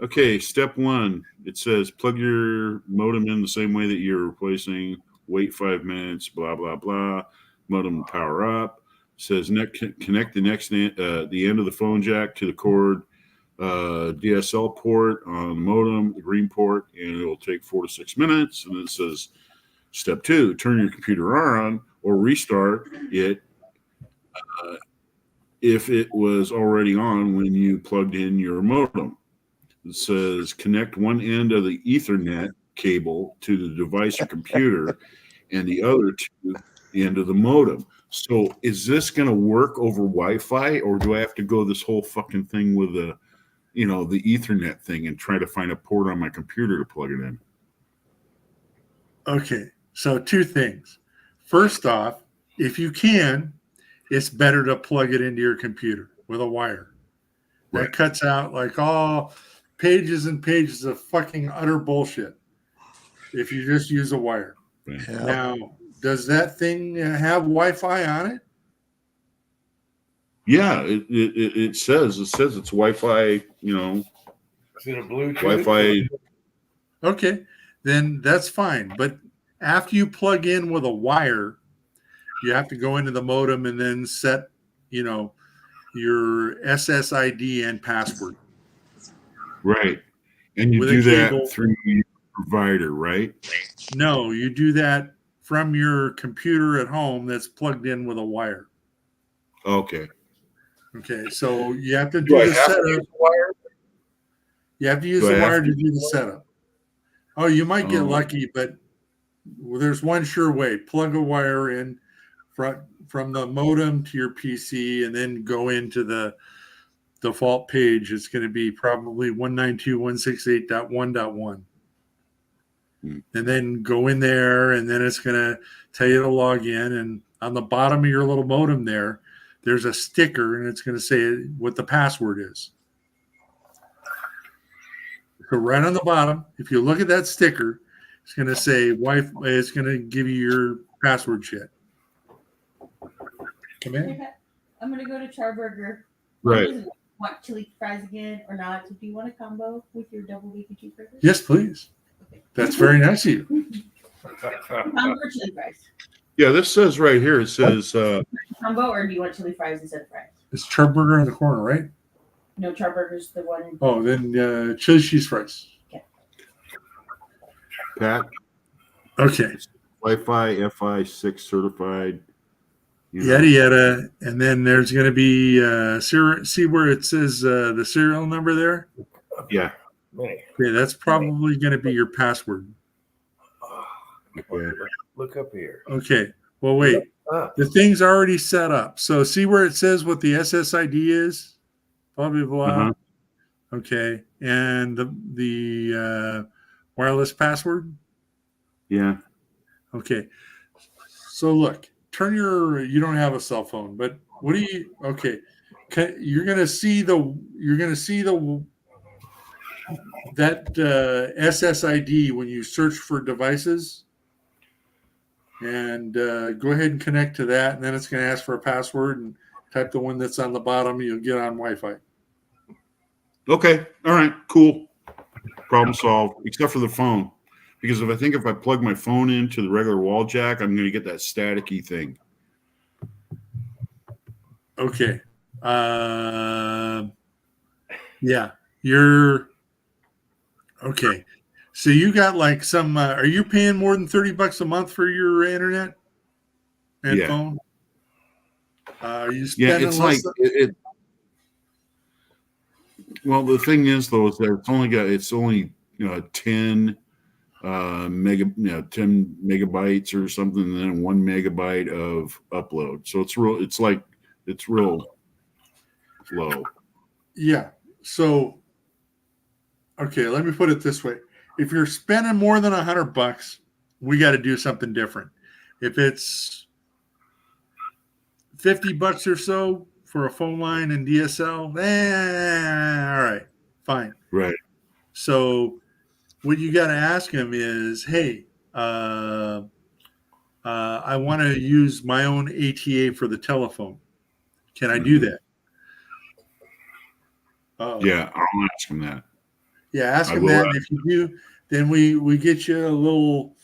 Okay, step 1. It says plug your modem in the same way that you're replacing. Wait 5 minutes. Blah blah blah. Modem power up. It says connect the end of the phone jack to the cord DSL port on the modem, the green port, and it'll take 4 to 6 minutes. And it says step 2: turn your computer on or restart it if it was already on when you plugged in your modem. It says connect one end of the Ethernet cable to the device or computer and the other to the end of the modem. So is this going to work over Wi-Fi, or do I have to go this whole fucking thing with the Ethernet thing and try to find a port on my computer to plug it in? Okay, so 2 things. First off, if you can, it's better to plug it into your computer with a wire. That Right. cuts out like all pages and pages of fucking utter bullshit if you just use a wire. Right. Yeah. Now, does that thing have Wi-Fi on it? Yeah, it says it's Wi-Fi, Is it a Bluetooth? Wi-Fi. Okay, then that's fine. But after you plug in with a wire, you have to go into the modem and then set, your SSID and password. Right. And you With do a that cable. through your provider, right? No, you do that from your computer at home that's plugged in with a wire. Okay. Okay, so you have to Do do I the have to setup. use the wire? You have to use Do the I have wire to to do the setup. Oh, you might get Oh. lucky, but there's one sure way. Plug a wire in from the modem to your PC and then go into the default page. It's going to be probably 192.168.1.1. Hmm. And then go in there, and then it's going to tell you to log in. And on the bottom of your little modem there's a sticker, and it's going to say what the password is. So right on the bottom, if you look at that sticker, it's going to say Wi-Fi. It's going to give you your password shit. Come in. I'm gonna go to Charburger. Right. Want chili fries again or not? So do you want a combo with your double bacon cheeseburger? Yes, please. That's very nice of you. Combo or chili fries? Yeah, this says right here, it says Combo, or do you want chili fries instead of fries? It's Charburger in the corner, right? No, Charburger's the one. Oh, then chili cheese fries. Pat, Okay. Wi-Fi FI6 certified. You know? Yada yada, and then there's going to be see where it says the serial number there. Yeah. Mini. Okay, that's probably going to be your password. Okay. Look up here. Okay. Well, wait. Ah, The thing's already set up. So see where it says what the SSID is. Blah blah blah. Uh-huh. Okay, and the wireless password. Yeah. Okay. So look, you don't have a cell phone, but what do you, okay. You're going to see that SSID when you search for devices, and go ahead and connect to that. And then it's going to ask for a password, and type the one that's on the bottom. You'll get on Wi-Fi. Okay. All right. Cool. Problem solved, except for the phone. Because if I plug my phone into the regular wall jack, I'm going to get that staticky thing. Okay. Yeah, you're okay. So you got like some, are you paying more than $30 a month for your internet and Yeah. phone? Are you Yeah, spending it's less like it. Well, the thing is, though, is that it's only 10 10 megabytes or something, and then 1 megabyte of upload. So it's real low. Yeah. So, okay, let me put it this way. If you're spending more than $100, we got to do something different. If it's $50 or so for a phone line and DSL, all right, fine. Right. So what you got to ask him is, hey, I want to use my own ATA for the telephone. Can I do that? Yeah, I'll ask him that. Yeah, ask him that. And if you do, then we get you a little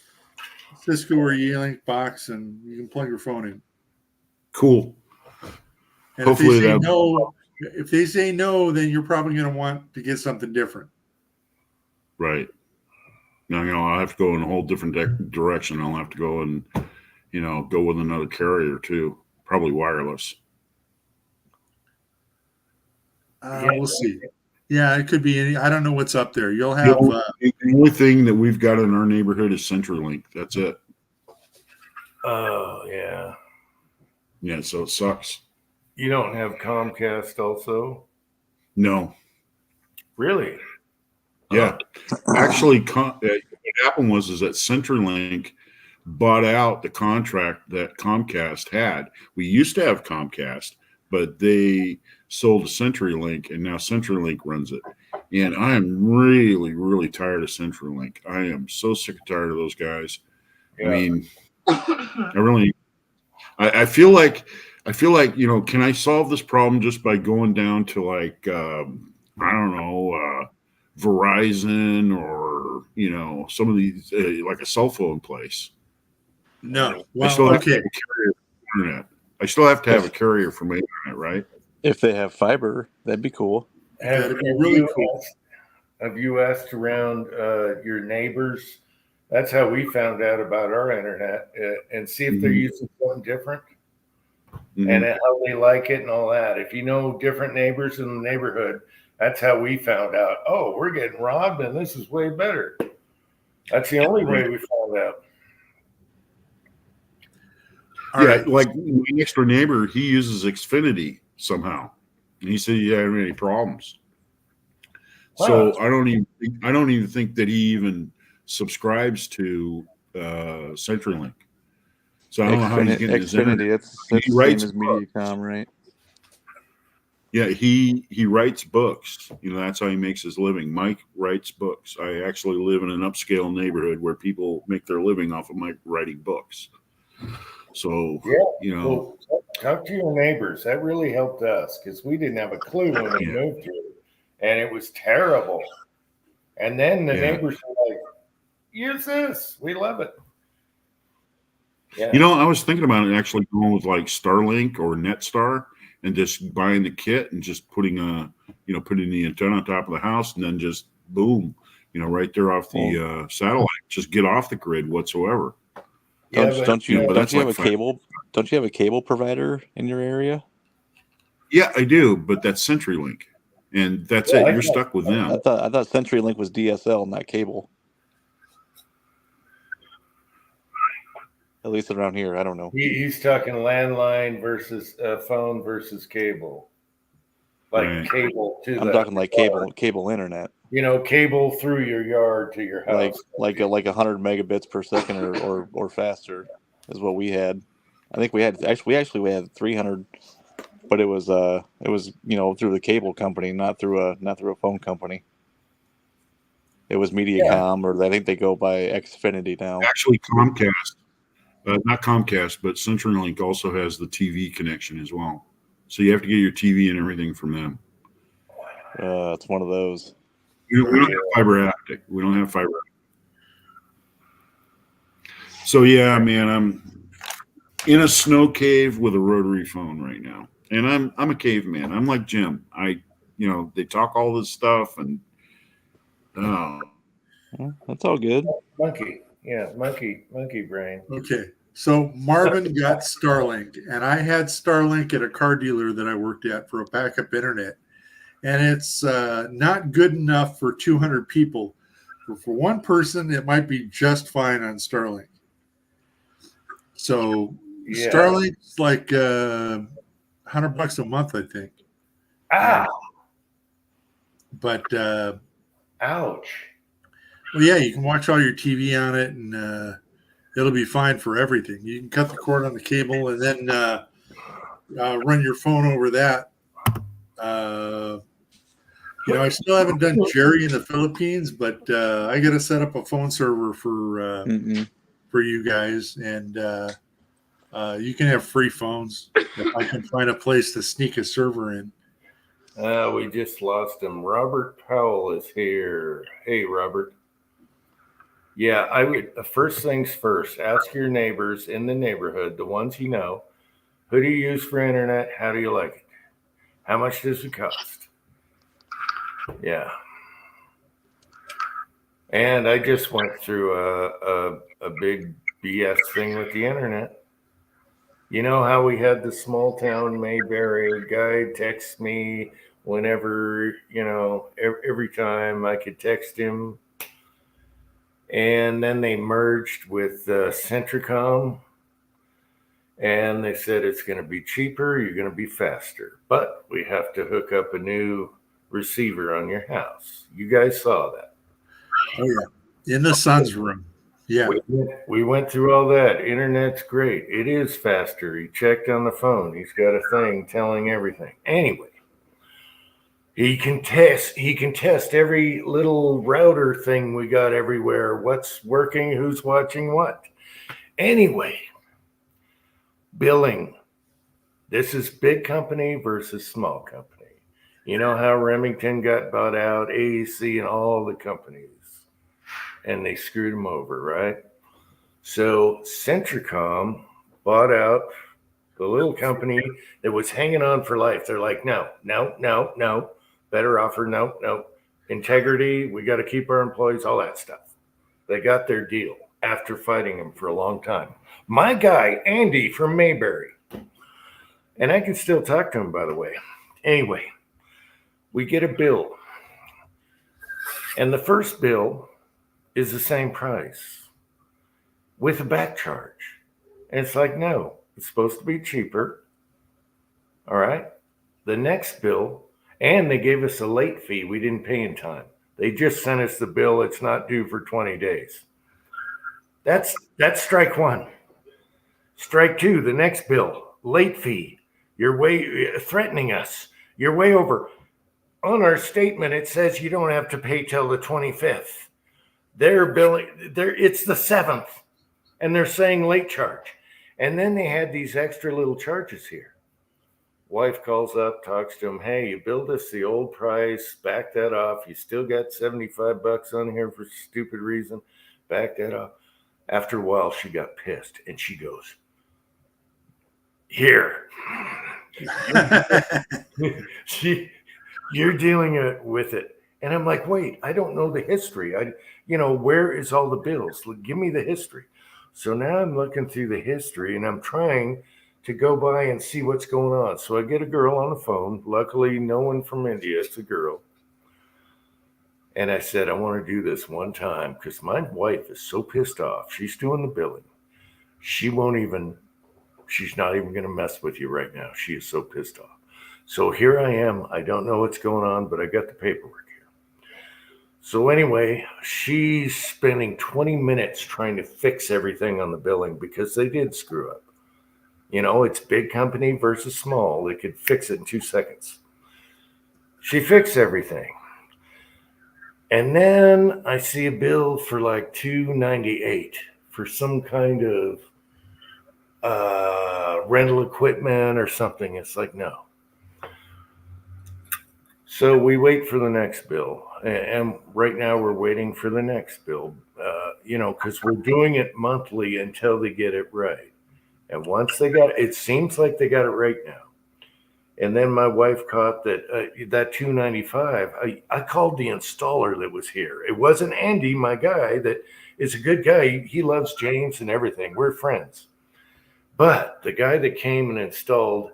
Cisco or Yealink box, and you can plug your phone in. Cool. And Hopefully if they say no, then you're probably going to want to get something different. Right. Now, I'll have to go in a whole different direction. I'll have to go and, go with another carrier too, probably wireless. We'll see. Yeah, it could be any. I don't know what's up there. You'll have. The only thing that we've got in our neighborhood is CenturyLink. That's it. oh yeah. Yeah, so it sucks. You don't have Comcast also? No. Really? Yeah. Actually, what happened was that CenturyLink bought out the contract that Comcast had. We used to have Comcast, but they sold to CenturyLink, and now CenturyLink runs it. And I am really, really tired of CenturyLink. I am so sick and tired of those guys. Yeah. I mean, I feel like, can I solve this problem just by going down to like, I don't know, Verizon or, some of these, like a cell phone place? No. I still Well, have to okay. have a carrier for internet. I still have to have a carrier for my internet, right? If they have fiber, that'd be cool. That'd be really cool. Have you asked around your neighbors? That's how we found out about our internet, and see if they're using something different and how they like it and all that. If you know different neighbors in the neighborhood, that's how we found out. Oh, we're getting robbed, and this is way better. That's the only way we found out. All right. Like my next door neighbor, he uses Xfinity somehow, and he said he didn't have any problems. Wow. So I don't even think that he even subscribes to CenturyLink. So I don't know how he's getting his internet. Xfinity, that's the same writes as Mediacom, right? Yeah, he writes books. That's how he makes his living. Mike writes books. I actually live in an upscale neighborhood where people make their living off of Mike writing books. So, Well, talk to your neighbors. That really helped us because we didn't have a clue when we moved here, and it was terrible. And then the neighbors were like, "Use this. We love it." Yeah. I was thinking about it actually going with like Starlink or Netstar and just buying the kit and just putting putting the antenna on top of the house and then just boom, right there off the satellite. Just get off the grid whatsoever. Yeah, Don't you but have that's a like cable? don't you have a cable provider in your area? Yeah, I do, but that's CenturyLink, and that's it. You're stuck with them. I thought CenturyLink was DSL, not cable. At least around here, I don't know. He's talking landline versus phone versus cable. Like Right. Cable to I'm talking like cable internet. Cable through your yard to your house. Like 100 megabits per second or faster is what we had. I think we had 300, but it was through the cable company, not through a phone company. It was Mediacom, or I think they go by Xfinity now. Actually, Comcast, not Comcast, but CenturyLink also has the TV connection as well. So you have to get your TV and everything from them. It's one of those. We don't have fiber optic. We don't have fiber optic. So yeah, man, I'm in a snow cave with a rotary phone right now, and I'm a caveman. I'm like Jim. They talk all this stuff, and that's all good. Monkey brain. Okay. So Marvin got Starlink, and I had Starlink at a car dealer that I worked at for a backup internet. And it's not good enough for 200 people. For one person, it might be just fine on Starlink. So Starlink's like $100 a month, I think. But ouch. Well, yeah, you can watch all your TV on it, and it'll be fine for everything. You can cut the cord on the cable and then run your phone over that. I still haven't done Jerry in the Philippines, but I got to set up a phone server for you guys, and you can have free phones if I can find a place to sneak a server in. We just lost him. Robert Powell is here. Hey, Robert. Yeah, I would. First things first, ask your neighbors in the neighborhood, the ones you know, who do you use for internet? How do you like it? How much does it cost? Yeah. And I just went through a big BS thing with the internet. You know how we had the small town Mayberry guy text me whenever, every time I could text him. And then they merged with Centricom, and they said it's going to be cheaper, you're going to be faster, but we have to hook up a new receiver on your house. You guys saw that. Oh, yeah. In the son's room. Yeah. We went through all that. Internet's great. It is faster. He checked on the phone. He's got a thing telling everything. Anyway. He can test every little router thing we got everywhere. What's working, who's watching what. Anyway, billing. This is big company versus small company. You know how Remington got bought out, AEC and all the companies, and they screwed them over, right? So Centricom bought out the little company that was hanging on for life. They're like, no. Better offer, no. Integrity, we got to keep our employees, all that stuff. They got their deal after fighting them for a long time. My guy, Andy from Mayberry, and I can still talk to him, by the way. Anyway, we get a bill, and the first bill is the same price with a back charge. And it's like, no, it's supposed to be cheaper. All right. The next bill, and they gave us a late fee. We didn't pay in time. They just sent us the bill. It's not due for 20 days. That's strike one. Strike two, the next bill, late fee. You're way threatening us. You're way over. On our statement, it says you don't have to pay till the 25th. They're billing, it's the 7th, and they're saying late charge. And then they had these extra little charges here. Wife calls up, talks to him. Hey, you billed us the old price. Back that off. You still got $75 on here for stupid reason. Back that off. After a while, she got pissed, and she goes, "Here, you're dealing with it." And I'm like, "Wait, I don't know the history. Where is all the bills? Give me the history." So now I'm looking through the history, and I'm trying to go by and see what's going on. So I get a girl on the phone. Luckily, no one from India. It's a girl. And I said, I want to do this one time because my wife is so pissed off. She's doing the billing. She's not even going to mess with you right now. She is so pissed off. So here I am. I don't know what's going on, but I got the paperwork here. So anyway, she's spending 20 minutes trying to fix everything on the billing because they did screw up. You know, it's big company versus small. They could fix it in 2 seconds. She fixed everything. And then I see a bill for like $298 for some kind of rental equipment or something. It's like, no. So we wait for the next bill. And right now we're waiting for the next bill, because we're doing it monthly until they get it right. And once they got it, seems like they got it right now. And then my wife caught that $295. I called the installer that was here. It wasn't Andy, my guy, that is a good guy. He loves James and everything. We're friends. But the guy that came and installed,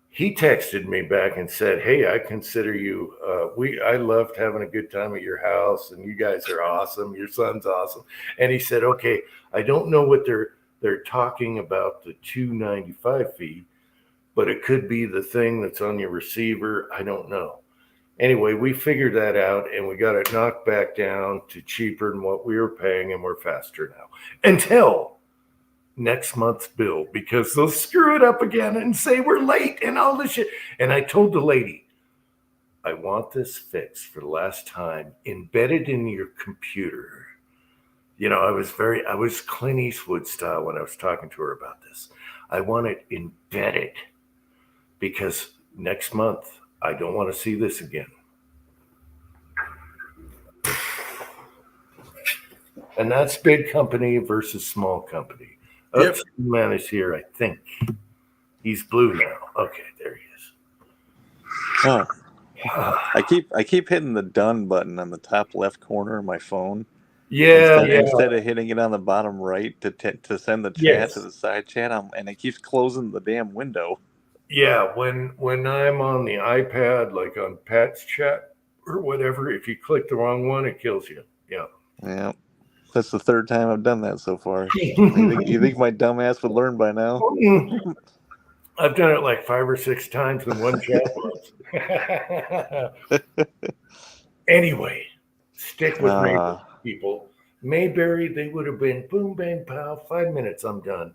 he texted me back and said, hey, I consider you, I loved having a good time at your house, and you guys are awesome. Your son's awesome. And he said, okay, I don't know what they're talking about the $295 fee, but it could be the thing that's on your receiver. I don't know. Anyway, we figured that out, and we got it knocked back down to cheaper than what we were paying, and we're faster now. Until next month's bill, because they'll screw it up again and say we're late and all this shit. And I told the lady, I want this fixed for the last time, embedded in your computer. You know, I was Clint Eastwood style when I was talking to her about this. I want it embedded because next month I don't want to see this again. And that's big company versus small company. Yep. Man is here, I think. He's blue now. Okay, there he is. Oh. I keep hitting the done button on the top left corner of my phone. Instead of hitting it on the bottom right to send the chat to the side chat, and it keeps closing the damn window. Yeah, when I'm on the iPad, like on Pat's chat or whatever, if you click the wrong one, it kills you. Yeah. Yeah. That's the third time I've done that so far. You think my dumb ass would learn by now? I've done it like 5 or 6 times in one chat. Anyway, stick with me, people. Mayberry, they would have been boom, bang, pow, 5 minutes, I'm done.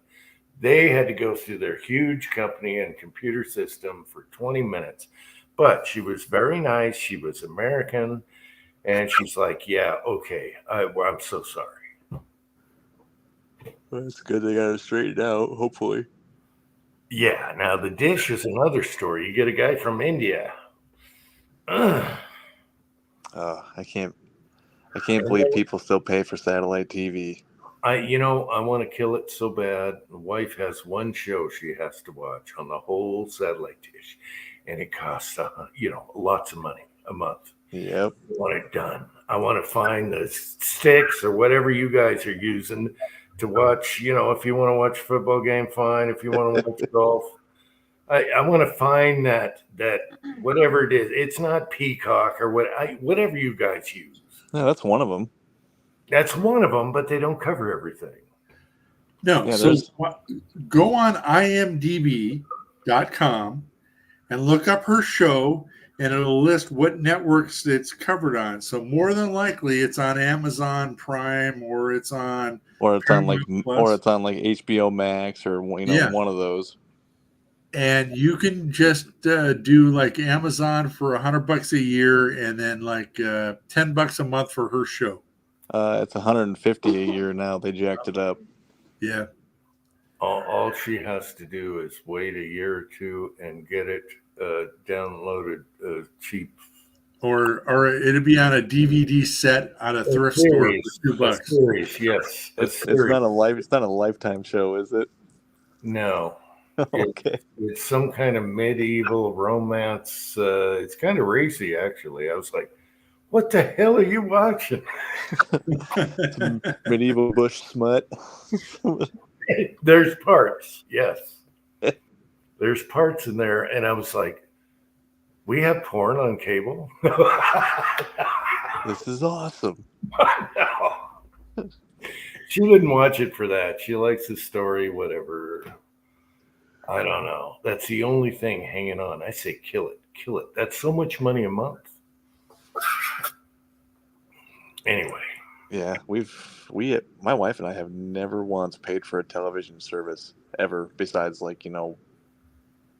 They had to go through their huge company and computer system for 20 minutes. But she was very nice. She was American. And she's like, yeah, okay. I'm so sorry. Well, it's good they got it straightened out, hopefully. Yeah, now the dish is another story. You get a guy from India. I can't believe people still pay for satellite TV. I want to kill it so bad. The wife has one show she has to watch on the whole satellite dish, and it costs lots of money a month. Yep. I want it done. I want to find the sticks or whatever you guys are using to watch. If you want to watch a football game, fine. If you want to watch golf, I want to find that whatever it is. It's not Peacock or whatever you guys use. No, that's one of them. That's one of them, but they don't cover everything. No, Yeah, so go on imdb.com and look up her show, and it'll list what networks it's covered on. So more than likely, it's on Amazon Prime, or it's on HBO Max, or one of those. And you can just do like Amazon for $100 a year, and then like $10 a month for her show. It's $150 a year now. They jacked it up. Yeah. All she has to do is wait a year or two and get it downloaded cheap. Or it'd be on a DVD set on a thrift store for $2. Series, yes. It's not a Lifetime show, is it? No. Okay. It's some kind of medieval romance. It's kind of racy, actually. I was like, what the hell are you watching? Medieval bush smut. There's parts, yes. there's parts in there, and I was like, we have porn on cable? This is awesome. No. She didn't watch it for that. She likes the story, whatever. I don't know. That's the only thing hanging on. I say kill it. Kill it. That's so much money a month. Anyway. Yeah, my wife and I have never once paid for a television service ever, besides like,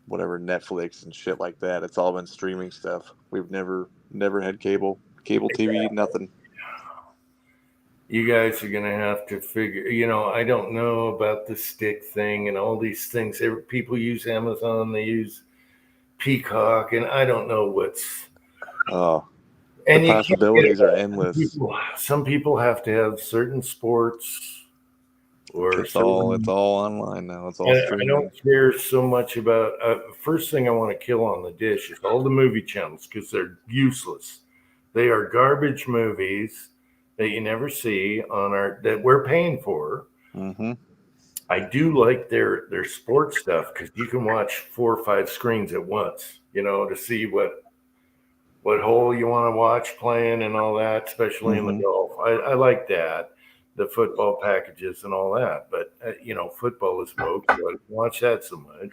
whatever, Netflix and shit like that. It's all been streaming stuff. We've never had cable TV, nothing. You guys are going to have to figure, I don't know about the stick thing and all these things. People use Amazon, they use Peacock, and I don't know what's. Oh, and the possibilities are endless. Some people have to have certain sports, or it's all online now. It's all streaming. I don't care so much about. First thing I want to kill on the dish is all the movie channels, because they're useless. They are garbage movies that you never see that we're paying for. Mm-hmm. I do like their sports stuff, because you can watch 4 or 5 screens at once, to see what hole you want to watch playing and all that, especially in the golf. I like that, the football packages and all that. But, football is woke. So I don't watch that so much.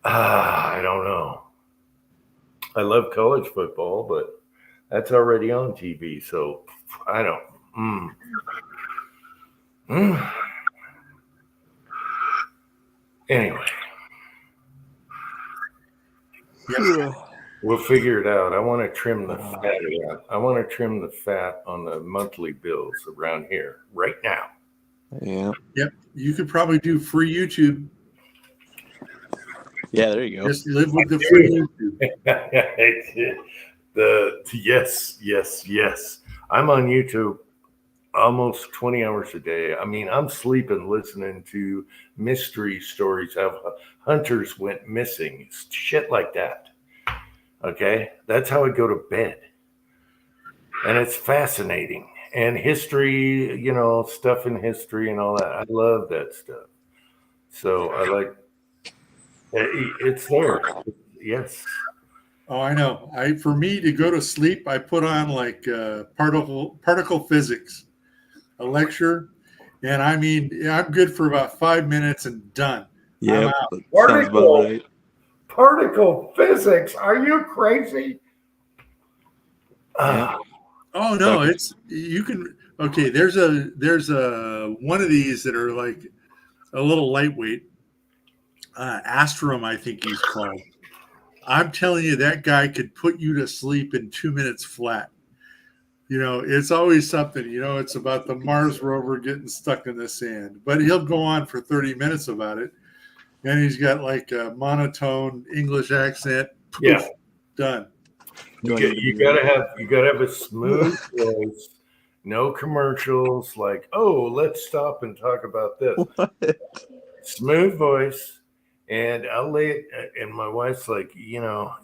I don't know. I love college football, but that's already on TV. So I don't. Anyway. Yeah. We'll figure it out. I want to trim the fat. I want to trim the fat on the monthly bills around here right now. Yeah. Yep. You could probably do free YouTube. Yeah, there you go. Just live with the free YouTube. Yes. I'm on YouTube almost 20 hours a day. I mean, I'm sleeping listening to mystery stories of hunters went missing, shit like that. Okay, that's how I go to bed, and it's fascinating. And history, stuff in history and all that. I love that stuff. So I like it's there. Yes. Oh, I know. For me to go to sleep, I put on like particle physics, a lecture, and I mean, I'm good for about 5 minutes and done. Yeah, sounds about right. Particle physics? Are you crazy? Oh no, it's you can. Okay, there's a one of these that are like a little lightweight. Astrum, I think he's called. I'm telling you, that guy could put you to sleep in 2 minutes flat. It's always something. It's about the Mars rover getting stuck in the sand, but he'll go on for 30 minutes about it. And he's got like a monotone English accent. Poof, yeah, done. You gotta have a smooth voice, no commercials. Like, oh, let's stop and talk about this. What? Smooth voice, and I'll lay it. And my wife's like, you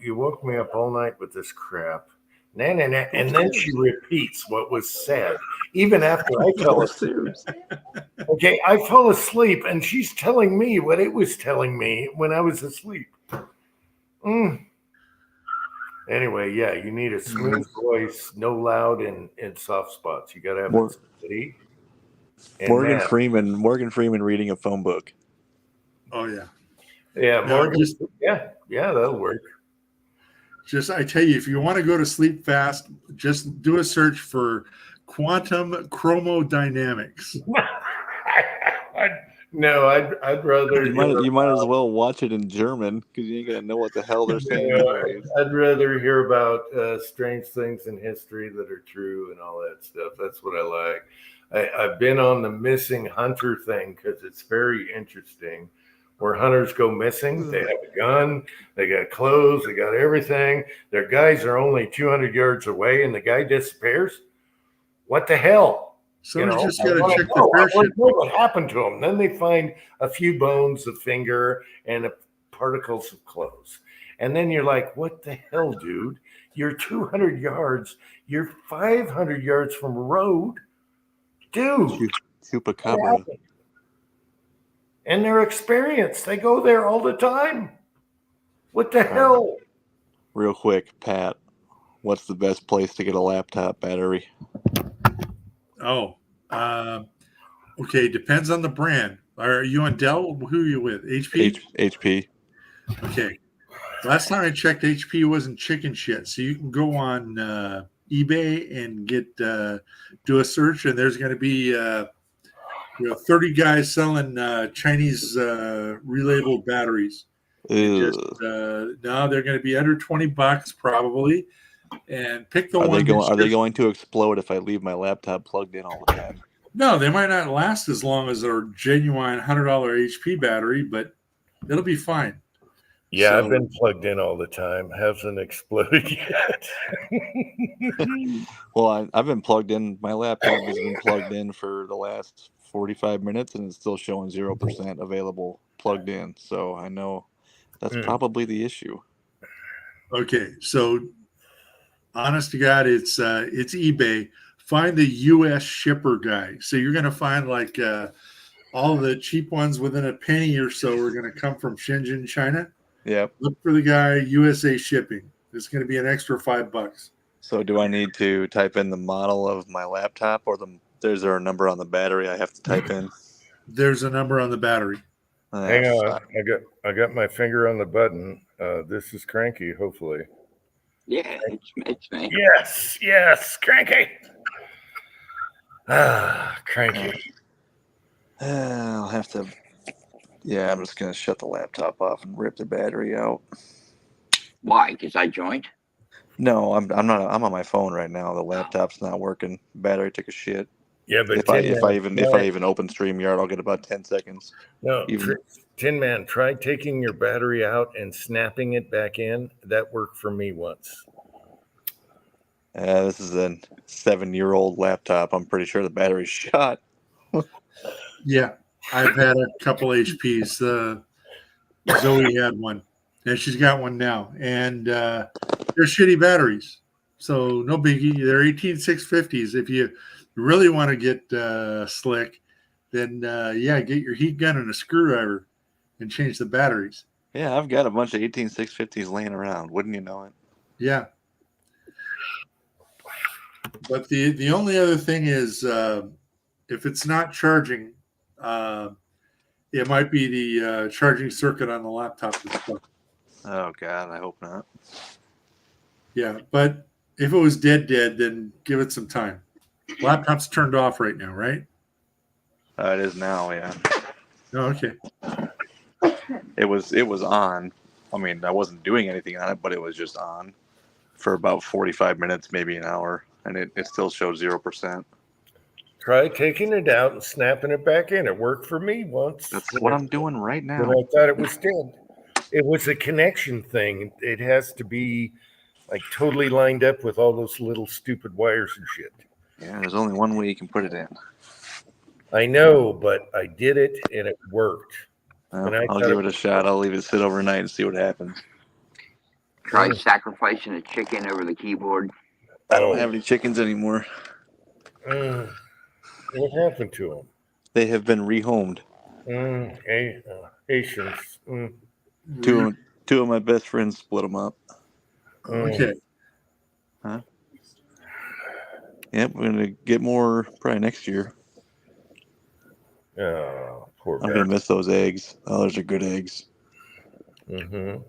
woke me up all night with this crap. Nah. And then she repeats what was said, even after I fell asleep. Okay, I fell asleep, and she's telling me what it was telling me when I was asleep. Anyway, yeah, you need a smooth voice, no loud and soft spots. You got to have a steady. Morgan Freeman reading a phone book. Oh yeah, yeah, Morgan. Yeah, that'll work. I tell you, if you want to go to sleep fast, just do a search for quantum chromodynamics. No, I'd rather. You might as well watch it in German, because you ain't gonna know what the hell they're saying. I'd rather hear about strange things in history that are true and all that stuff. That's what I like. I've been on the missing hunter thing because it's very interesting. Where hunters go missing, they have a gun, they got clothes, they got everything. Their guys are only 200 yards away, and the guy disappears. What the hell? Somebody's just got to check the parachute. What happened to them? Then they find a few bones, a finger, and particles of clothes. And then you're like, what the hell, dude? You're 200 yards. You're 500 yards from a road. Dude. Chupacabra. and they're experienced. They go there all the time. What the hell? Real quick, Pat, what's the best place to get a laptop battery? Oh, okay. Depends on the brand. Are you on Dell? Who are you with? HP? HP. Okay. Last time I checked, HP wasn't chicken shit. So you can go on eBay and get do a search, and there's going to be 30 guys selling Chinese relabeled batteries. Just, now they're going to be under $20 probably, and pick the Are one. Are they going to explode if I leave my laptop plugged in all the time? No, they might not last as long as a genuine $100 HP battery, but it'll be fine. Yeah, So- I've been plugged in all the time. Hasn't exploded yet. Well, I've been plugged in. My laptop has been plugged in for the last 45 minutes, and it's still showing 0% available plugged in. So I know that's probably the issue. Okay, so honest to God, it's eBay. Find the U.S. shipper guy. So you're going to find like all the cheap ones within a penny or so are going to come from Shenzhen, China. Yep. Look for the guy USA shipping. It's going to be an extra $5. So do I need to type in the model of my laptop, or is there a number on the battery I have to type in? There's a number on the battery. Hang on, I got my finger on the button. This is Cranky, hopefully. Yeah, it's me. Yes, Cranky. Cranky. I'll have to. Yeah, I'm just gonna shut the laptop off and rip the battery out. Why? Because I joined? No, I'm not. I'm on my phone right now. The laptop's not working. Battery took a shit. Yeah, but if I even open StreamYard, I'll get about 10 seconds. No, Even- Tin Man, try taking your battery out and snapping it back in. That worked for me once. This is a 7-year-old laptop. I'm pretty sure the battery's shot. Yeah, I've had a couple HPs. Zoe had one, and she's got one now. And they're shitty batteries, so no biggie. They're 18650s. If you really want to get slick, then get your heat gun and a screwdriver and change the batteries. Yeah, I've got a bunch of 18650s laying around. Wouldn't you know it? Yeah. But the only other thing is if it's not charging, it might be the charging circuit on the laptop that's stuck. Oh, God, I hope not. Yeah, but if it was dead, then give it some time. Laptop's turned off right now, right? It is now, yeah. Oh, okay. It was on. I mean, I wasn't doing anything on it, but it was just on for about 45 minutes, maybe an hour, and it still showed 0%. Try taking it out and snapping it back in. It worked for me once. That's what I'm doing right now. When I thought it was dead. It was a connection thing. It has to be like totally lined up with all those little stupid wires and shit. Yeah, there's only one way you can put it in. I know, but I did it and it worked. Well, I'll give it a shot. I'll leave it sit overnight and see what happens. Try sacrificing a chicken over the keyboard. I don't have any chickens anymore. What happened to them? They have been rehomed. Patience. Two of my best friends split them up. Okay. Huh? Yep, we're gonna get more probably next year. Oh, poor I'm gonna miss those eggs. Oh, those are good eggs. Mm-hmm.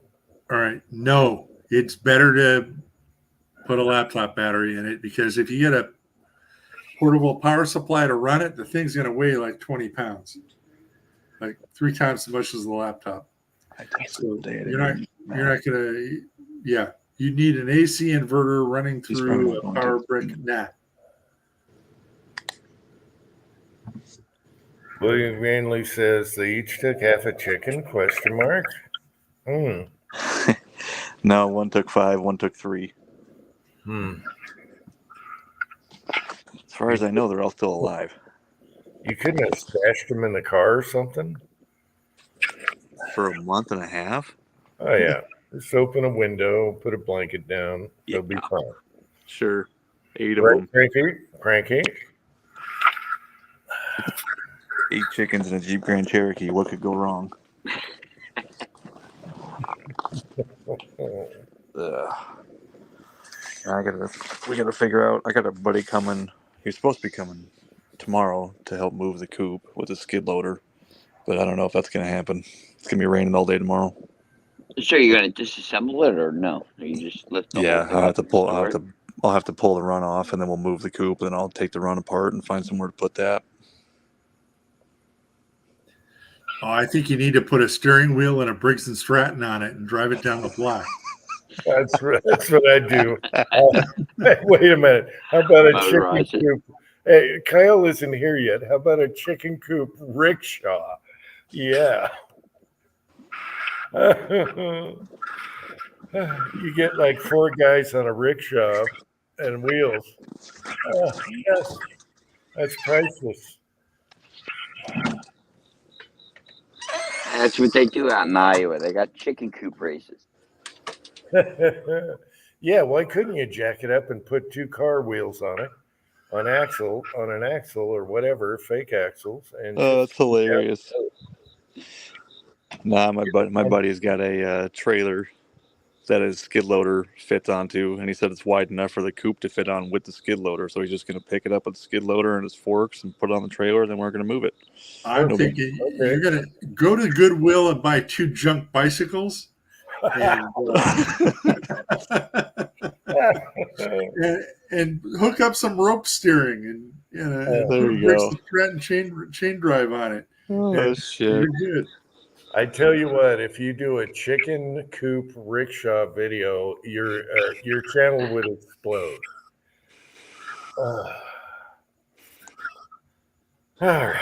All right. No, it's better to put a laptop battery in it because if you get a portable power supply to run it, the thing's going to weigh like 20 pounds, like 3 times as much as the laptop. So you're not going to, you need an AC inverter running through a power brick NAT. William Manley says they each took half a chicken, ? No, one took 5, one took 3. As far as I know, they're all still alive. You couldn't have stashed them in the car or something? For a month and a half? Oh, yeah. Just open a window, put a blanket down. They'll be fine. Sure. 8 of them. Cranky? 8 chickens in a Jeep Grand Cherokee. What could go wrong? We gotta figure out. I got a buddy coming. He's supposed to be coming tomorrow to help move the coop with a skid loader, but I don't know if that's gonna happen. It's gonna be raining all day tomorrow. So you're gonna disassemble it or no? Or you just lift the Yeah, whole thing I'll have up to and pull. store it? I'll have to pull the run off, and then we'll move the coop, and then I'll take the run apart and find somewhere to put that. Oh, I think you need to put a steering wheel and a Briggs and Stratton on it and drive it down the block. That's what I do. Wait a minute. How about a chicken Motorize it. coop? Hey, Kyle isn't here yet. How about a chicken coop rickshaw? Yeah. You get like 4 guys on a rickshaw and wheels. Oh, yes. That's priceless. That's what they do out in Iowa. They got chicken coop races. Yeah, why couldn't you jack it up and put 2 car wheels on it, on an axle or whatever, fake axles, and Oh, that's hilarious. Nah, my buddy's got a trailer that his skid loader fits onto, and he said it's wide enough for the coop to fit on with the skid loader. So he's just going to pick it up with the skid loader and his forks and put it on the trailer. Then we're going to move it. I'm thinking you're going to go to Goodwill and buy 2 junk bicycles. And, and hook up some rope steering and there you go. Stratton chain drive on it. Oh shit! You're good. I tell you what, if you do a chicken coop rickshaw video, your channel would explode. All right.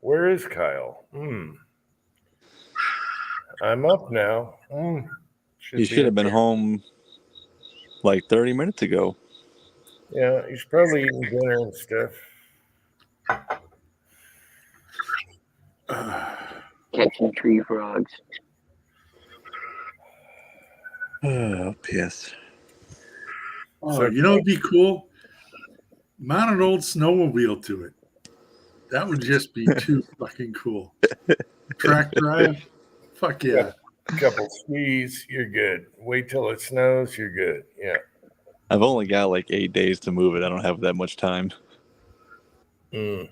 Where is Kyle? I'm up now. He should have been home like 30 minutes ago. Yeah, he's probably eating dinner and stuff. Catching tree frogs. Oh, piss. Oh, you know, it'd be cool. Mount an old snowmobile to it. That would just be too fucking cool. Track drive. Fuck yeah. A couple skis, you're good. Wait till it snows, you're good. Yeah. I've only got like 8 days to move it. I don't have that much time. I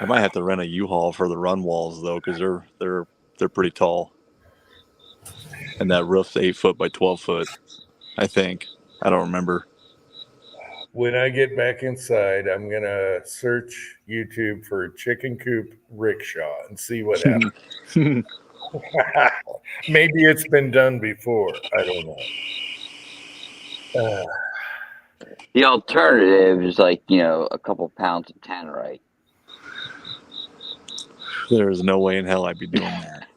might have to rent a U-Haul for the run walls though, because they're pretty tall, and that roof's 8 foot by 12 foot. I think. I don't remember. When I get back inside, I'm gonna search YouTube for chicken coop rickshaw and see what happens. Maybe it's been done before. I don't know. The alternative is like, a couple pounds of tannerite. There's no way in hell I'd be doing that.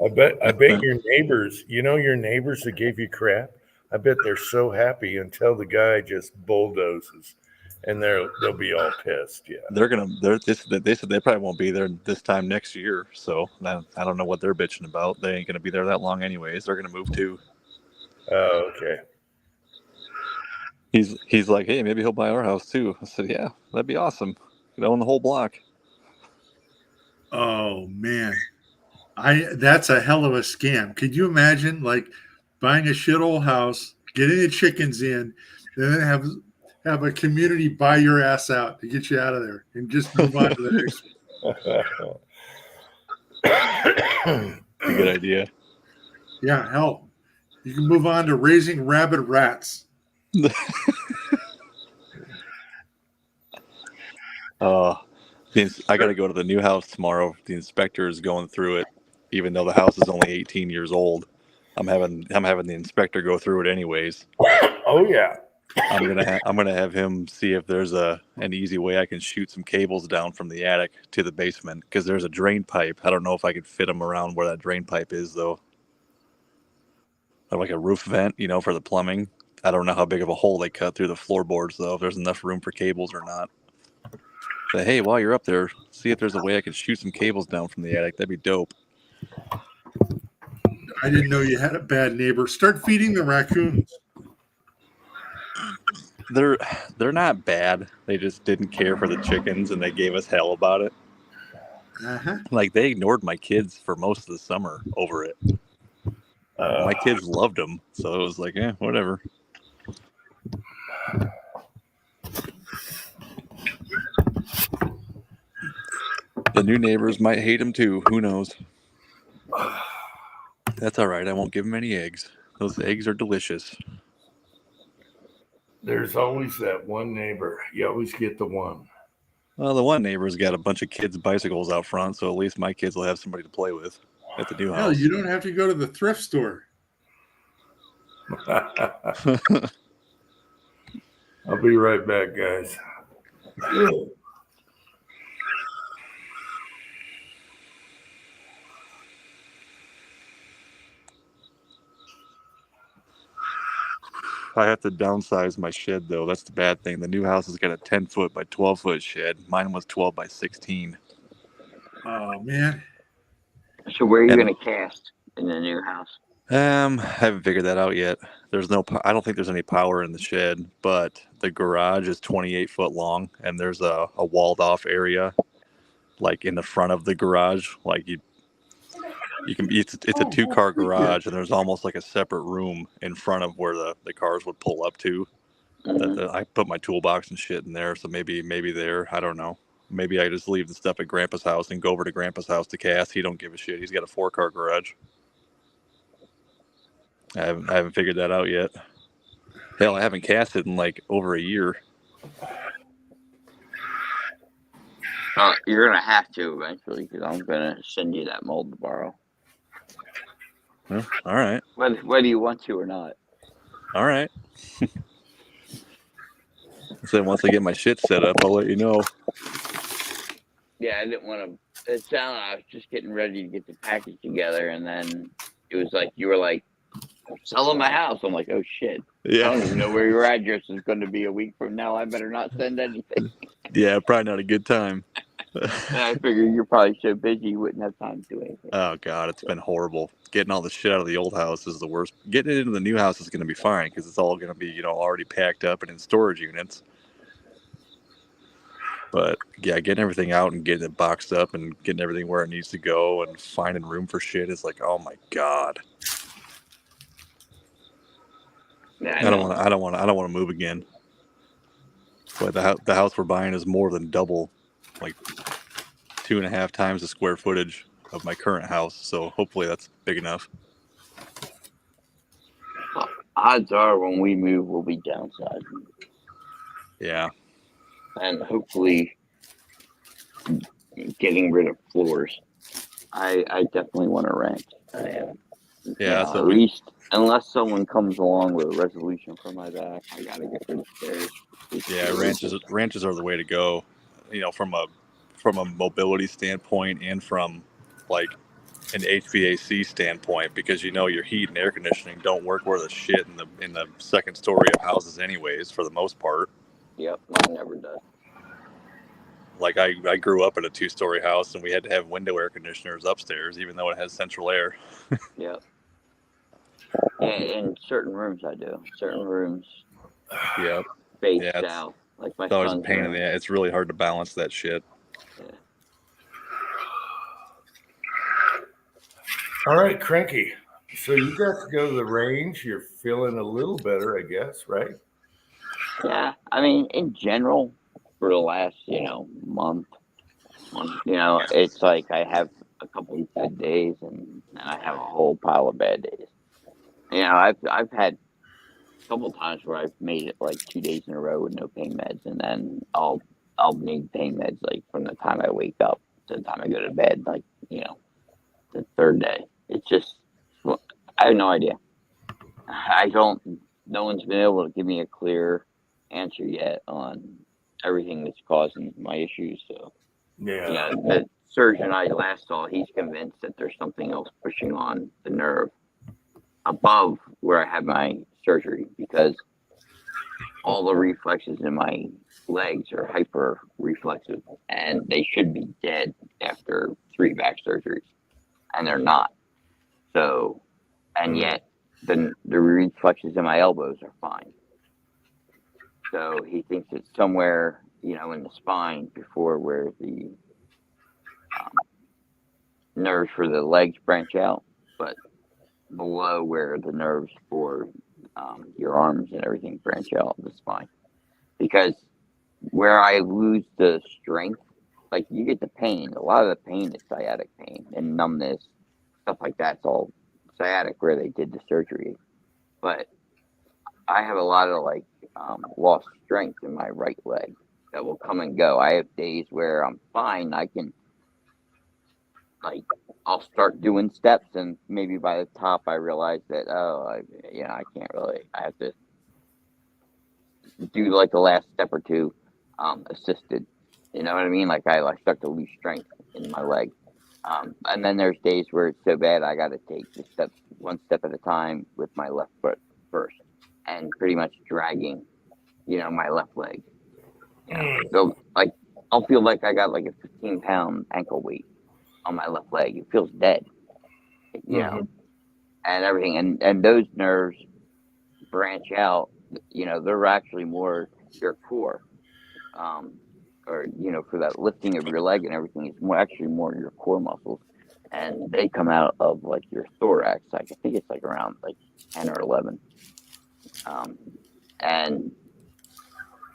I bet your neighbors, your neighbors that gave you crap, I bet they're so happy until the guy just bulldozes, and they'll be all pissed. Yeah, they said they probably won't be there this time next year. So I don't know what they're bitching about. They ain't gonna be there that long anyways. They're gonna move too. Oh, okay. He's like, hey, maybe he'll buy our house too. I said, yeah, that'd be awesome. You own the whole block. Oh man, that's a hell of a scam. Could you imagine like buying a shithole house, getting the chickens in, and then have a community buy your ass out to get you out of there and just move on to the next one. A good idea. Yeah, hell, you can move on to raising rabid rats. I got to go to the new house tomorrow. The inspector is going through it, even though the house is only 18 years old. I'm having the inspector go through it anyways. Oh yeah. I'm gonna have him see if there's an easy way I can shoot some cables down from the attic to the basement, because there's a drain pipe. I don't know if I could fit them around where that drain pipe is though. Or like a roof vent, for the plumbing. I don't know how big of a hole they cut through the floorboards though, if there's enough room for cables or not. But hey, while you're up there, see if there's a way I could shoot some cables down from the attic. That'd be dope. I didn't know you had a bad neighbor. Start feeding the raccoons. They're not bad. They just didn't care for the chickens, and they gave us hell about it. Uh-huh. Like, they ignored my kids for most of the summer over it. My kids loved them, so it was like, whatever. The new neighbors might hate them too. Who knows? That's all right. I won't give them any eggs. Those eggs are delicious. There's always that one neighbor. You always get the one. Well, the one neighbor's got a bunch of kids' bicycles out front, so at least my kids will have somebody to play with at the new Hell, house. you don't have to go to the thrift store. I'll be right back, guys. I have to downsize my shed, though. That's the bad thing. The new house has got a 10-foot by 12-foot shed. Mine was 12 by 16. Oh, man. So where are you going to cast in the new house? I haven't figured that out yet. I don't think there's any power in the shed, but the garage is 28 foot long, and there's a walled off area, like in the front of the garage. Like it's a 2-car garage, and there's almost like a separate room in front of where the cars would pull up to. I put my toolbox and shit in there, so maybe there. I don't know. Maybe I just leave the stuff at Grandpa's house and go over to Grandpa's house to cast. He don't give a shit. He's got a 4-car garage. I haven't figured that out yet. Hell, I haven't casted in like over a year. You're gonna have to eventually, because I'm gonna send you that mold to borrow. Well, all right. Whether you want to or not. All right. So once I get my shit set up, I'll let you know. Yeah, I didn't want to. It sounded like I was just getting ready to get the package together, and then it was like you were like, "I'm selling my house." I'm like, "Oh shit! Yeah. I don't even know where your address is going to be a week from now. I better not send anything." Yeah, probably not a good time. And I figured you're probably so busy you wouldn't have time to do anything. Oh God, it's been horrible. Getting all the shit out of the old house is the worst. Getting it into the new house is going to be fine because it's all going to be already packed up and in storage units. But yeah, getting everything out and getting it boxed up and getting everything where it needs to go and finding room for shit is like, oh my God. Yeah, I don't want to move again. But the house we're buying is more than double, like 2.5 times the square footage of my current house. So hopefully that's big enough. Odds are when we move, we'll be downsizing. Yeah. And hopefully getting rid of floors. I definitely want to rent. Yeah, at least unless someone comes along with a resolution for my back, I gotta get rid of stairs. Yeah, ranches are the way to go. From a mobility standpoint and from like an HVAC standpoint, because your heat and air conditioning don't work worth a shit in the second story of houses anyways, for the most part. Yep, mine never does. Like I grew up in a 2-story house and we had to have window air conditioners upstairs, even though it has central air. Yep. In certain rooms I do. Certain rooms. Yep. Face south. Like my it's always a son's pain in room. the ass. It's really hard to balance that shit. Yeah. All right, Cranky. So you got to go to the range. You're feeling a little better, I guess, right? Yeah, I mean, in general, for the last, month, it's like I have a couple of good days and I have a whole pile of bad days. I've had a couple times where I've made it like 2 days in a row with no pain meds, and then I'll need pain meds like from the time I wake up to the time I go to bed, like, the third day. It's just, I have no idea. No one's been able to give me a clear answer yet on everything that's causing my issues. So yeah, the surgeon I last saw, he's convinced that there's something else pushing on the nerve above where I had my surgery, because all the reflexes in my legs are hyper reflexive and they should be dead after 3 back surgeries, and they're not. So, and yet the reflexes in my elbows are fine. So he thinks it's somewhere, you know, in the spine before where the nerves for the legs branch out, but below where the nerves for your arms and everything branch out of the spine. Because where I lose the strength, like you get the pain, a lot of the pain is sciatic pain and numbness, stuff like that. It's all sciatic where they did the surgery. But I have a lot of like lost strength in my right leg that will come and go. I have days where I'm fine. I can, like, I'll start doing steps, and maybe by the top I realize that I can't really. I have to do like the last step or two assisted. You know what I mean? Like I start to lose strength in my leg. And then there's days where it's so bad I got to take the steps one step at a time with my left foot first, and pretty much dragging, my left leg. So like I'll feel like I got like a 15-pound ankle weight on my left leg. It feels dead, and everything. And those nerves branch out. They're actually more your core, or for that lifting of your leg and everything. It's actually more your core muscles, and they come out of like your thorax. Like I think it's like around like 10 or 11, and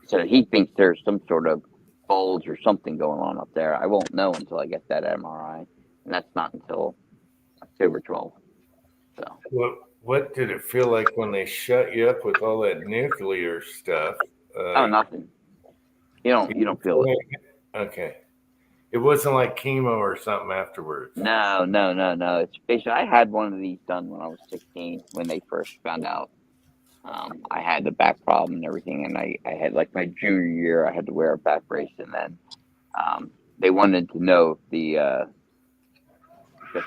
so he thinks there's some sort of bulge or something going on up there. I won't know until I get that MRI, and that's not until October 12th. So. What did it feel like when they shut you up with all that nuclear stuff? Nothing. You don't feel it. Okay. It wasn't like chemo or something afterwards. No. It's basically, I had one of these done when I was 16 when they first found out I had the back problem and everything, and I had like my junior year I had to wear a back brace, and then they wanted to know if the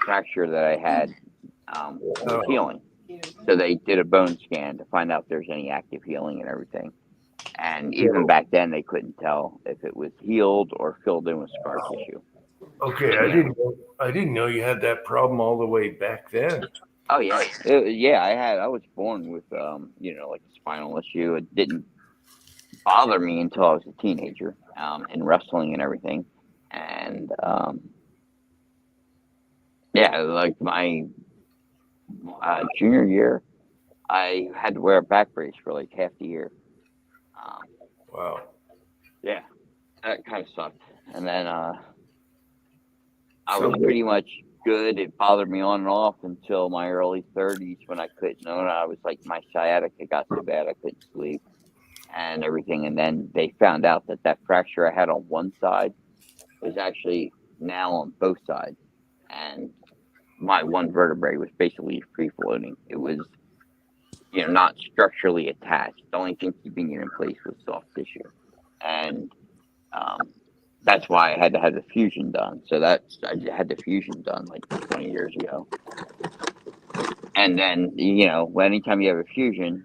fracture that I had was healing. So they did a bone scan to find out if there's any active healing and everything. And even back then, they couldn't tell if it was healed or filled in with scar tissue. Okay, I didn't know you had that problem all the way back then. Oh yeah, I was born with like a spinal issue. It didn't bother me until I was a teenager, in wrestling and everything. And like my junior year, I had to wear a back brace for like half the year. Wow. Yeah, that kind of sucked. And then I was pretty much good. It bothered me on and off until my early 30s when I couldn't. I was like, my sciatica got so bad I couldn't sleep and everything. And then they found out that fracture I had on one side was actually now on both sides. And my one vertebrae was basically free floating. It was, not structurally attached. The only thing keeping it in place was soft tissue. And that's why I had to have the fusion done. So I had the fusion done like 20 years ago. And then, anytime you have a fusion,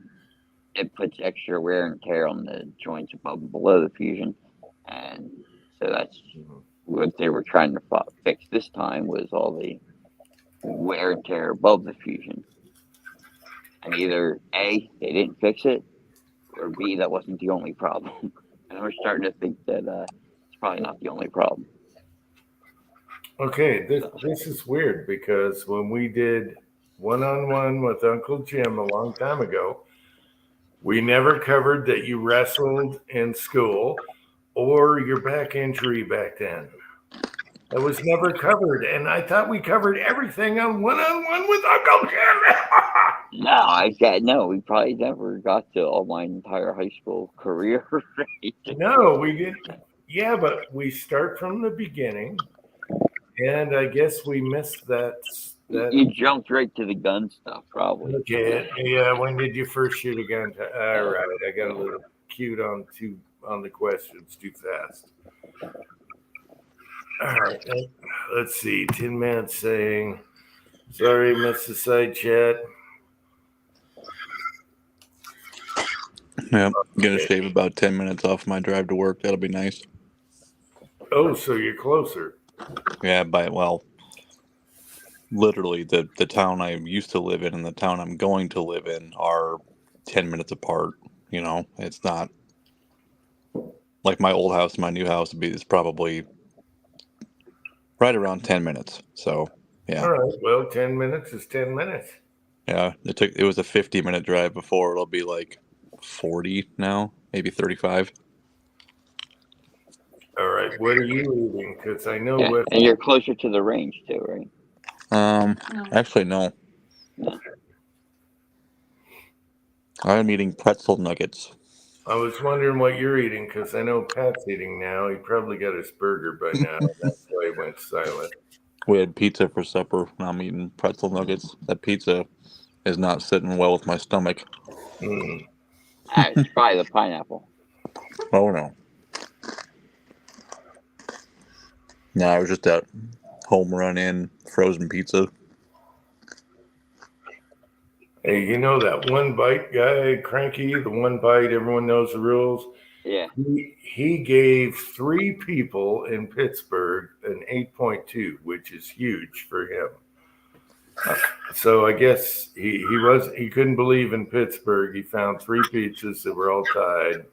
it puts extra wear and tear on the joints above and below the fusion. And so that's what they were trying to fix this time, was all the wear and tear above the fusion. And either A, they didn't fix it, or B, that wasn't the only problem. And we're starting to think that it's probably not the only problem. Okay, this is weird because when we did one-on-one with Uncle Jim a long time ago, we never covered that you wrestled in school or your back injury back then. That was never covered, and I thought we covered everything on one-on-one with Uncle Jim. No, we probably never got to all my entire high school career. No, we didn't. Yeah, but we start from the beginning, and I guess we missed that. You jumped right to the gun stuff, probably. Okay, yeah. When did you first shoot a gun? All right, I got a little cute on the questions too fast. All right, let's see. Tin Man saying, "Sorry, missed the side chat." Yeah, I'm gonna shave about 10 minutes off my drive to work. That'll be nice. Oh, so you're closer. Yeah, literally the town I used to live in and the town I'm going to live in are 10 minutes apart. It's not like my old house, my new house is probably right around 10 minutes. So yeah. All right. Well, 10 minutes is 10 minutes. Yeah, it was a 50-minute drive before. It'll be like 40 now, maybe 35. All right. What are you eating? Because I know Yeah, West. and you're closer to the range too, right? Actually no. No. I'm eating pretzel nuggets. I was wondering what you're eating because I know Pat's eating now. He probably got his burger by now. That's why he went silent. We had pizza for supper, and I'm eating pretzel nuggets. That pizza is not sitting well with my stomach. Mm. It's probably the pineapple. Oh no. No, I was just at home run in frozen pizza. Hey, you know that one bite guy, Cranky, the one bite, everyone knows the rules. Yeah. He gave 3 people in Pittsburgh an 8.2, which is huge for him. So I guess he couldn't believe in Pittsburgh. He found 3 pizzas that were all tied.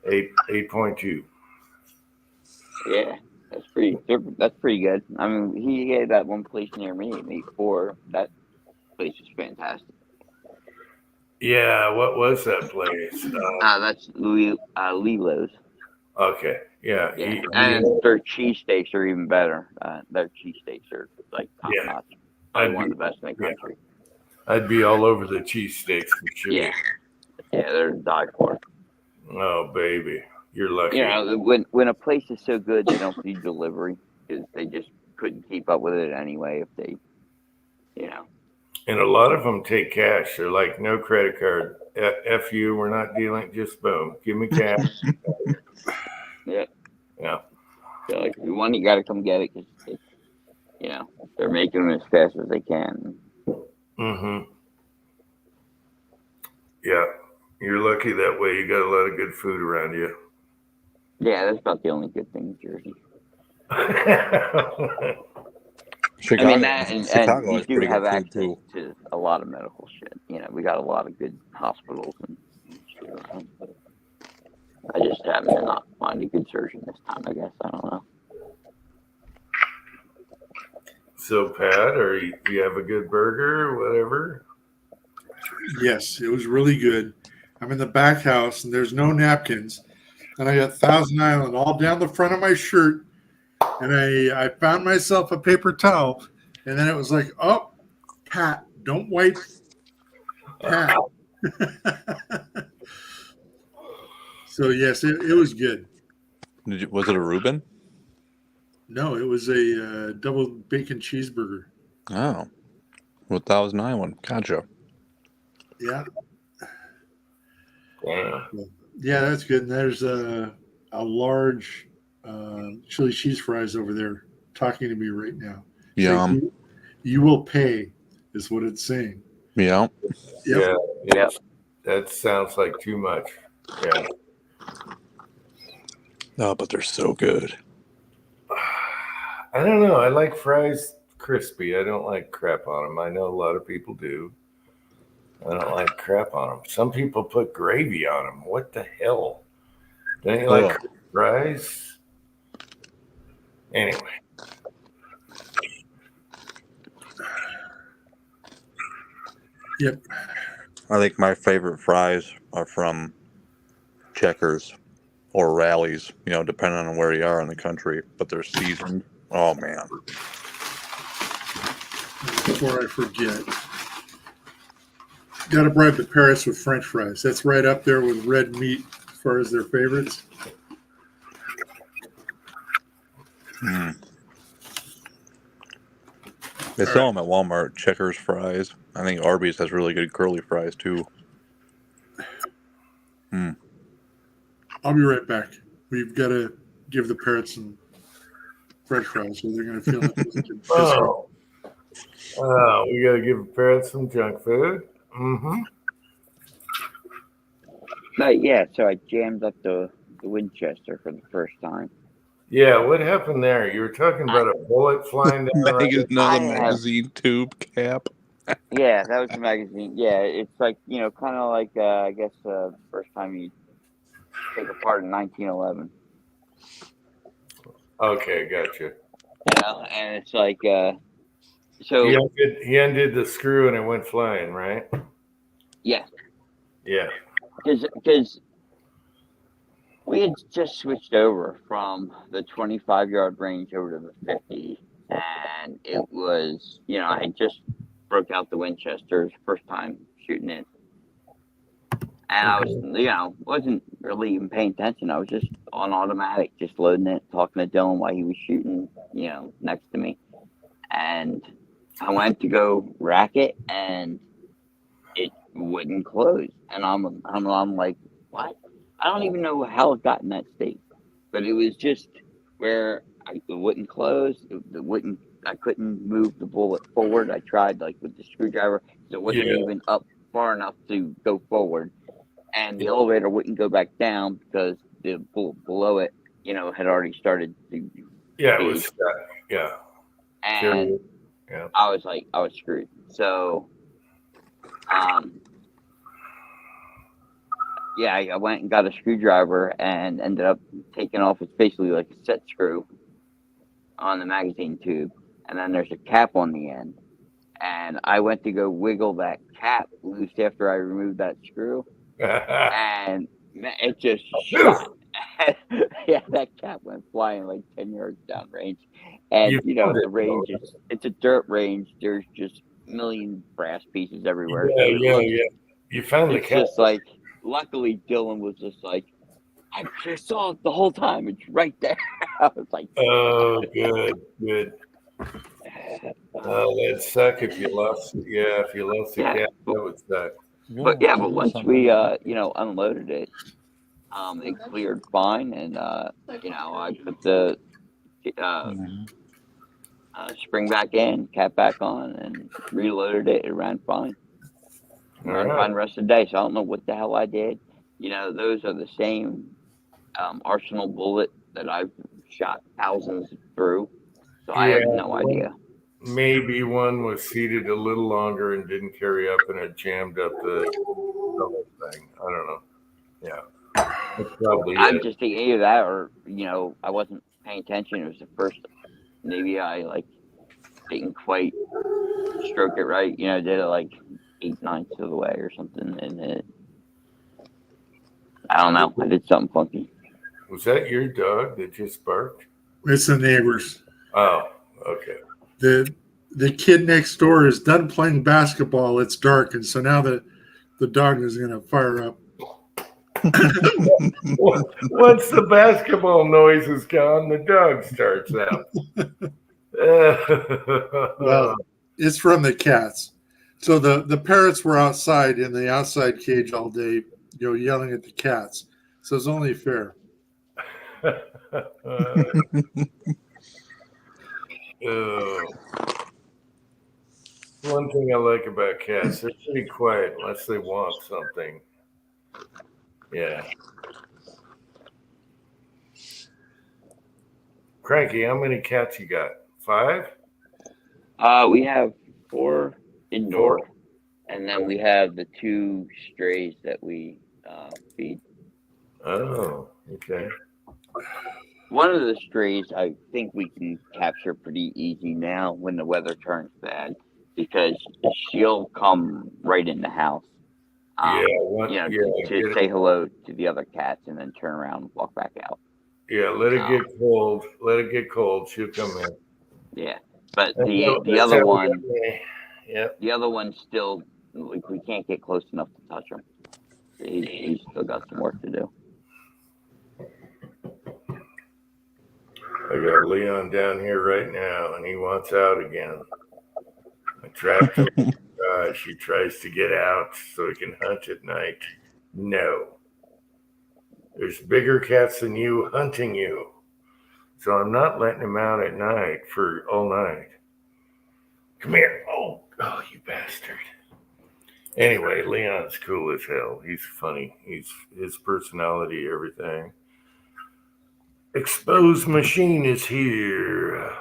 8.2. Yeah. That's pretty good. I mean, he gave that one place near me 4. That place is fantastic. Yeah, what was that place? That's Lilo's. Okay, yeah. Yeah, and their cheesesteaks are even better. Their cheesesteaks are like top notch. One of the best in the country. I'd be all over the cheesesteaks for sure. Yeah, they're to die for. Oh, baby, you're lucky. You know, when a place is so good, they don't do delivery because they just couldn't keep up with it anyway. If they, you know. And a lot of them take cash. They're like, no credit card. F you, we're not dealing. Just boom, give me cash. Yeah. Yeah. So like, if you want, you got to come get it because, you know, they're making them as fast as they can. Mm-hmm. Yeah, you're lucky that way. You got a lot of good food around you. Yeah, that's about the only good thing in Jersey. Chicago, I mean, that and Chicago you is do pretty have good food access too. to a lot of medical shit. You know, we got a lot of good hospitals and shit around. But I just happen to not find a good surgeon this time, I guess. I don't know. So, Pat, you have a good burger or whatever? Yes, it was really good. I'm in the back house and there's no napkins. And I got Thousand Island all down the front of my shirt. And I found myself a paper towel. And then it was like, oh, Pat, don't wipe. Pat. So, yes, it was good. Was it a Reuben? No, it was a double bacon cheeseburger. Oh, well, Thousand Island. Gotcha. Yeah. Wow. Yeah, that's good. And there's a large chili cheese fries over there talking to me right now. Yum. Saying, you will pay, is what it's saying. Yeah. Yep. Yeah. That sounds like too much. Yeah. Oh, but they're so good. I don't know. I like fries crispy. I don't like crap on them. I know a lot of people do. I don't like crap on them. Some people put gravy on them. What the hell? Don't you like fries? Anyway. Yep. I think my favorite fries are from Checkers or Rallies, you know, depending on where you are in the country, but they're seasoned. Oh, man. Before I forget, got to bribe the Paris with French fries. That's right up there with red meat as far as their favorites. They sell them at Walmart, Checkers fries. I think Arby's has really good curly fries, too. I'll be right back. We've got to give the parrots some French fries, so they're going to feel like we got to give the parrots some junk food. Mm-hmm. Yeah, so I jammed up the Winchester for the first time. Yeah, what happened there? You were talking about a bullet flying down. Another magazine tube cap. Yeah, that was the magazine. Yeah, it's like, you know, kind of like, I guess, first time you take apart in 1911. Okay, gotcha. You know, and it's like, He so undid the screw and it went flying, right? yeah, Yeah. because we had just switched over from the 25-yard range over to the 50, and it was, you know, I had just broke out the Winchesters, first time shooting it, and I was, you know, wasn't really even paying attention. I was just on automatic, just loading it, talking to Dylan while he was shooting, you know, next to me, and I went to go rack it, and it wouldn't close, and I'm like, what? I don't even know how it got in that state, but it was just where it wouldn't close. It wouldn't. I couldn't move the bullet forward. I tried like with the screwdriver, so it wasn't Yeah. even up far enough to go forward, and the elevator wouldn't go back down because the bullet below it, you know, had already started to. Yeah, it was stuck. Yeah. And yeah. I was like, I was screwed. So, yeah, I went and got a screwdriver and ended up taking off. It's basically like a set screw on the magazine tube, and then there's a cap on the end. And I went to go wiggle that cap loose after I removed that screw, and it just shot. Yeah, that cap went flying like 10 yards downrange. And, you know, the range it's a dirt range. There's just a million brass pieces everywhere. Yeah. You found the It's cap. just like, luckily, Dylan was just like, I saw it the whole time. It's right there. I was like, oh, good. Oh, that'd suck if you lost. Yeah, if you lost the cap, that would suck. But yeah, but once we, you know, unloaded it, it cleared fine, and you know, I put the spring back in, cap back on, and reloaded it. It ran fine. Ran fine the rest of the day. So I don't know what the hell I did. You know, those are the same arsenal bullet that I've shot thousands through. So I have no idea. Maybe one was seated a little longer and didn't carry up, and it jammed up the whole thing. I don't know. Yeah, that's probably I'm it. just thinking either that, or you know, I wasn't paying attention. It was the first. Maybe I like didn't quite stroke it right. You know, did it like 8/9 of the way or something, and it. I don't know. I did something funky. Was that your dog that just barked? It's the neighbors. Oh, okay. The kid next door is done playing basketball. It's dark, and so now the dog is going to fire up. Once the basketball noise is gone, the dog starts out. Well, it's from the cats. So the parrots were outside in the outside cage all day, you know, yelling at the cats. So it's only fair. One thing I like about cats, they're pretty quiet unless they want something. Yeah. Cranky, how many cats you got? 5? We have 4 indoor, and then we have the 2 strays that we feed. Oh, okay. One of the strays I think we can capture pretty easy now when the weather turns bad, because she'll come right in the house. To say hello to the other cats and then turn around and walk back out. Yeah, let it get cold. Let it get cold. She'll come in. Yeah, but the other one, yeah, the other one still, like, we can't get close enough to touch him. He's still got some work to do. I got Leon down here right now, and he wants out again. I trapped him in the garage. He tries to get out so he can hunt at night. No. There's bigger cats than you hunting you. So I'm not letting him out at night for all night. Come here. Oh, you bastard. Anyway, Leon's cool as hell. He's funny. He's his personality, everything. Exposed Machine is here.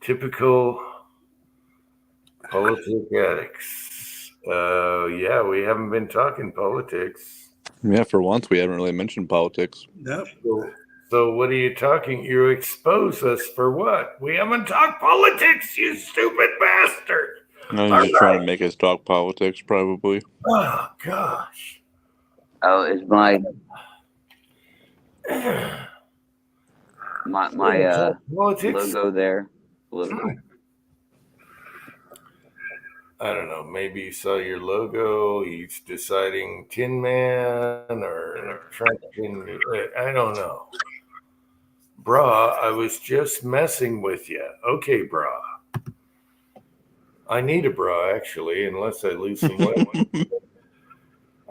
Typical politic addicts. Yeah, we haven't been talking politics. Yeah, for once we haven't really mentioned politics. Nope. So what are you talking? You expose us for what? We haven't talked politics, you stupid bastard. No, you're just trying to make us talk politics, probably. Oh gosh. Oh, is my Politics? logo there? Political. I don't know. Maybe you saw your logo. He's deciding Tin Man or Trump. I don't know. Brah, I was just messing with you. Okay, brah. I need a bra, actually, unless I lose some weight.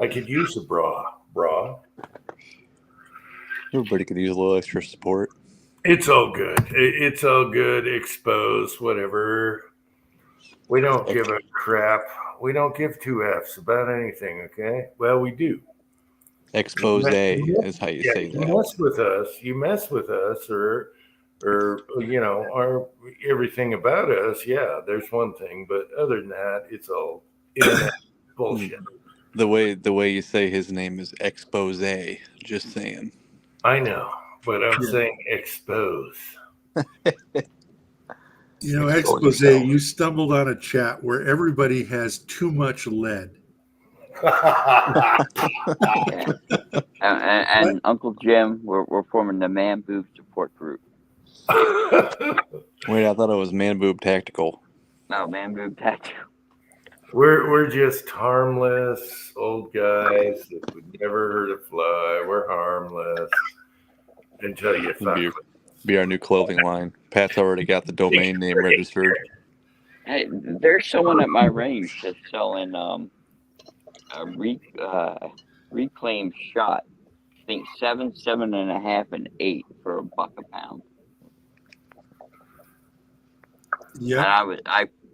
I could use a bra. Everybody could use a little extra support. It's all good. It's all good. Expose, whatever. We don't give a crap. We don't give two F's about anything, okay? Well, we do. Expose is how you say you that. You mess with us, or or everything about us. Yeah, there's one thing, but other than that, it's all internet bullshit. The way you say his name is Expose. Just saying. I know, but I'm saying expose. Expose, you stumbled on a chat where everybody has too much lead. and Uncle Jim, we're forming the Man Boob Support Group. Wait, I thought it was Man Boob Tactical. No, Man Boob Tactical. We're just harmless old guys that would never hurt a fly. We're harmless until you fuck. Be our new clothing line. Pat's already got the domain name registered. Hey, there's someone at my range that's selling a reclaimed shot. I think 7, 7.5, and 8 for $1 a pound. Yeah,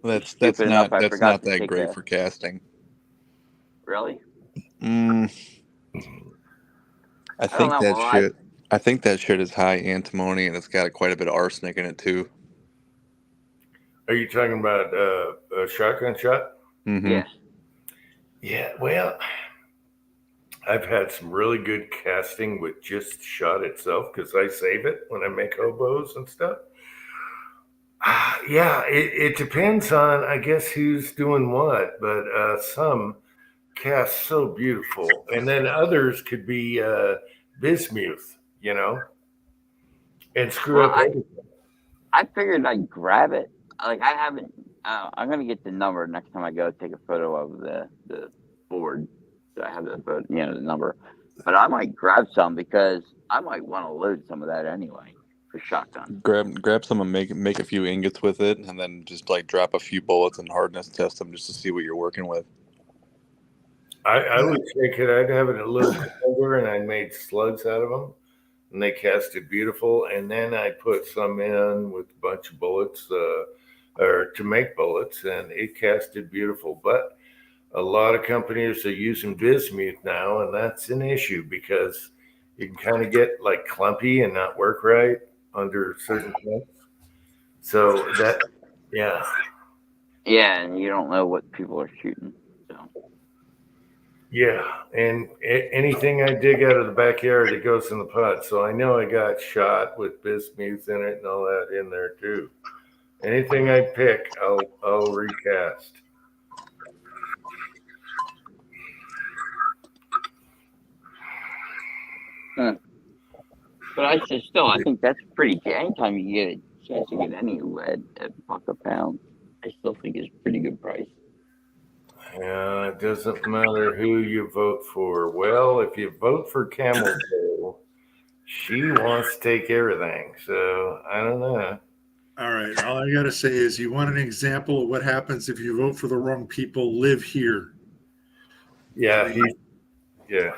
that's not that great for casting. Really? I think that shit is high antimony, and it's got quite a bit of arsenic in it too. Are you talking about a shotgun shot? Mm-hmm. Yes. Yeah, well, I've had some really good casting with just shot itself because I save it when I make hobos and stuff. Yeah, it depends on, I guess, who's doing what, but some cast so beautiful, and then others could be bismuth, and screw up everything. I figured I'd grab it. Like, I haven't. I'm gonna get the number next time I go take a photo of the board. So I have the photo, the number. But I might grab some because I might want to load some of that anyway for shotgun. Grab some and make a few ingots with it, and then just like drop a few bullets and hardness test them just to see what you're working with. I would take it. I'd have it a little colder, and I made slugs out of them, and they casted beautiful. And then I put some in with a bunch of bullets, or to make bullets, and it casted beautiful. But a lot of companies are using bismuth now, and that's an issue because you can kind of get like clumpy and not work right under certain points. So that, yeah. Yeah, and you don't know what people are shooting. So. Yeah, and anything I dig out of the backyard, it goes in the pot. So I know I got shot with bismuth in it and all that in there too. Anything I pick, I'll recast. But I think that's pretty. Anytime you get a chance to get any lead at $1 a pound, I still think it's a pretty good price. Yeah, it doesn't matter who you vote for. Well, if you vote for Camel Toe, she wants to take everything. So I don't know. All right. All I got to say is you want an example of what happens if you vote for the wrong people, live here. Yeah. Yeah.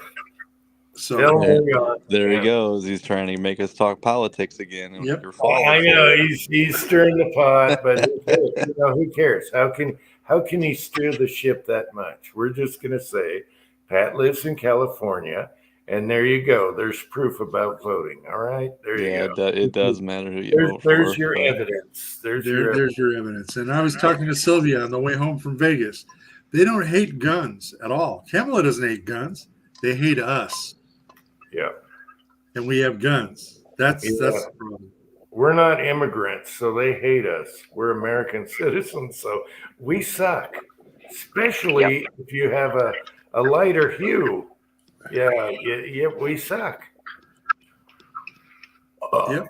So there he goes. He's trying to make us talk politics again. Yep. I know he's stirring the pot, but who cares? How can he steer the ship that much? We're just gonna say Pat lives in California, and there you go. There's proof about voting. All right, there you go. It does matter who you vote for. There's your evidence. There's your evidence. And I was talking to Sylvia on the way home from Vegas. They don't hate guns at all. Kamala doesn't hate guns. They hate us, Yeah. and we have guns. That's Yeah. the problem. We're not immigrants, so they hate us. We're American citizens, so we suck. Especially if you have a lighter hue. Yeah, we suck. Yep.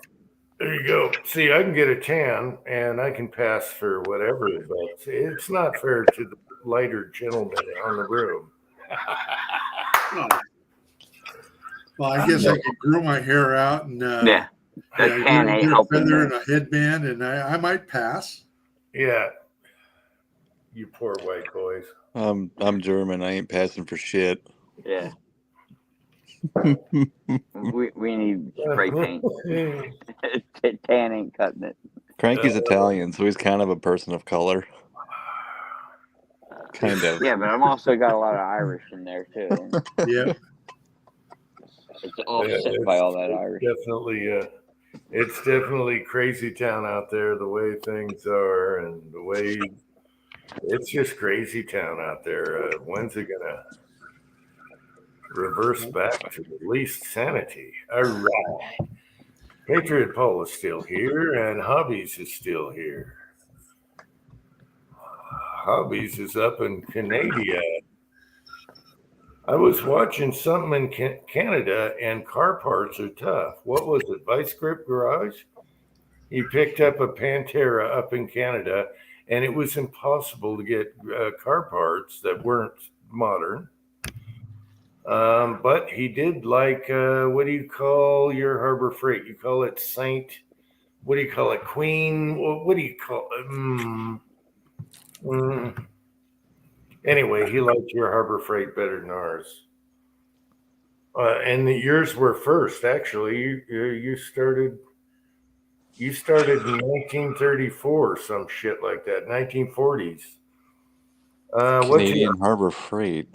There you go. See, I can get a tan and I can pass for whatever, but it's not fair to the lighter gentleman on the room. Oh. Well, I guess I could grow my hair out and Yeah. That get tan ain't a helping feather me. and a headband, and I might pass. Yeah. You poor white boys. I'm German. I ain't passing for shit. Yeah. we need spray paint. Tan ain't cutting it. Cranky's Italian, so he's kind of a person of color. Kind of. Yeah, but I'm also got a lot of Irish in there too. And Yeah. it's offset by all that Irish. It's definitely crazy town out there, the way things are and the way it's just crazy town out there. When's it gonna reverse back to at least sanity? All right. Patriot Paul is still here and Hobbies is still here. Hobbies is up in Canada. I was watching something in Canada and car parts are tough. What was it? Vice Grip Garage? He picked up a Pantera up in Canada and it was impossible to get car parts that weren't modern. But he did like, what do you call your Harbor Freight? You call it Saint, what do you call it? Queen? What do you call it? Anyway, he liked your Harbor Freight better than ours. And yours were first, actually. You started in 1934, some shit like that, 1940s. Canadian Harbor Freight.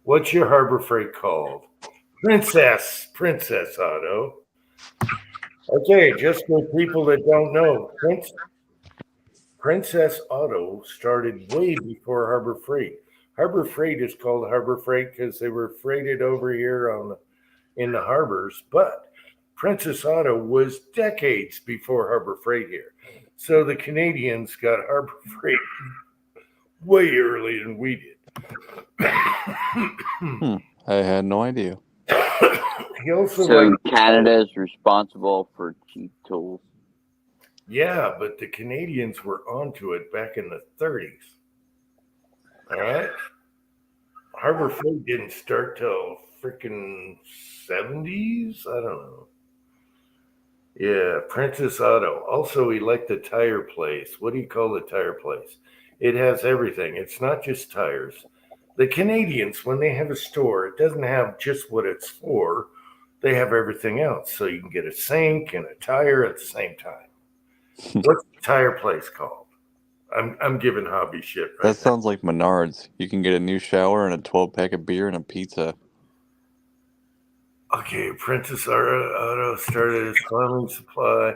What's your Harbor Freight called? Princess Auto. Okay, just for people that don't know, Princess Auto started way before Harbor Freight. Harbor Freight is called Harbor Freight because they were freighted over here in the harbors, but Princess Auto was decades before Harbor Freight here. So the Canadians got Harbor Freight way earlier than we did. I had no idea. He also So Canada is responsible for cheap tools. Yeah, but the Canadians were onto it back in the 30s. All right. Harbor Freight didn't start till freaking 70s. I don't know. Yeah, Princess Auto. Also, he liked the tire place. What do you call the tire place? It has everything. It's not just tires. The Canadians, when they have a store, it doesn't have just what it's for. They have everything else. So you can get a sink and a tire at the same time. What's the tire place called? I'm giving Hobby shit right That sounds like Menards. You can get a new shower and a 12-pack of beer and a pizza. Okay, Princess Auto started as farming supply.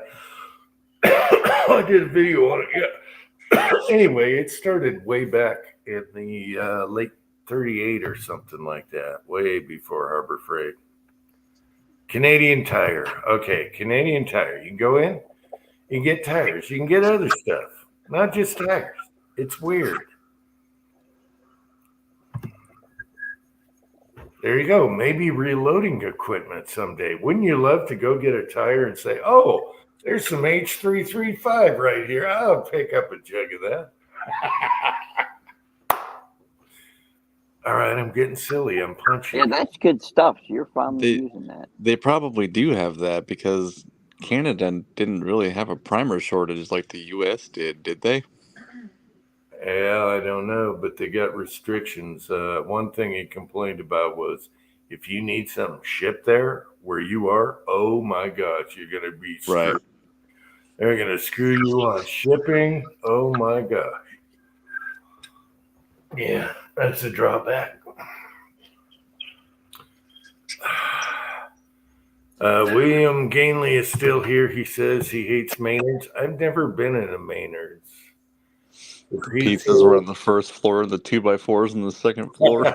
I did a video on it. Yeah. Anyway, it started way back in the late 38 or something like that, way before Harbor Freight. Canadian Tire. Okay, Canadian Tire. You can go in, you can get tires. You can get other stuff, not just tires. It's weird. There you go. Maybe reloading equipment someday. Wouldn't you love to go get a tire and say, oh, there's some H335 right here. I'll pick up a jug of that. All right, I'm getting silly. I'm punching. Yeah, that's good stuff. You're finally using that. They probably do have that because Canada didn't really have a primer shortage like the U.S. did they? Yeah, I don't know, but they got restrictions. One thing he complained about was if you need something shipped there where you are, oh my gosh, you're going to be screwed. Right. They're going to screw you on shipping. Oh my gosh. Yeah, that's a drawback. William Gainley is still here. He says he hates Maynard's. I've never been in a Maynard's. The Pizzas were on the first floor, the 2x4s on the second floor.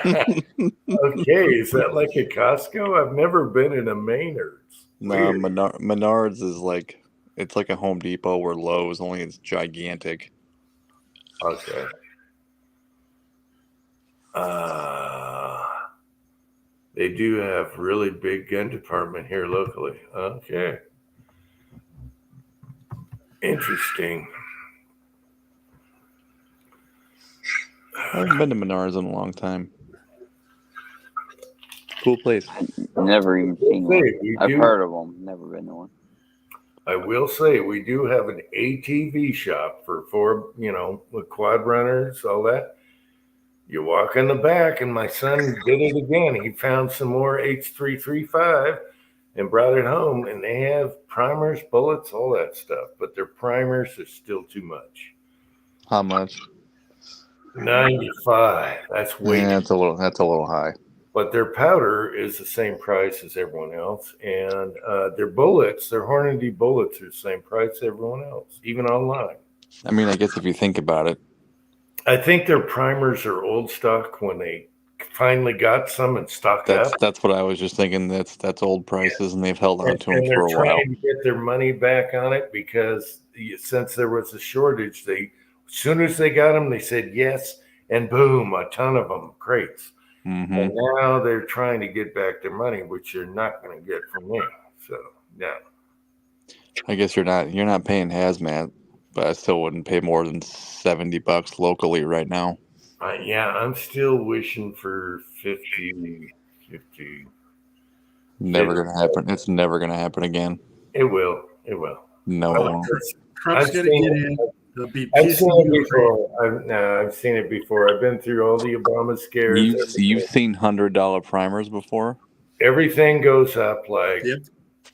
Okay, is that like a Costco? I've never been in a Maynard's. Nah, Weird. Menards is like, it's like a Home Depot or Lowe's, only it's gigantic. Okay. They do have really big gun department here locally. Okay. Interesting. I haven't been to Menards in a long time. Cool place. Never even seen one. We I've do- heard of them. Never been to one. I will say we do have an ATV shop for with quad runners, all that. You walk in the back, and my son did it again. He found some more H.335 and brought it home, and they have primers, bullets, all that stuff. But their primers are still too much. How much? 95. That's way. Yeah, that's a little high. But their powder is the same price as everyone else, and their bullets, their Hornady bullets, are the same price as everyone else, even online. I mean, I guess if you think about it, I think their primers are old stock when they finally got some and stocked up. that's what I was just thinking. That's old prices, and they've held on to them And for they're a while. trying to get their money back on it because since there was a shortage, as soon as they got them, they said yes, and boom, a ton of them, crates. Mm-hmm. And now they're trying to get back their money, which you're not going to get from me. So, yeah. I guess you're not paying hazmat, but I still wouldn't pay more than $70 locally right now. I'm still wishing for 50. Never gonna happen. It's never gonna happen again. It will. No, it won't. Trump's I've going to seen get it. in. There'll be I've peace seen in it Ukraine. before. I've seen it before. I've been through all the Obama scares. You've seen $100 primers before? Everything goes up like Yep.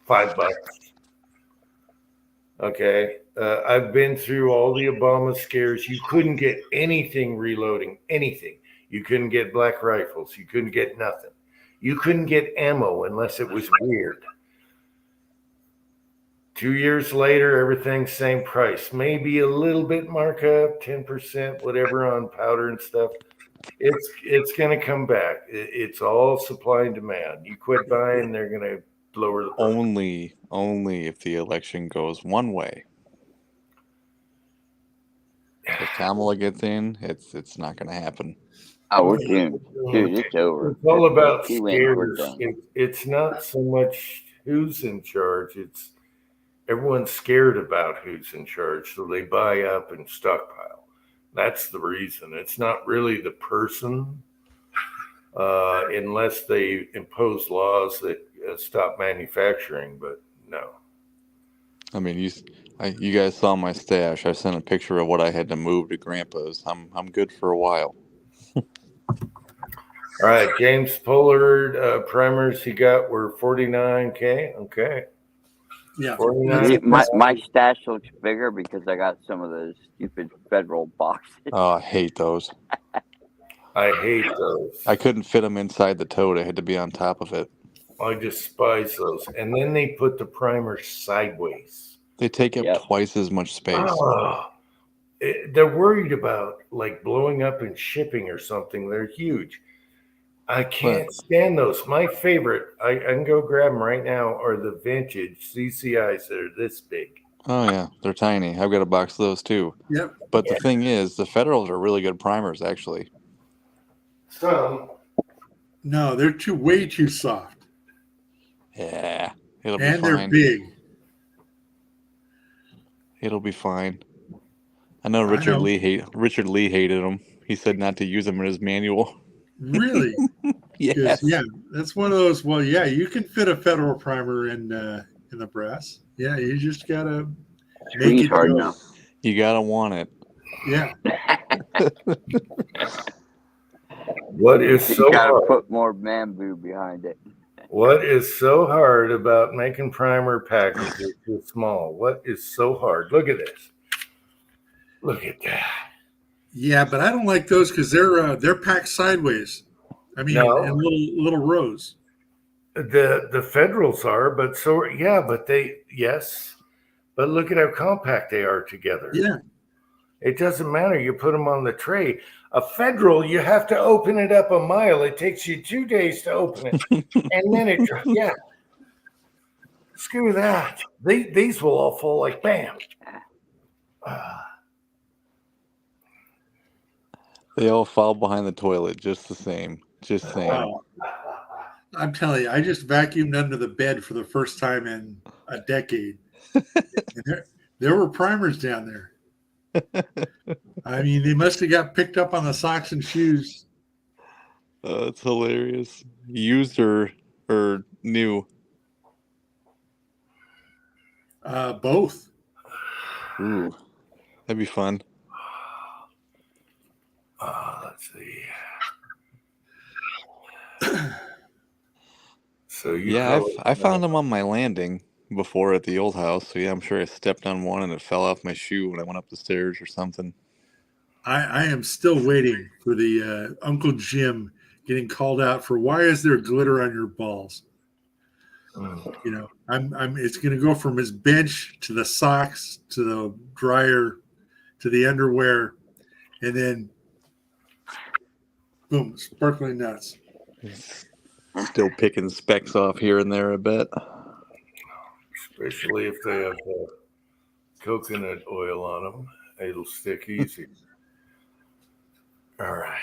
$5. Okay. I've been through all the Obama scares. You couldn't get anything reloading, anything. You couldn't get black rifles. You couldn't get nothing. You couldn't get ammo unless it was weird. 2 years later, everything's same price. Maybe a little bit markup, 10%, whatever on powder and stuff. It's going to come back. It's all supply and demand. You quit buying, they're going to lower the price. Only if the election goes one way. If Kamala gets in, it's not going to happen. Oh, we're doomed. Dude, it's over. It's all about He wins, we're scares. done. It's not so much who's in charge. It's everyone's scared about who's in charge, so they buy up and stockpile. That's the reason. It's not really the person, unless they impose laws that stop manufacturing. But no. I mean, you guys saw my stash. I sent a picture of what I had to move to Grandpa's. I'm good for a while. All right, James Pollard primers he got were $49K. Okay. Yeah. 49. My stash looks bigger because I got some of those stupid federal boxes. Oh, I hate those. I hate those. I couldn't fit them inside the tote. I had to be on top of it. I despise those. And then they put the primer sideways. They take up twice as much space. Oh, they're worried about like blowing up and shipping or something. They're huge. I can't stand those. My favorite, I can go grab them right now, are the vintage CCIs that are this big. Oh, yeah. They're tiny. I've got a box of those, too. Yep. But the thing is, the Federals are really good primers, actually. Some. No, they're way too soft. Yeah. It'll be And fine. they're big. It'll be fine. I know Richard Lee hated them. He said not to use them in his manual. Really? Yes. Yeah, that's one of those. Well, yeah, you can fit a federal primer in the brass. Yeah, you just gotta make it hard go. now. You gotta want it. Yeah. What is You so gotta hard? put more bamboo behind it. What is so hard about making primer packages too small? What is so hard? Look at this. Look at that. Yeah, but I don't like those because they're packed sideways. I mean, No. in little rows. The Federals are, but so yeah, but but look at how compact they are together. Yeah. It doesn't matter. You put them on the tray. A Federal, you have to open it up a mile. It takes you 2 days to open it. And then it, yeah. Screw that. These will all fall like bam. They all fall behind the toilet just the same. Just saying. Wow. I'm telling you, I just vacuumed under the bed for the first time in a decade. And there were primers down there. I mean, they must have got picked up on the socks and shoes. That's hilarious. Used or new? Both. Ooh, that'd be fun. Let's see. So you I found them on my landing before at the old house. So yeah, I'm sure I stepped on one and it fell off my shoe when I went up the stairs or something. I am still waiting for the Uncle Jim getting called out for why is there glitter on your balls? You know, it's going to go from his bench to the socks to the dryer to the underwear, and then boom, sparkling nuts. Still picking specks off here and there, I bet. Especially if they have coconut oil on them, it'll stick easy. All right.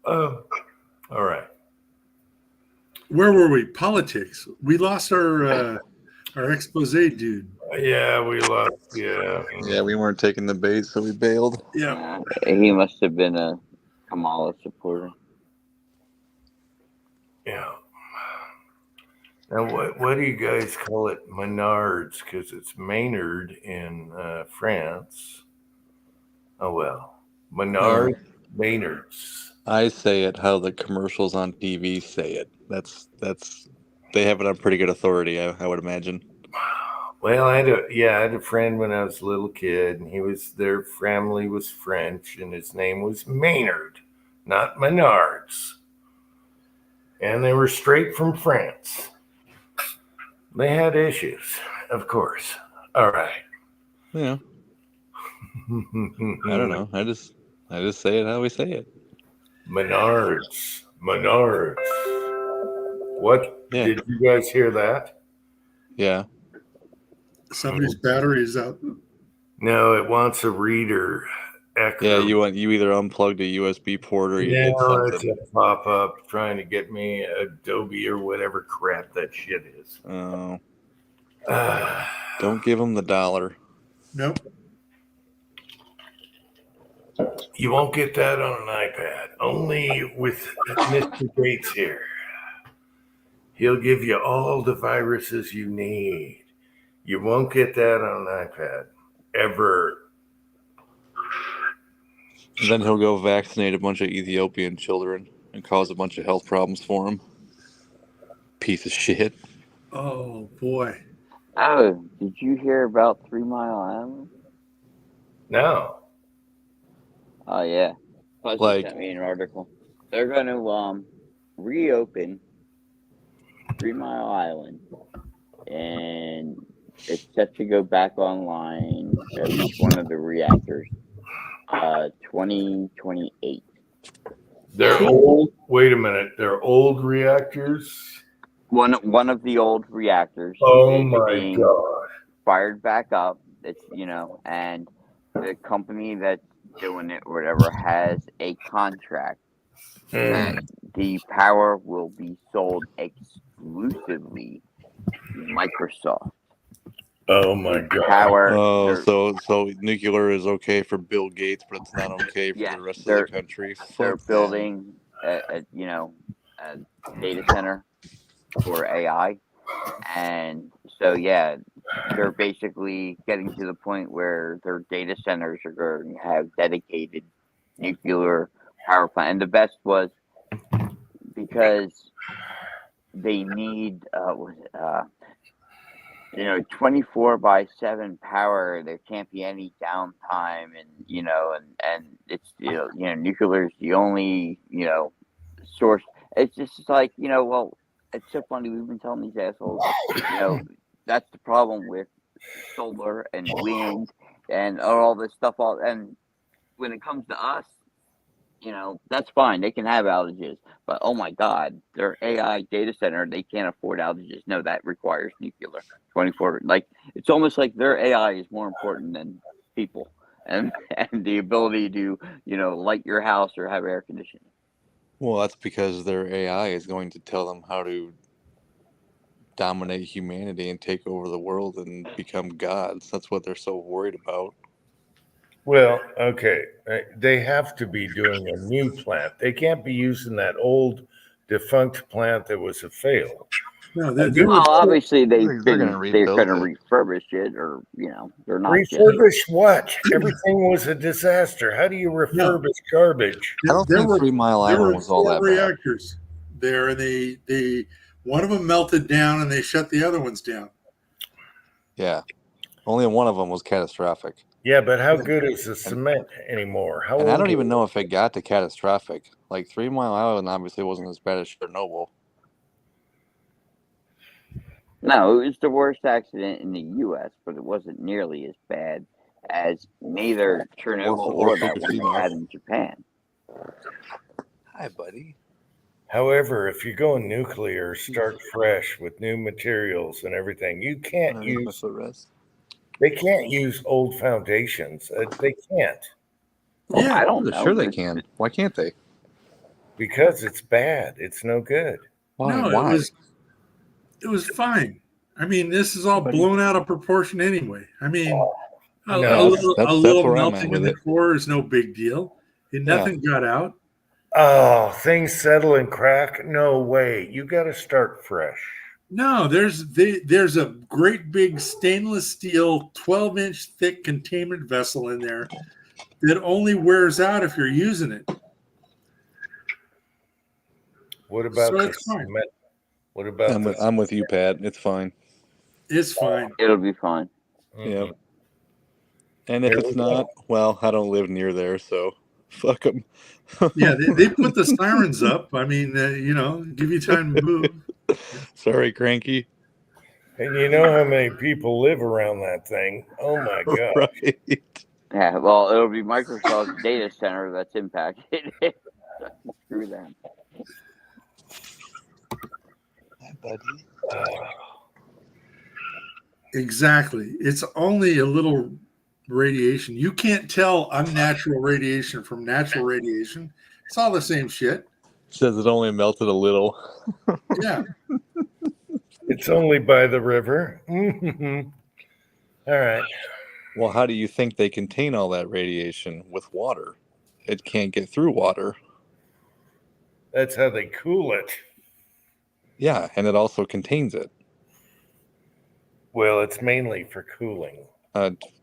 All right. Where were we? Politics. We lost our expose dude. Yeah, we lost. Yeah. Yeah, we weren't taking the bait, so we bailed. Yeah. He must have been a Kamala supporter. Yeah. Now, what do you guys call it? Menards, because it's Maynard in France. Oh well, Menard, Maynards. I say it how the commercials on TV say it. That's they have it on pretty good authority, I would imagine. Well, I had a friend when I was a little kid, and their family was French, and his name was Maynard, not Menards. And they were straight from France. They had issues, of course. All right. Yeah. I don't know. I just say it how we say it. Menards. What? Yeah. Did you guys hear that? Yeah. Somebody's battery is out. No, it wants a reader. Echo. Yeah, you either unplugged a USB port or you did It's something. a pop-up trying to get me Adobe or whatever crap that shit is. Oh. Don't give them the $1. Nope. You won't get that on an iPad. Only with Mr. Gates here. He'll give you all the viruses you need. You won't get that on an iPad. Ever. Then he'll go vaccinate a bunch of Ethiopian children and cause a bunch of health problems for him. Piece of shit. Oh boy. Oh, did you hear about 3 Mile Island? No. Oh yeah, Fuzzy Like- sent me an article. They're going to reopen 3 Mile Island, and it's set to go back online. At least one of the reactors, 2028. They're old. Wait a minute. They're old reactors. One of the old reactors. Oh is my being God. Fired back up. It's and the company that's doing it or whatever has a contract that the power will be sold exclusively to Microsoft. Oh my God. Power. Oh, they're- so nuclear is okay for Bill Gates, but it's not okay for Yeah, the rest of they're- the country. They're Fuck building a data center for AI, and so yeah, they're basically getting to the point where their data centers are going to have dedicated nuclear power plant. And the best was because they need 24/7 power. There can't be any downtime, and it's nuclear is the only source. It's just like well, it's so funny. We've been telling these assholes, that's the problem with solar and wind and all this stuff. And when it comes to us, that's fine. They can have outages, but oh my God, their AI data center, they can't afford outages. No, that requires nuclear 24. Like, it's almost like their AI is more important than people and the ability to, light your house or have air conditioning. Well, that's because their AI is going to tell them how to dominate humanity and take over the world and become gods. That's what they're so worried about. Well, okay. They have to be doing a new plant. They can't be using that old defunct plant that was a fail. No, Well, obviously They're gonna they're rebuild going to it. refurbish it, or they're not just. Refurbish what? Everything was a disaster. How do you refurbish garbage? I don't think 3 Mile there Island were was all 4 that bad. reactors there, and they one of them melted down, and they shut the other ones down. Yeah, only one of them was catastrophic. Yeah, but how good is the cement anymore? How And I old don't is even it? know if it got to catastrophic. Like 3 Mile Island obviously wasn't as bad as Chernobyl. No, it was the worst accident in the U.S., but it wasn't nearly as bad as neither Chernobyl or that one they had in Japan. Hi, buddy. However, if you go nuclear, start fresh with new materials and everything. You can't use. They can't use old foundations. They can't. Yeah, I don't know. Sure they can. Why can't they? Because it's bad. It's no good. No, Why? it was fine. I mean, this is all blown out of proportion anyway. I mean, a little where I'm at melting with in the it. core is no big deal. Nothing got out. Oh, things settle and crack? No way. You got to start fresh. No, there's a great big stainless steel 12-inch thick containment vessel in there that only wears out if you're using it. What about the it's fine. cement? What about I'm with you, Pat. It's fine. It's fine. It'll be fine. Yeah. And if it's not, well, I don't live near there, so fuck them. Yeah, they put the sirens up. I mean, give you time to move. Sorry, Cranky. And you know how many people live around that thing? Oh my God! Right. Yeah, well, it'll be Microsoft's data center that's impacted. Screw them. Hi, buddy. Exactly. It's only a little radiation. You can't tell unnatural radiation from natural radiation. It's all the same shit. Says it only melted a little. Yeah. It's only by the river. All right. Well, how do you think they contain all that radiation with water? It can't get through water. That's how they cool it. Yeah, and it also contains it. Well, it's mainly for cooling.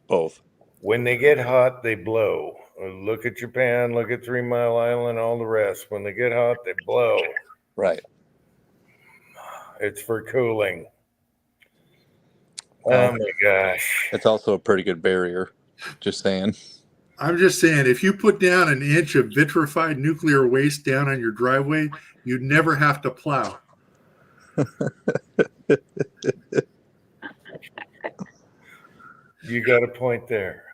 Both. When they get hot, they blow. Look at Japan, look at 3 Mile Island, all the rest. When they get hot, they blow. Right. It's for cooling. Oh my gosh. It's also a pretty good barrier. Just saying. I'm just saying, if you put down an inch of vitrified nuclear waste down on your driveway, you'd never have to plow. You got a point there.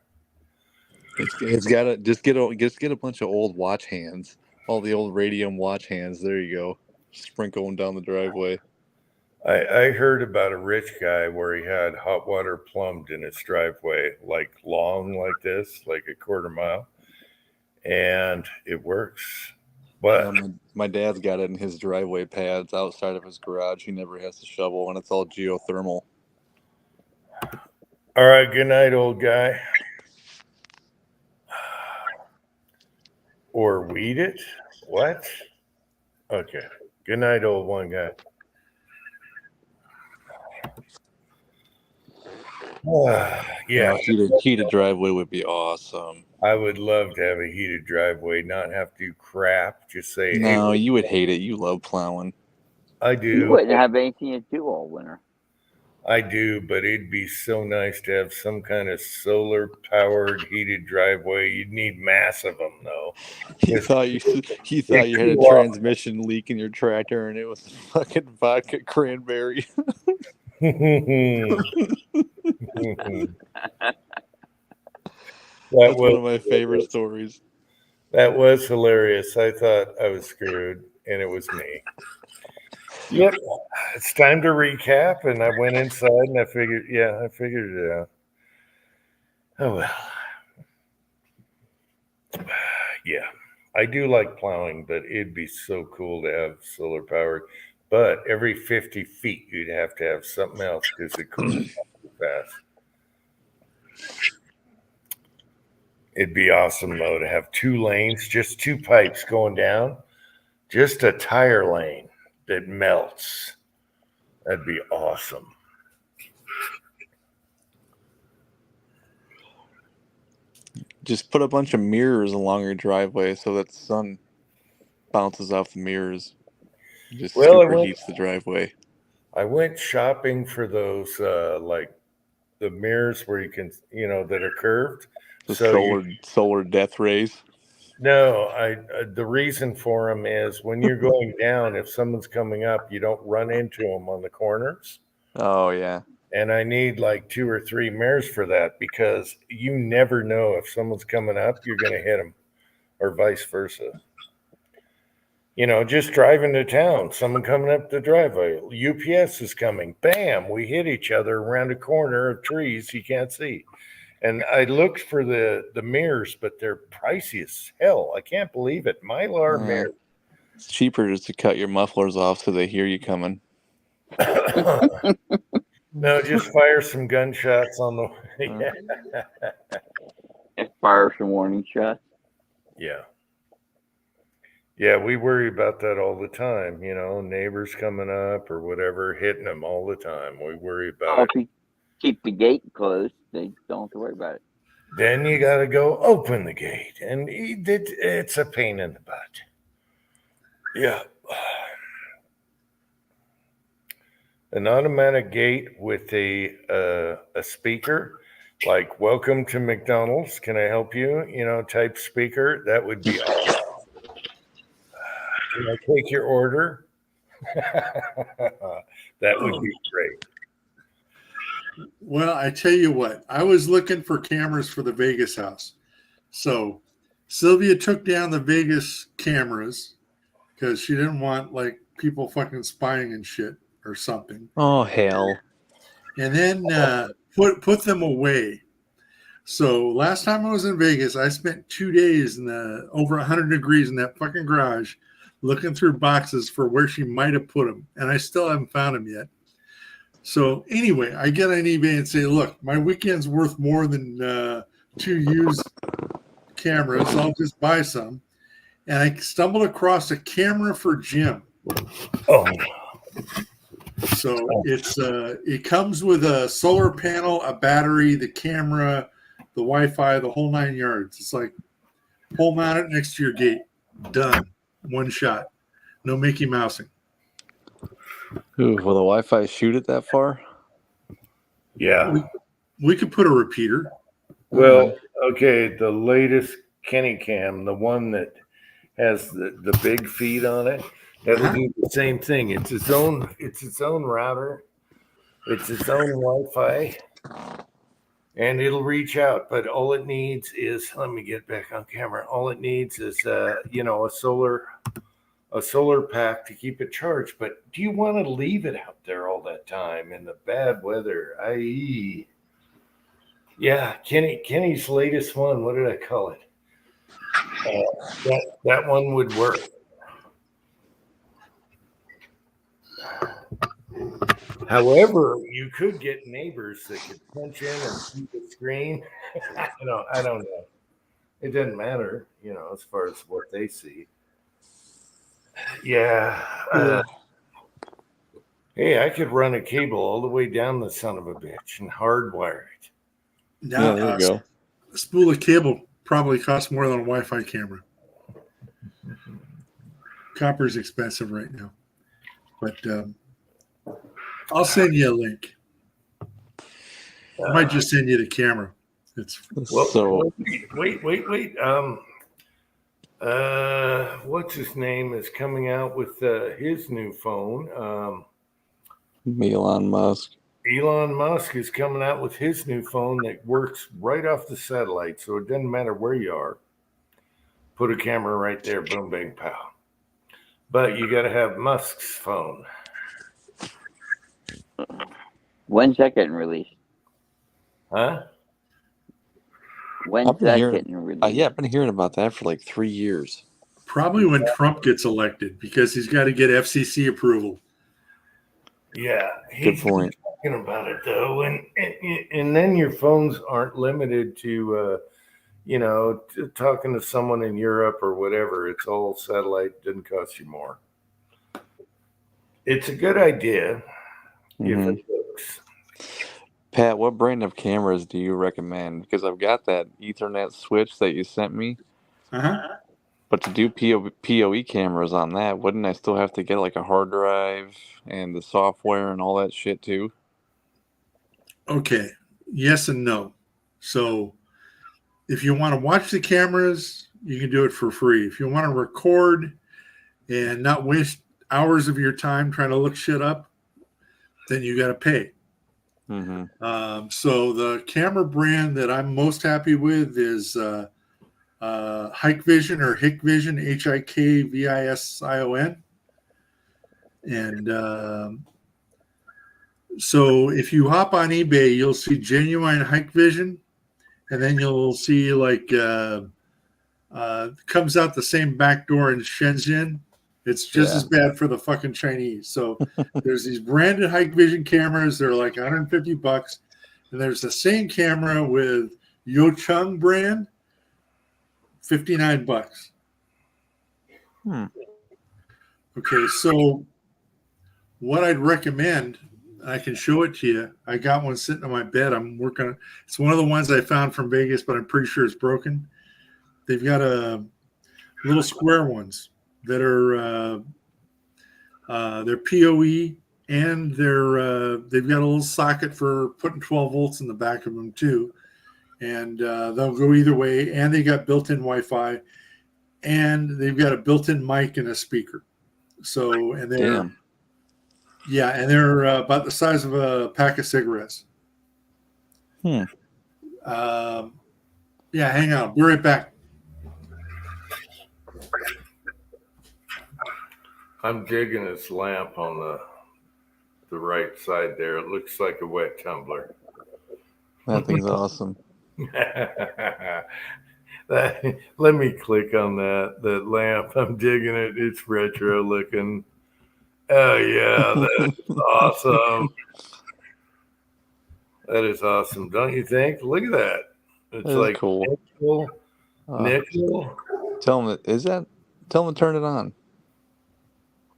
It's got to just get a bunch of old watch hands, all the old radium watch hands. There you go, sprinkle them down the driveway. I heard about a rich guy where he had hot water plumbed in his driveway, like long like this, like a quarter mile, and it works. But my dad's got it in his driveway pads outside of his garage. He never has to shovel, and it's all geothermal. All right, good night, old guy. Or weed it? What? Okay. Good night, old one guy. Yeah. Heated driveway would be awesome. I would love to have a heated driveway, not have to do crap. Just say, no, hey, you would hate it. You love plowing. I do. You wouldn't have anything to do all winter. I do, but it'd be so nice to have some kind of solar-powered heated driveway. You'd need mass of them, though. You thought you had a transmission leak in your tractor, and it was fucking vodka cranberry. That's one of my favorite stories. That was hilarious. I thought I was screwed, and it was me. Yep, it's time to recap. And I went inside, and I figured it out. Oh well. Yeah, I do like plowing, but it'd be so cool to have solar powered. But every 50 feet, you'd have to have something else because it cools fast. It'd be awesome, though, to have 2 lanes, just 2 pipes going down, just a tire lane that melts. That'd be awesome. Just put a bunch of mirrors along your driveway so that the sun bounces off the mirrors. Just superheats the driveway. I went shopping for those, like the mirrors where you can, that are curved. The solar death rays. No, the reason for them is when you're going down, if someone's coming up, you don't run into them on the corners. Oh, yeah. And I need like 2 or 3 mirrors for that because you never know if someone's coming up, you're going to hit them or vice versa. Just driving to town, someone coming up the driveway, UPS is coming, bam, we hit each other around a corner of trees you can't see. And I looked for the mirrors, but they're pricey as hell. I can't believe it. Mylar mirrors. It's cheaper just to cut your mufflers off so they hear you coming. No, just fire some gunshots on the way. Fire some warning shots. Yeah. Yeah, we worry about that all the time. Neighbors coming up or whatever, hitting them all the time. We worry about it. Keep the gate closed. They don't have to worry about it. Then you got to go open the gate, and it's a pain in the butt. Yeah. An automatic gate with a speaker, like "Welcome to McDonald's. Can I help you?" Type speaker. That would be awesome. Can I take your order? That would be great. Well, I tell you what, I was looking for cameras for the Vegas house. So Sylvia took down the Vegas cameras because she didn't want like people fucking spying and shit or something. Oh, hell. And then put them away. So last time I was in Vegas, I spent 2 days in over 100 degrees in that fucking garage looking through boxes for where she might have put them. And I still haven't found them yet. So anyway, I get on eBay and say, look, my weekend's worth more than 2 used cameras. I'll just buy some. And I stumbled across a camera for Jim. Oh. So it comes with a solar panel, a battery, the camera, the Wi-Fi, the whole 9 yards. It's like pole mount it next to your gate. Done. One shot. No Mickey Mousing. Ooh, will the Wi-Fi shoot it that far? Yeah. We could put a repeater. Well, okay, the latest Kenny Cam, the one that has the big feed on it, that'll do the same thing. It's its own router. It's its own Wi-Fi. And it'll reach out, but all it needs is, let me get back on camera. All it needs is a solar pack to keep it charged. But do you want to leave it out there all that time in the bad weather? Yeah, Kenny's latest one. What did I call it? That one would work. However, you could get neighbors that could punch in and see the screen. I don't know. It doesn't matter, as far as what they see. Yeah. Hey, I could run a cable all the way down the son of a bitch and hardwire it. Now, there you go. A spool of cable probably costs more than a Wi-Fi camera. Copper's expensive right now. But I'll send you a link. I might just send you the camera. Wait. What's his name is coming out with his new phone? Elon Musk. Elon Musk is coming out with his new phone that works right off the satellite, so it doesn't matter where you are. Put a camera right there, boom, bang, pow. But you got to have Musk's phone. When's that getting released? Huh? When's I've been that hearing- getting released? Yeah, I've been hearing about that for like 3 years. Probably when Trump gets elected, because he's got to get FCC approval. Yeah, Good point. Talking about it though, and then your phones aren't limited to, talking to someone in Europe or whatever. It's all satellite. Doesn't cost you more. It's a good idea if Mhm. it works. Pat, what brand of cameras do you recommend? Because I've got that Ethernet switch that you sent me, Uh-huh. but to do PoE cameras on that, wouldn't I still have to get like a hard drive and the software and all that shit too? Okay. Yes and no. So if you want to watch the cameras, you can do it for free. If you want to record and not waste hours of your time trying to look shit up, then you got to pay. Mm-hmm. So the camera brand that I'm most happy with is Hikvision or Hikvision, Hikvision. And so if you hop on eBay, you'll see genuine Hikvision, and then you'll see like comes out the same back door in Shenzhen. It's just as bad for the fucking Chinese. So there's these branded Hikvision cameras. They're like $150. And there's the same camera with Yochung brand, $59. Okay, so what I'd recommend, I can show it to you. I got one sitting on my bed. I'm working on. It's one of the ones I found from Vegas, but I'm pretty sure it's broken. They've got little square ones that are they're PoE, and they've got a little socket for putting 12 volts in the back of them too, and they'll go either way. And they got built-in Wi-Fi, and they've got a built-in mic and a speaker. So, and they're and they're about the size of a pack of cigarettes. Yeah, hang on, be right back. I'm digging this lamp on the right side there. It looks like a wet tumbler. That thing's awesome. Let me click on that lamp. I'm digging it. It's retro looking. Oh yeah, that's awesome. That is awesome, don't you think? Look at that. It's That is like cool. Nickel. Tell him to turn it on.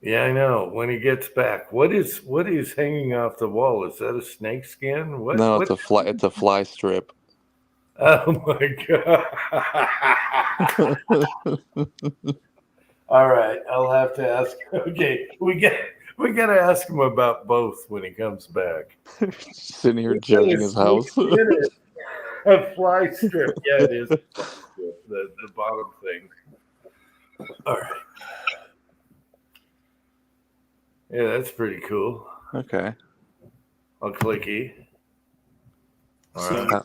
Yeah, I know. When he gets back, what is hanging off the wall? Is that a snake skin? What? No, what? it's a fly strip. Oh my god! All right, I'll have to ask. Okay, we got to ask him about both when he comes back. Sitting here judging his house. A fly strip. Yeah, it is. The bottom thing. All right. Yeah, that's pretty cool. Okay. I'll click E. All So right.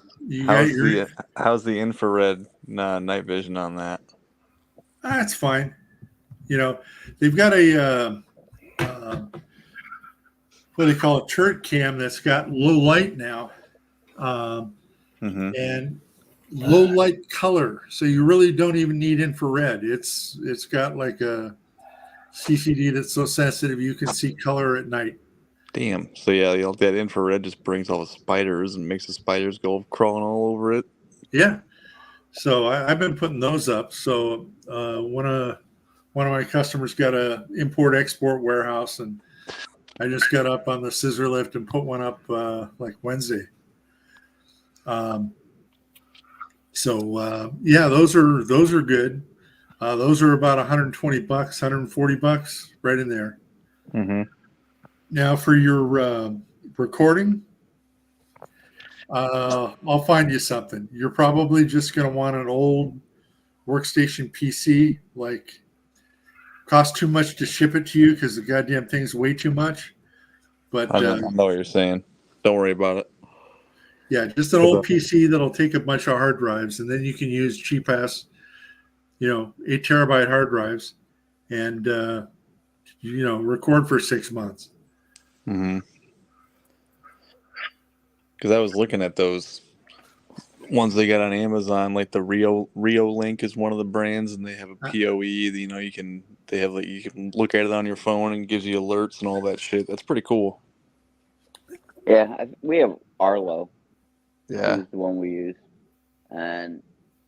How's the infrared night vision on that? That's fine. You know, they've got a what do they call it, turret cam that's got low light now, and low light color. So you really don't even need infrared. It's got like a CCD that's so sensitive you can see color at night. Damn. So yeah, that infrared just brings all the spiders and makes the spiders go crawling all over it. Yeah. So I've been putting those up. So one of my customers got a import-export warehouse, and I just got up on the scissor lift and put one up like Wednesday. Yeah, those are good. Those are about $120, $140, right in there. Mm-hmm. Now for your recording, I'll find you something. You're probably just going to want an old workstation PC. Like, costs too much to ship it to you because the goddamn thing's way too much. But I know what you're saying. Don't worry about it. Yeah, just an old PC that'll take a bunch of hard drives, and then you can use cheap ass, 8 terabyte hard drives, and record for 6 months. Mm-hmm. Because I was looking at those ones they got on Amazon, like the Rio Link is one of the brands, and they have a PoE. You can look at it on your phone and it gives you alerts and all that shit. That's pretty cool. Yeah, we have Arlo. Yeah, Is the one we use, and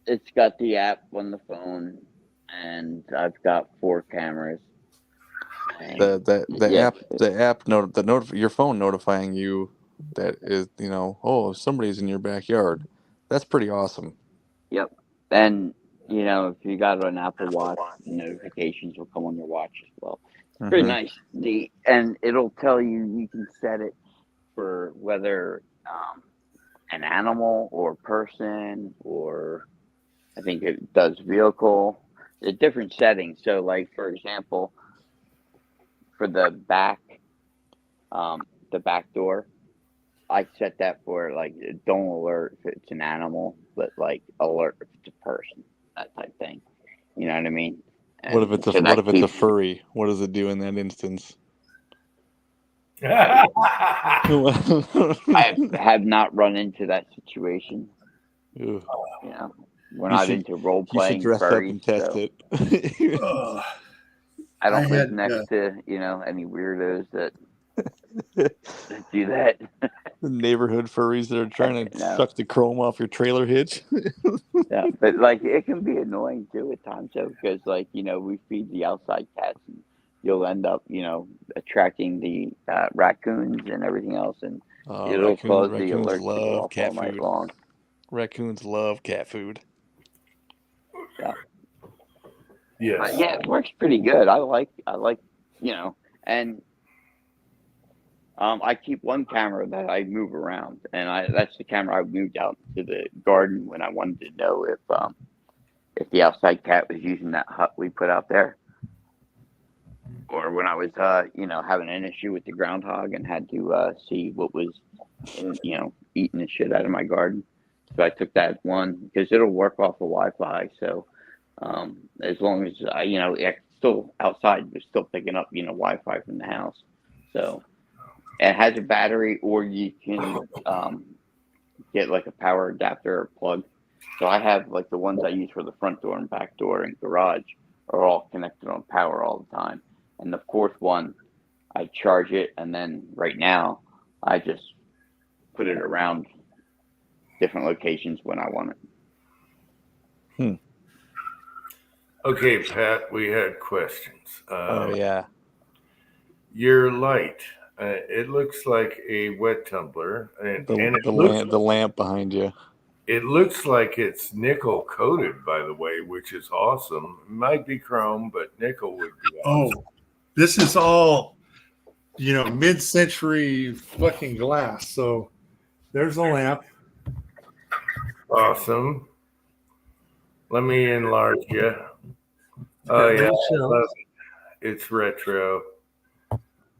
it's got the app on the phone, and I've got 4 cameras. And the app your phone notifying you that is if somebody's in your backyard. That's pretty awesome. Yep, and if you got an Apple Watch, notifications will come on your watch as well. It's pretty nice. And it'll tell you can set it for whether an animal or person, or I think it does vehicle. There's different settings. So, like for example, for the back door, I set that for like don't alert if it's an animal, but like alert if it's a person, that type thing. You know what I mean? And what if it's a furry? What does it do in that instance? I have not run into that situation. Ew. We're not into role playing. You should dress furries, up and test so it. I don't live next to any weirdos that do that. The neighborhood furries that are trying to suck the chrome off your trailer hitch. Yeah, but like it can be annoying too at times, though, because we feed the outside cats, and you'll end up attracting the raccoons and everything else, and it'll cause the alerts to go off all night long. Raccoons love cat food. Yeah. Yes. But yeah, it works pretty good. I like and I keep one camera that I move around, and that's the camera I moved out to the garden when I wanted to know if the outside cat was using that hut we put out there, or when I was having an issue with the groundhog and had to see what was eating the shit out of my garden. So I took that one because it'll work off of Wi-Fi. So as long as it's still outside, we're still picking up Wi-Fi from the house. So it has a battery, or you can get like a power adapter or plug. So I have like the ones I use for the front door and back door and garage are all connected on power all the time. And the fourth one, I charge it, and then right now I just put it around different locations when I want it. Okay, Pat, we had questions. Oh yeah. Your light, it looks like a wet tumbler, and the lamp behind you. It looks like it's nickel coated, by the way, which is awesome. It might be chrome, but nickel would be awesome. Oh, this is all, mid-century fucking glass. So there's a lamp. Awesome. Let me enlarge you. Oh yeah, it's retro.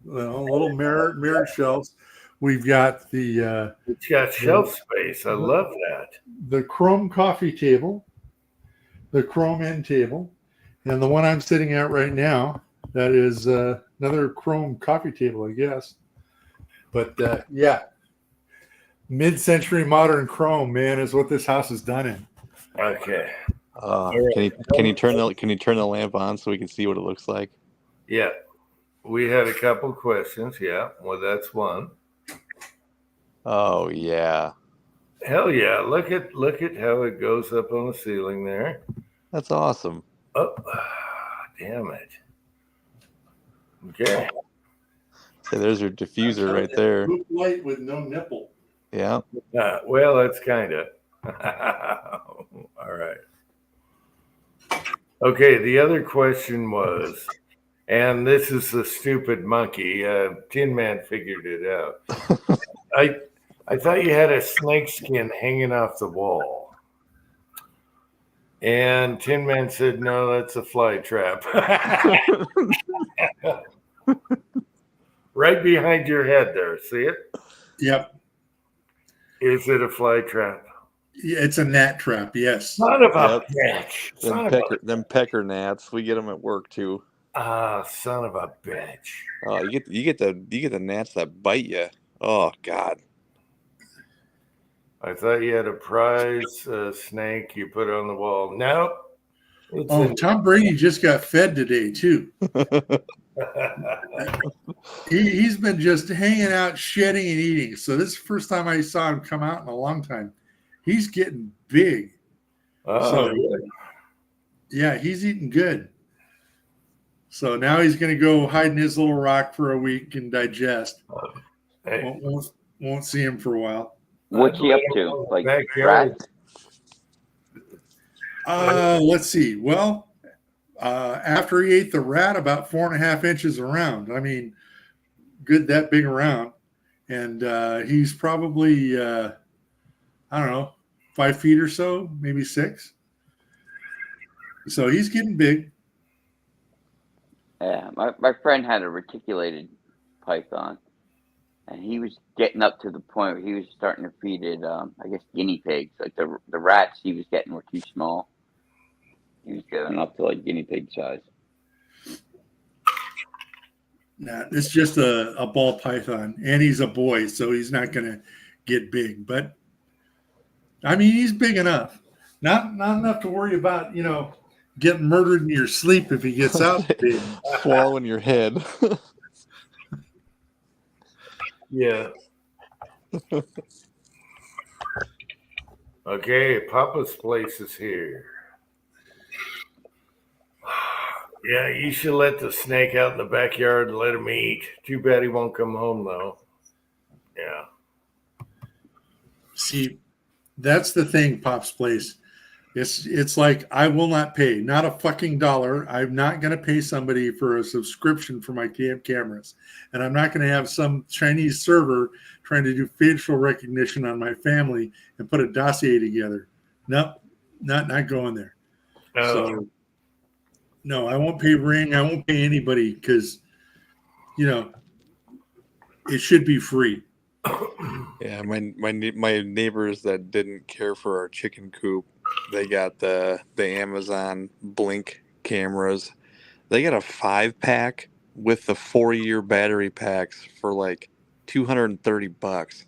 Well, little mirror shelves. We've got it's got shelf space. I love that. The chrome coffee table, the chrome end table, and the one I'm sitting at right now, that is another chrome coffee table, I guess. But yeah, mid-century modern chrome, man, is what this house is done in. Okay. Can you turn the lamp on so we can see what it looks like? Yeah. We had a couple questions. Yeah. Well, that's one. Oh yeah. Hell yeah. Look at how it goes up on the ceiling there. That's awesome. Oh, damn it. Okay. So there's your diffuser right there. Blue light with no nipple. Yeah. Well, that's kind of. All right. Okay. The other question was, and this is the stupid monkey. Tin Man figured it out. I thought you had a snake skin hanging off the wall. And Tin Man said, no, that's a fly trap. Right behind your head there. See it? Yep. Is it a fly trap? Yeah, it's a gnat trap. Yes. Son of a Yep. bitch. Son of a, Them pecker gnats. We get them at work too. son of a bitch. Oh, you get the gnats that bite you. Oh God. I thought you had a prize snake you put on the wall. Nope. It's Oh, Tom Brady just got fed today too. He's been just hanging out, shedding and eating. So this is the first time I saw him come out in a long time. He's getting big. So really? yeah, he's eating good. So now he's going to go hide in his little rock for a week and digest. Hey, Won't see him for a while. What's he up to? Like backyard. rats? Let's see. Well, after he ate the rat, about 4.5 inches around. I mean, good that big around. And he's probably, I don't know, 5 feet or so, maybe 6. So he's getting big. Yeah, my friend had a reticulated python, and he was getting up to the point where he was starting to feed it, I guess, guinea pigs. Like the rats he was getting were too small. He was getting up to like guinea pig size. Nah, it's just a ball python, and he's a boy, so he's not going to get big. But I mean, he's big enough. Not enough to worry about, getting murdered in your sleep if he gets out big. Swallowing your head. Yeah. Okay, Papa's place is here. Yeah, you should let the snake out in the backyard and let him eat. Too bad he won't come home, though. Yeah. See, that's the thing, Pop's place. It's like I will not pay, not a fucking dollar. I'm not going to pay somebody for a subscription for my cameras, and I'm not going to have some Chinese server trying to do facial recognition on my family and put a dossier together. Nope, not going there. So, no, I won't pay Ring. I won't pay anybody because, it should be free. Yeah, my neighbors that didn't care for our chicken coop, they got the Amazon Blink cameras. They got a 5-pack with the 4-year battery packs for like $230.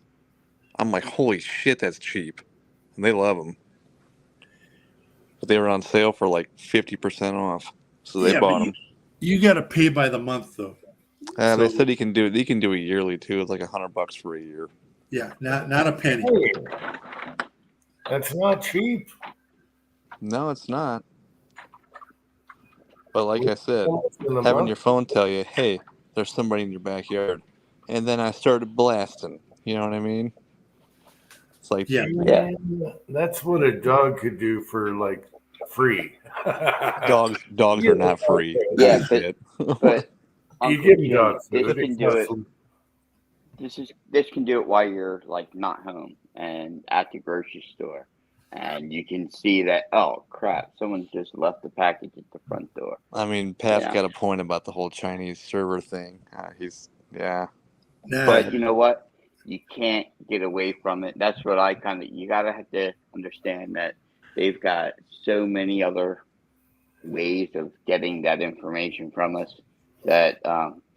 I'm like, holy shit, that's cheap, and they love them. But they were on sale for like 50% off, so they bought them. You got to pay by the month though. They said he can do it yearly too. It's like $100 for a year. Yeah, not a penny. Hey, that's not cheap. No, it's not. But like I said, having your phone tell you, hey, there's somebody in your backyard. And then I started blasting. You know what I mean? It's like, yeah. That's what a dog could do for like free. Dogs are not free. Yeah, but you give me dog food. This can do it. This can do it while you're like not home and at the grocery store, and you can see that, oh crap, someone just left the package at the front door. I mean, Pat's got a point about the whole Chinese server thing. But you know what? You can't get away from it. That's what you gotta have to understand that they've got so many other ways of getting that information from us that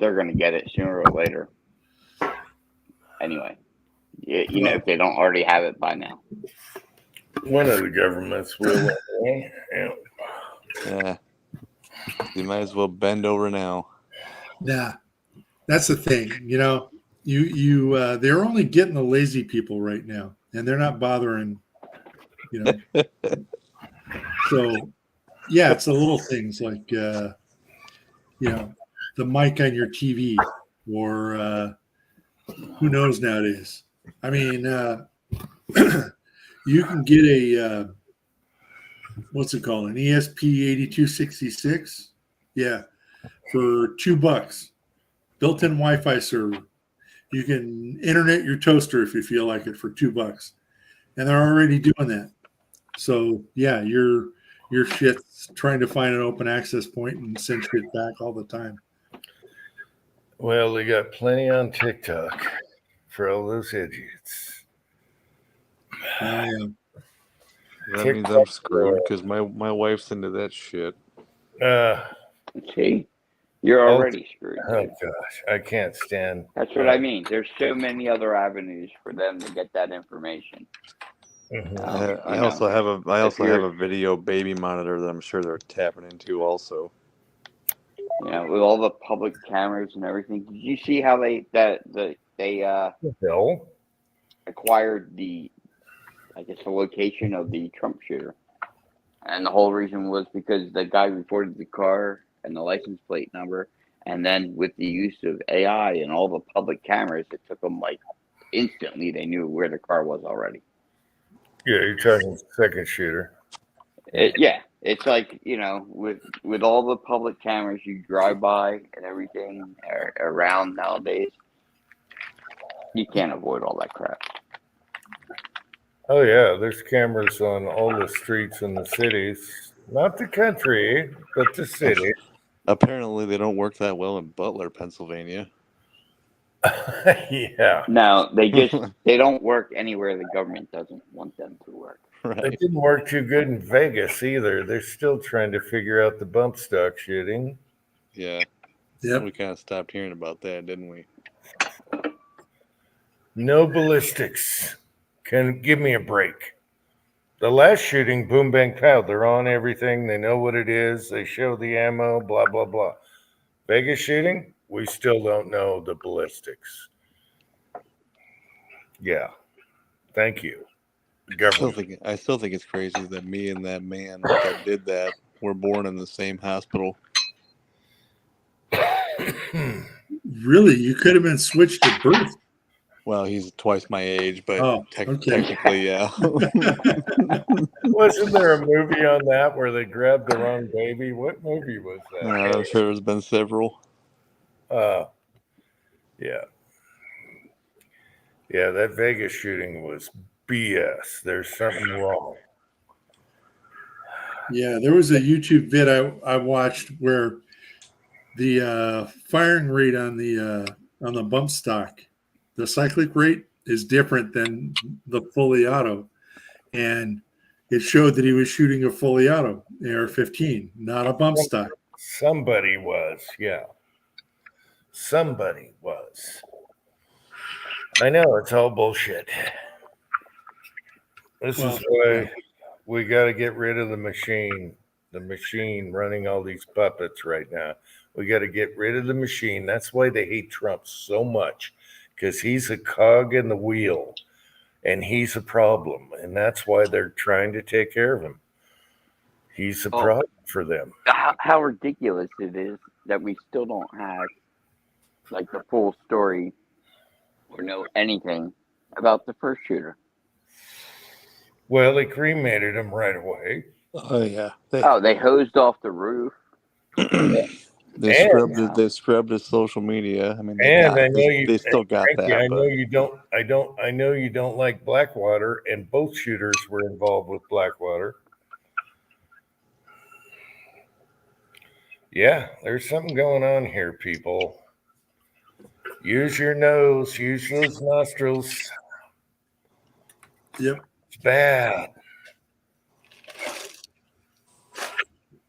they're going to get it sooner or later. Anyway, if they don't already have it by now. One of the governments will. Yeah. You might as well bend over now. Yeah, that's the thing. They're only getting the lazy people right now, and they're not bothering. So, yeah, it's the little things like the mic on your TV, or who knows nowadays. I mean, you can get a what's it called, an ESP8266, yeah, for $2. Built-in Wi-Fi server. You can internet your toaster if you feel like it for $2, and they're already doing that. So yeah, your shit's trying to find an open access point and send shit back all the time. Well, they got plenty on TikTok for all those idiots. Yeah. That means I'm screwed because my wife's into that shit. See, you're already screwed. Oh Dude. gosh, I can't stand. That's what I mean. There's so many other avenues for them to get that information. Mhm. I also have a video baby monitor that I'm sure they're tapping into also. You know, with all the public cameras and everything. Did you see how they Bill? acquired the location of the Trump shooter? And the whole reason was because the guy reported the car and the license plate number, and then with the use of AI and all the public cameras, it took them like instantly. They knew where the car was already. Yeah, you're talking second shooter. Yeah, it's like, you know, with all the public cameras you drive by and everything around nowadays, you can't avoid all that crap. Oh yeah, there's cameras on all the streets in the cities, not the country, but the city. Apparently, they don't work that well in Butler, Pennsylvania. Yeah. No, they don't work anywhere the government doesn't want them to work. Right. They didn't work too good in Vegas either. They're still trying to figure out the bump stock shooting. Yeah. Yep. We kind of stopped hearing about that, didn't we? No ballistics. Can give me a break. The last shooting, boom, bang, pow. They're on everything. They know what it is. They show the ammo, blah, blah, blah. Vegas shooting, we still don't know the ballistics. Yeah. Thank you. Government. I still think it's crazy that me and that man that did that were born in the same hospital. Really, you could have been switched at birth. Well, he's twice my age, but okay. technically, yeah. Wasn't there a movie on that where they grabbed the wrong baby? What movie was that? I'm sure there's been several. Yeah. Yeah, that Vegas shooting was BS. There's something wrong. Yeah, there was a YouTube vid I watched where the firing rate on the bump stock, the cyclic rate is different than the fully auto, and it showed that he was shooting a fully auto AR-15, not a bump stock. Somebody was, yeah. Somebody was. I know it's all bullshit. This is why we got to get rid of the machine running all these puppets right now. We got to get rid of the machine. That's why they hate Trump so much, because he's a cog in the wheel and he's a problem. And that's why they're trying to take care of him. He's a problem for them. How ridiculous it is that we still don't have like the full story or know anything about the first shooter. Well, they cremated him right away. Oh yeah. They hosed off the roof. They scrubbed his social media. I mean, they still got Frankie, that. I know you don't like Blackwater, and both shooters were involved with Blackwater. Yeah, there's something going on here, people. Use your nose, use those nostrils. Yep. It's bad.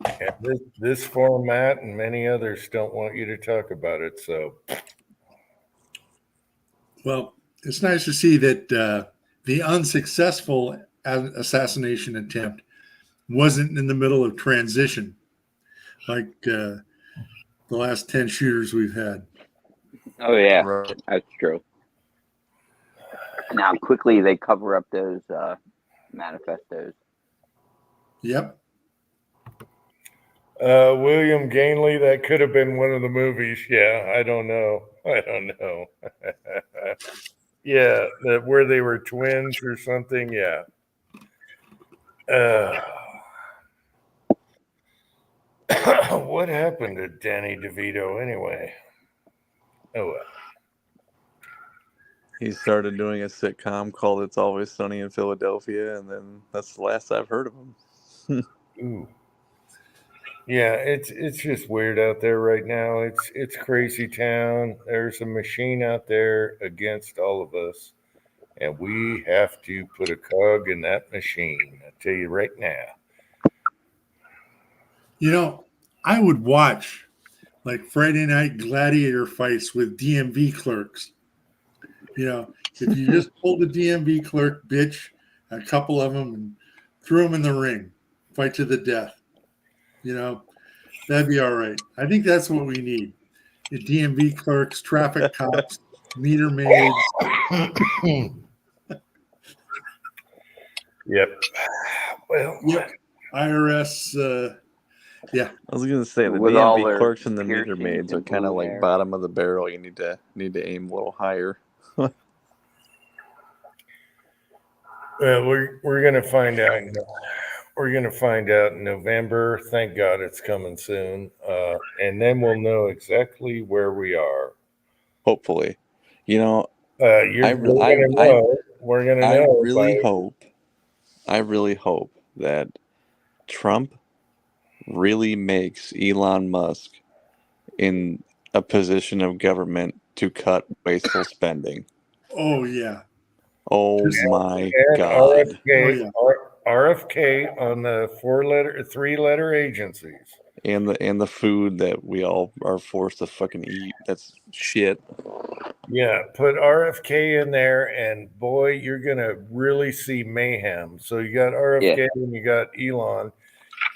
And this format and many others don't want you to talk about it. So, well, it's nice to see that the unsuccessful assassination attempt wasn't in the middle of transition like the last 10 shooters we've had. Oh yeah, right. That's true. Now quickly they cover up those manifestos. Yep. William Gainley, that could have been one of the movies. Yeah, I don't know. Yeah, where they were twins or something. Yeah. What happened to Danny DeVito anyway? Oh well. He started doing a sitcom called It's Always Sunny in Philadelphia, and then that's the last I've heard of him. Ooh. Yeah, it's just weird out there right now. It's crazy town. There's a machine out there against all of us, and we have to put a cog in that machine. I tell you right now. You know, I would watch like Friday night gladiator fights with DMV clerks. You know, if you just pulled a DMV clerk, bitch, a couple of them, and threw them in the ring, fight to the death. You know, that'd be all right. I think that's what we need. The DMV clerks, traffic cops, meter maids. Yep. Well, Yep. IRS. Yeah. I was gonna say the With all DMV their clerks and the meter piercings maids are and kind of blue like hair. bottom of the barrel. You need to aim a little higher. Well, we're gonna find out. We're gonna find out in November. Thank God it's coming soon, and then we'll know exactly where we are. Hopefully, you know, We're gonna know. We're gonna I know. really hope that Trump really makes Elon Musk in a position of government to cut wasteful spending. Oh, yeah. Oh my and God. RFK, RFK on the 3-letter agencies. And the food that we all are forced to fucking eat. That's shit. Yeah, put RFK in there, and boy, you're gonna really see mayhem. So you got RFK and you got Elon.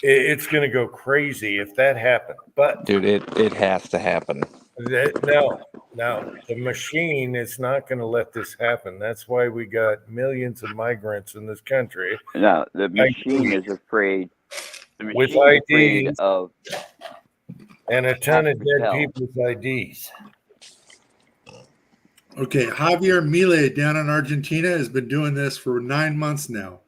It's gonna go crazy if that happened. But dude, it has to happen. No, the machine is not going to let this happen. That's why we got millions of migrants in this country. No, the machine is afraid. The With machine is afraid IDs of and a ton of dead Patel. people's IDs. Okay, Javier Milei down in Argentina has been doing this for 9 months now.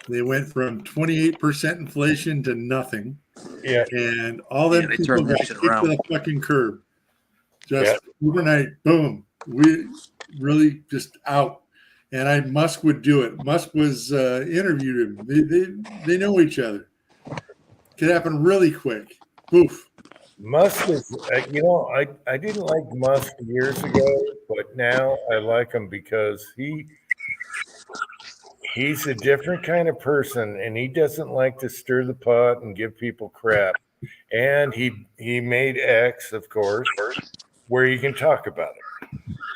They went from 28% inflation to nothing. Yeah. And all them they people turned that got shit kicked to around. the fucking curb. Just overnight, boom. We really just out. And Musk would do it. Musk was interviewed him. They know each other. Could happen really quick. Poof. Musk is, I didn't like Musk years ago, but now I like him because he's a different kind of person, and he doesn't like to stir the pot and give people crap. And he made X, of course, where you can talk about it.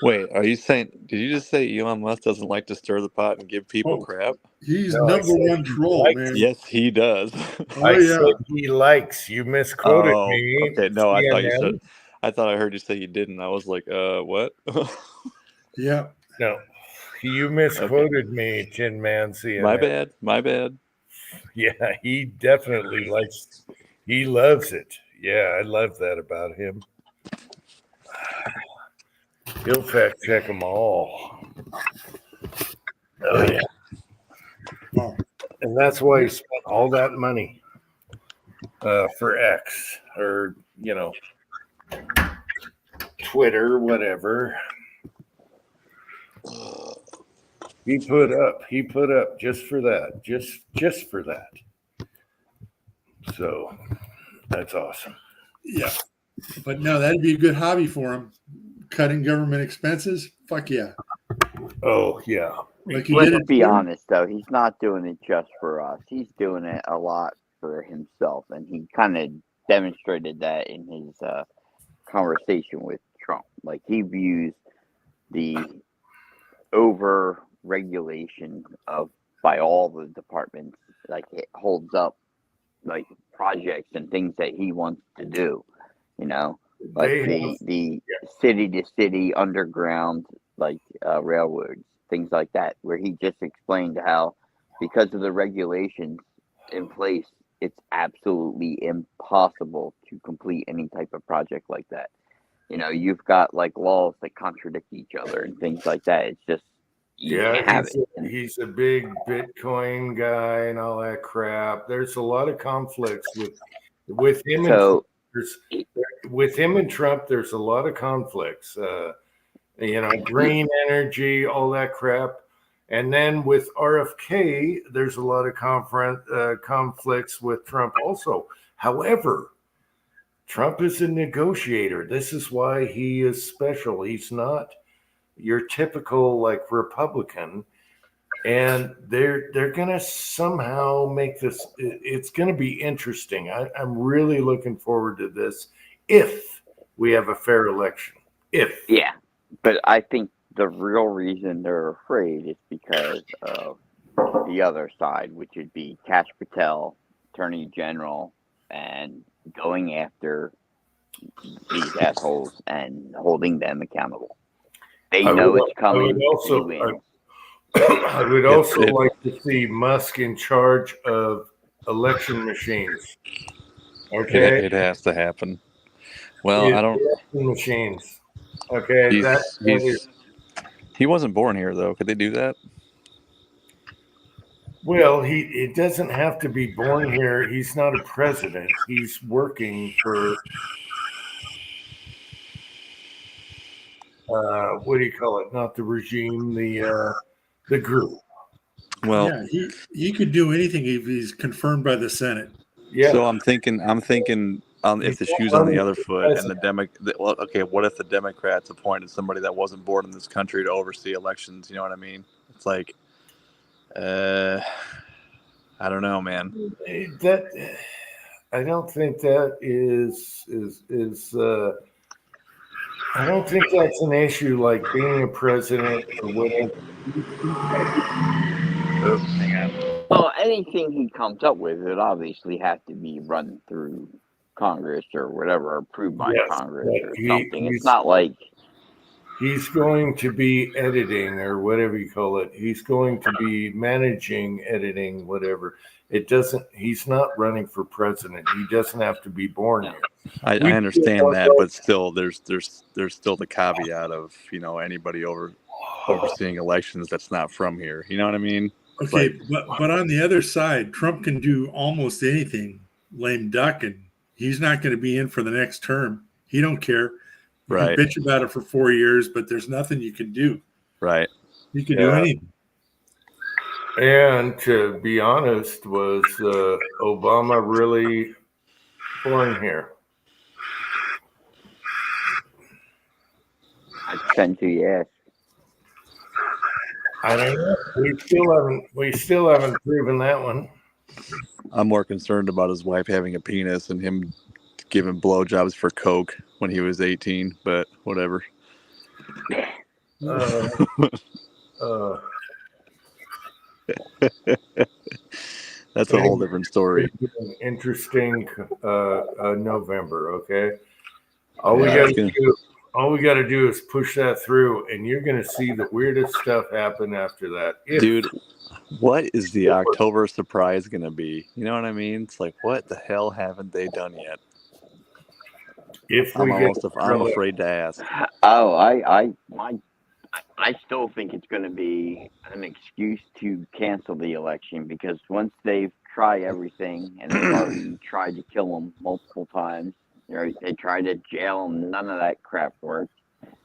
Wait, are you saying? Did you just say Elon Musk doesn't like to stir the pot and give people crap? He's number one troll, man. Yes, he does. I said he likes. You misquoted me. Okay, no, I thought you CNN. said. I thought I heard you say you didn't. I was like, what? Yeah. No, you misquoted me, Tin Man. CNN. My bad. Yeah, he definitely likes. He loves it. Yeah, I love that about him. He'll fact check them all. Oh yeah. And that's why he spent all that money for X or Twitter, whatever. He put up just for that, just for that. So that's awesome. Yeah. But no, that'd be a good hobby for him. Cutting government expenses. Fuck yeah. Oh yeah. Like you did Let's it. be honest, though. He's not doing it just for us. He's doing it a lot for himself, and he kind of demonstrated that in his conversation with Trump. Like, he views the over regulation by all the departments, like, it holds up like projects and things that he wants to do. Like the city to city underground railroads, things like that, where he just explained how, because of the regulations in place, it's absolutely impossible to complete any type of project like that. You've got like laws that contradict each other and things like that. It's just, you can't have it. He's a big Bitcoin guy and all that crap. There's a lot of conflicts with him. With him and Trump, there's a lot of conflicts. Green energy, all that crap. And then with RFK, there's a lot of conflicts with Trump also. However, Trump is a negotiator. This is why he is special. He's not your typical like Republican, and they're gonna somehow make this. It's gonna be interesting. I'm really looking forward to this if we have a fair election. If Yeah, but I think the real reason they're afraid is because of the other side, which would be Kash Patel, Attorney General, and going after these assholes and holding them accountable. They know it's coming. I would also like to see Musk in charge of election machines. Okay, It has to happen. Well, I don't. election machines. Okay, He wasn't born here though. Could they do that? well, it doesn't have to be born here. He's not a president. He's working for what do you call it? Not the regime, the group. Well, yeah, he could do anything if he's confirmed by the Senate. Yeah. So I'm thinking if the shoe's on the other foot and what if the Democrats appointed somebody that wasn't born in this country to oversee elections? You know what I mean? It's like, I don't know, man. That I don't think that is I don't think that's an issue like being a president or whatever. Well, anything he comes up with, it obviously has to be run through Congress or whatever, approved by Congress or something. It's not like he's going to be editing or whatever you call it. He's going to be managing, editing, whatever. He's not running for president. He doesn't have to be born here. I understand that, but still, there's still the caveat of anybody overseeing elections that's not from here. You know what I mean? Okay, but on the other side, Trump can do almost anything, lame duck, and he's not going to be in for the next term. He don't care. You can bitch about it for 4 years, but there's nothing you can do. Right. You can do anything. And to be honest, was Obama really born here? I tend to, yes. I don't know. We still haven't proven that one. I'm more concerned about his wife having a penis and him giving blowjobs for coke when he was 18. But whatever. That's a whole different story. Interesting November. Okay. All we got to do is push that through, and you're going to see the weirdest stuff happen after that. Dude, what is the October surprise going to be? You know what I mean? It's like, what the hell haven't they done yet? I'm afraid to ask. Oh, I still think it's going to be an excuse to cancel the election, because once they've tried everything and they've already tried to kill him multiple times, they tried to jail him, none of that crap worked.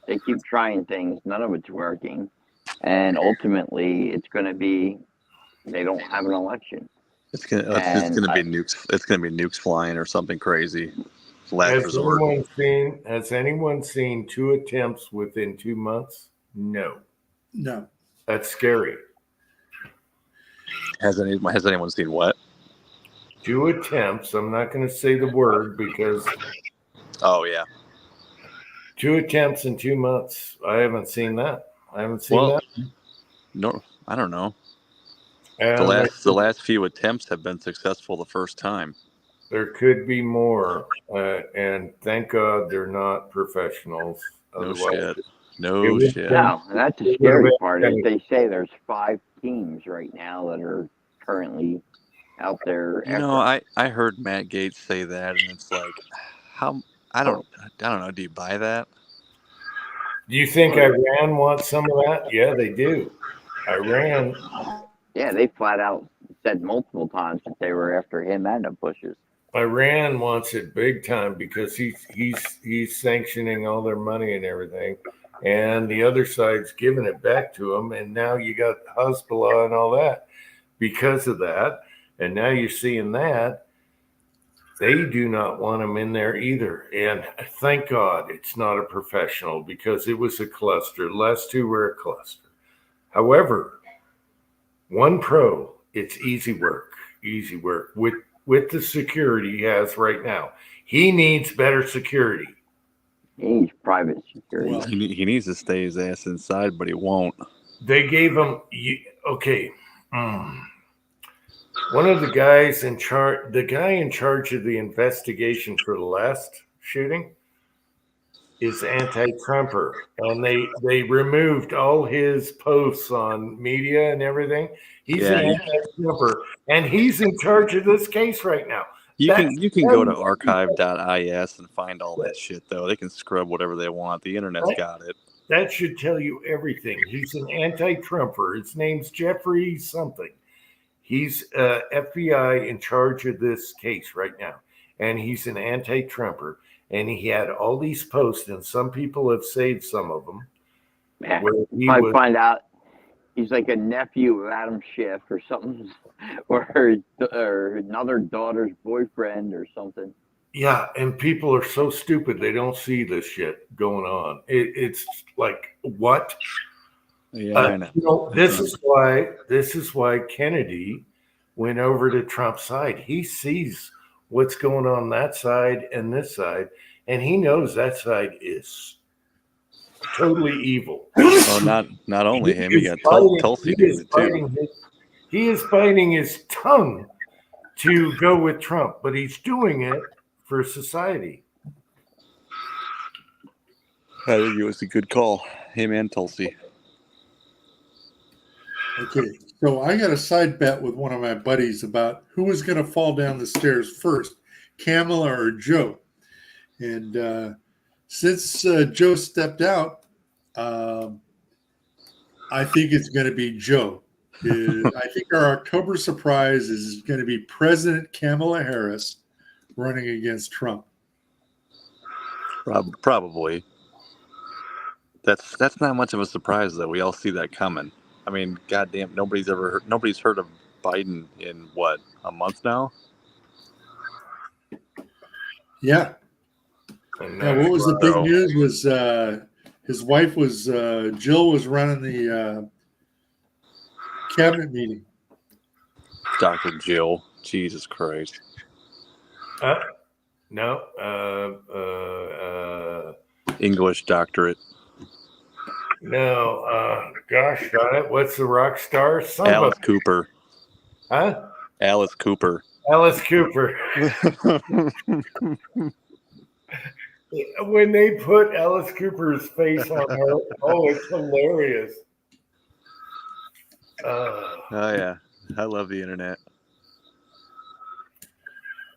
They keep trying things, none of it's working, and ultimately it's going to be they don't have an election. It's going to be nukes. It's going to be nukes flying or something crazy. Has anyone seen 2 attempts within 2 months? No. That's scary. Has anyone seen what? 2 attempts. I'm not going to say the word because. Oh yeah. 2 attempts in 2 months. I haven't seen that. That. No, I don't know. And the last few attempts have been successful the first time. There could be more, and thank God they're not professionals. No shit. No shit. No, and that's the scary part. Is they say there's 5 teams right now that are currently out there. I heard Matt Gaetz say that, and it's like, how? I don't know. Do you buy that? Do you think Iran wants some of that? Yeah, they do. Iran. Yeah, they flat out said multiple times that they were after him and the Bushes. Iran wants it big time because he's sanctioning all their money and everything, and the other side's giving it back to them. And now you got Hezbollah and all that because of that, and now you're seeing that. They do not want him in there either. And thank God it's not a professional, because it was a cluster. The last two were a cluster. However, one pro, it's easy work with the security he has right now. He needs better security. He needs private security. Well, He needs to stay his ass inside, but he won't. They gave him, okay. One of the guys in charge, the guy in charge of the investigation for the last shooting, is anti-Trumper, and they removed all his posts on media and everything. He's an anti-Trumper, and he's in charge of this case right now. You can go to archive.is and find all that shit though. They can scrub whatever they want. The internet's got it. That should tell you everything. He's an anti-Trumper. His name's Jeffrey something. He's FBI in charge of this case right now, and he's an anti-Trumper. And he had all these posts, and some people have saved some of them. Yeah. I find out he's like a nephew of Adam Schiff or something, or another daughter's boyfriend or something. Yeah, and people are so stupid they don't see this shit going on. It's like, what? Yeah, I know. This is why Kennedy went over to Trump's side. He sees what's going on that side and this side, and he knows that side is totally evil. Well, not only him, you got Tulsi doing it too. He is biting his tongue to go with Trump, but he's doing it for society. I think it was a good call. Him and Tulsi. okay. So I got a side bet with one of my buddies about who was going to fall down the stairs first, Kamala or Joe. And since Joe stepped out, I think it's going to be Joe. I think our October surprise is going to be President Kamala Harris running against Trump. Probably. That's not much of a surprise though. We all see that coming. I mean, goddamn, nobody's heard of Biden in what, a month now? Yeah. Yeah, what was the big news was his wife was Jill was running the cabinet meeting. Dr. Jill. Jesus Christ. No. English doctorate. No. Gosh darn it. What's the rock star? Alice Cooper. Huh? Alice Cooper. Alice Cooper. When they put Alice Cooper's face on her, oh, it's hilarious. Oh yeah, I love the internet.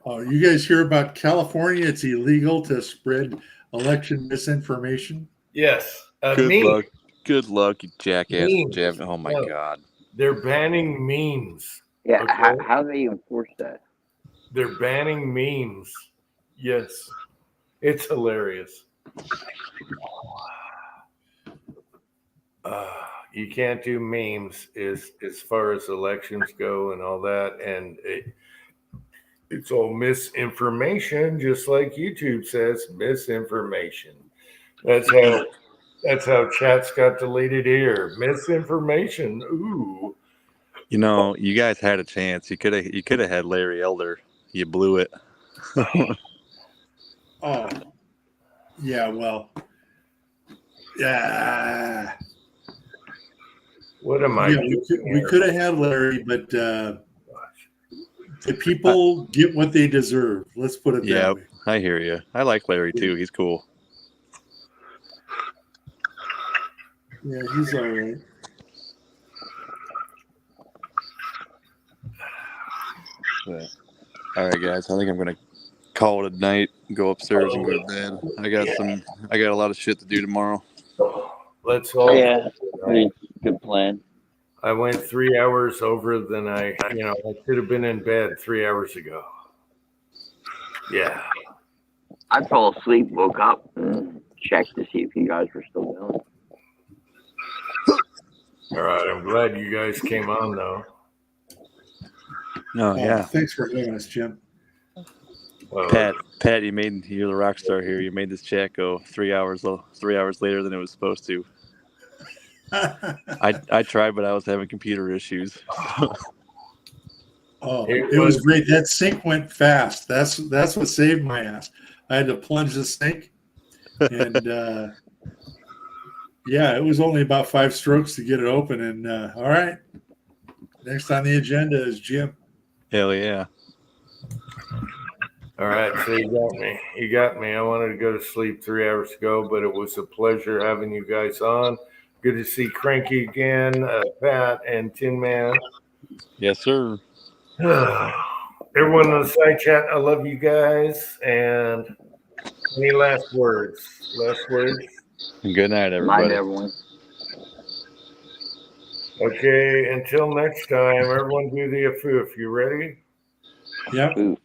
Oh, you guys hear about California? It's illegal to spread election misinformation. Yes. Good luck, you jackass. Memes. Oh my God. They're banning memes. Yeah, Okay? how do they enforce that? They're banning memes. Yes. It's hilarious. You can't do memes as far as elections go and all that. And it's all misinformation, just like YouTube says, misinformation. That's how chats got deleted here. Misinformation. Ooh. You know, you guys had a chance. You could have had Larry Elder. You blew it. Oh, yeah. Well, yeah. What am I? Yeah, we could have had Larry, but the people get what they deserve. Let's put it that way. I hear you. I like Larry too. He's cool. Yeah, he's all right. Yeah. All right, guys. I think I'm gonna call it a night. Go upstairs and go to bed. I got a lot of shit to do tomorrow. Let's all. Yeah, good plan. I went 3 hours over than I should have been in bed 3 hours ago. Yeah. I fell asleep, woke up, and checked to see if you guys were still doing it. All right. I'm glad you guys came on though. Oh yeah. Thanks for having us, Jim. Pat, you're the rock star here. You made this chat go 3 hours later than it was supposed to. I tried, but I was having computer issues. Oh, it was great. That sink went fast. That's what saved my ass. I had to plunge the sink, and yeah, it was only about 5 strokes to get it open. And all right, next on the agenda is Jim. Hell yeah! All right, so you got me. You got me. I wanted to go to sleep 3 hours ago, but it was a pleasure having you guys on. Good to see Cranky again, Pat and Tin Man. Yes, sir. Everyone on the side chat, I love you guys. And any last words? Last words? Good night, everybody. Night, everyone. Okay, until next time, everyone do the afoof. You ready? Yep. Ooh.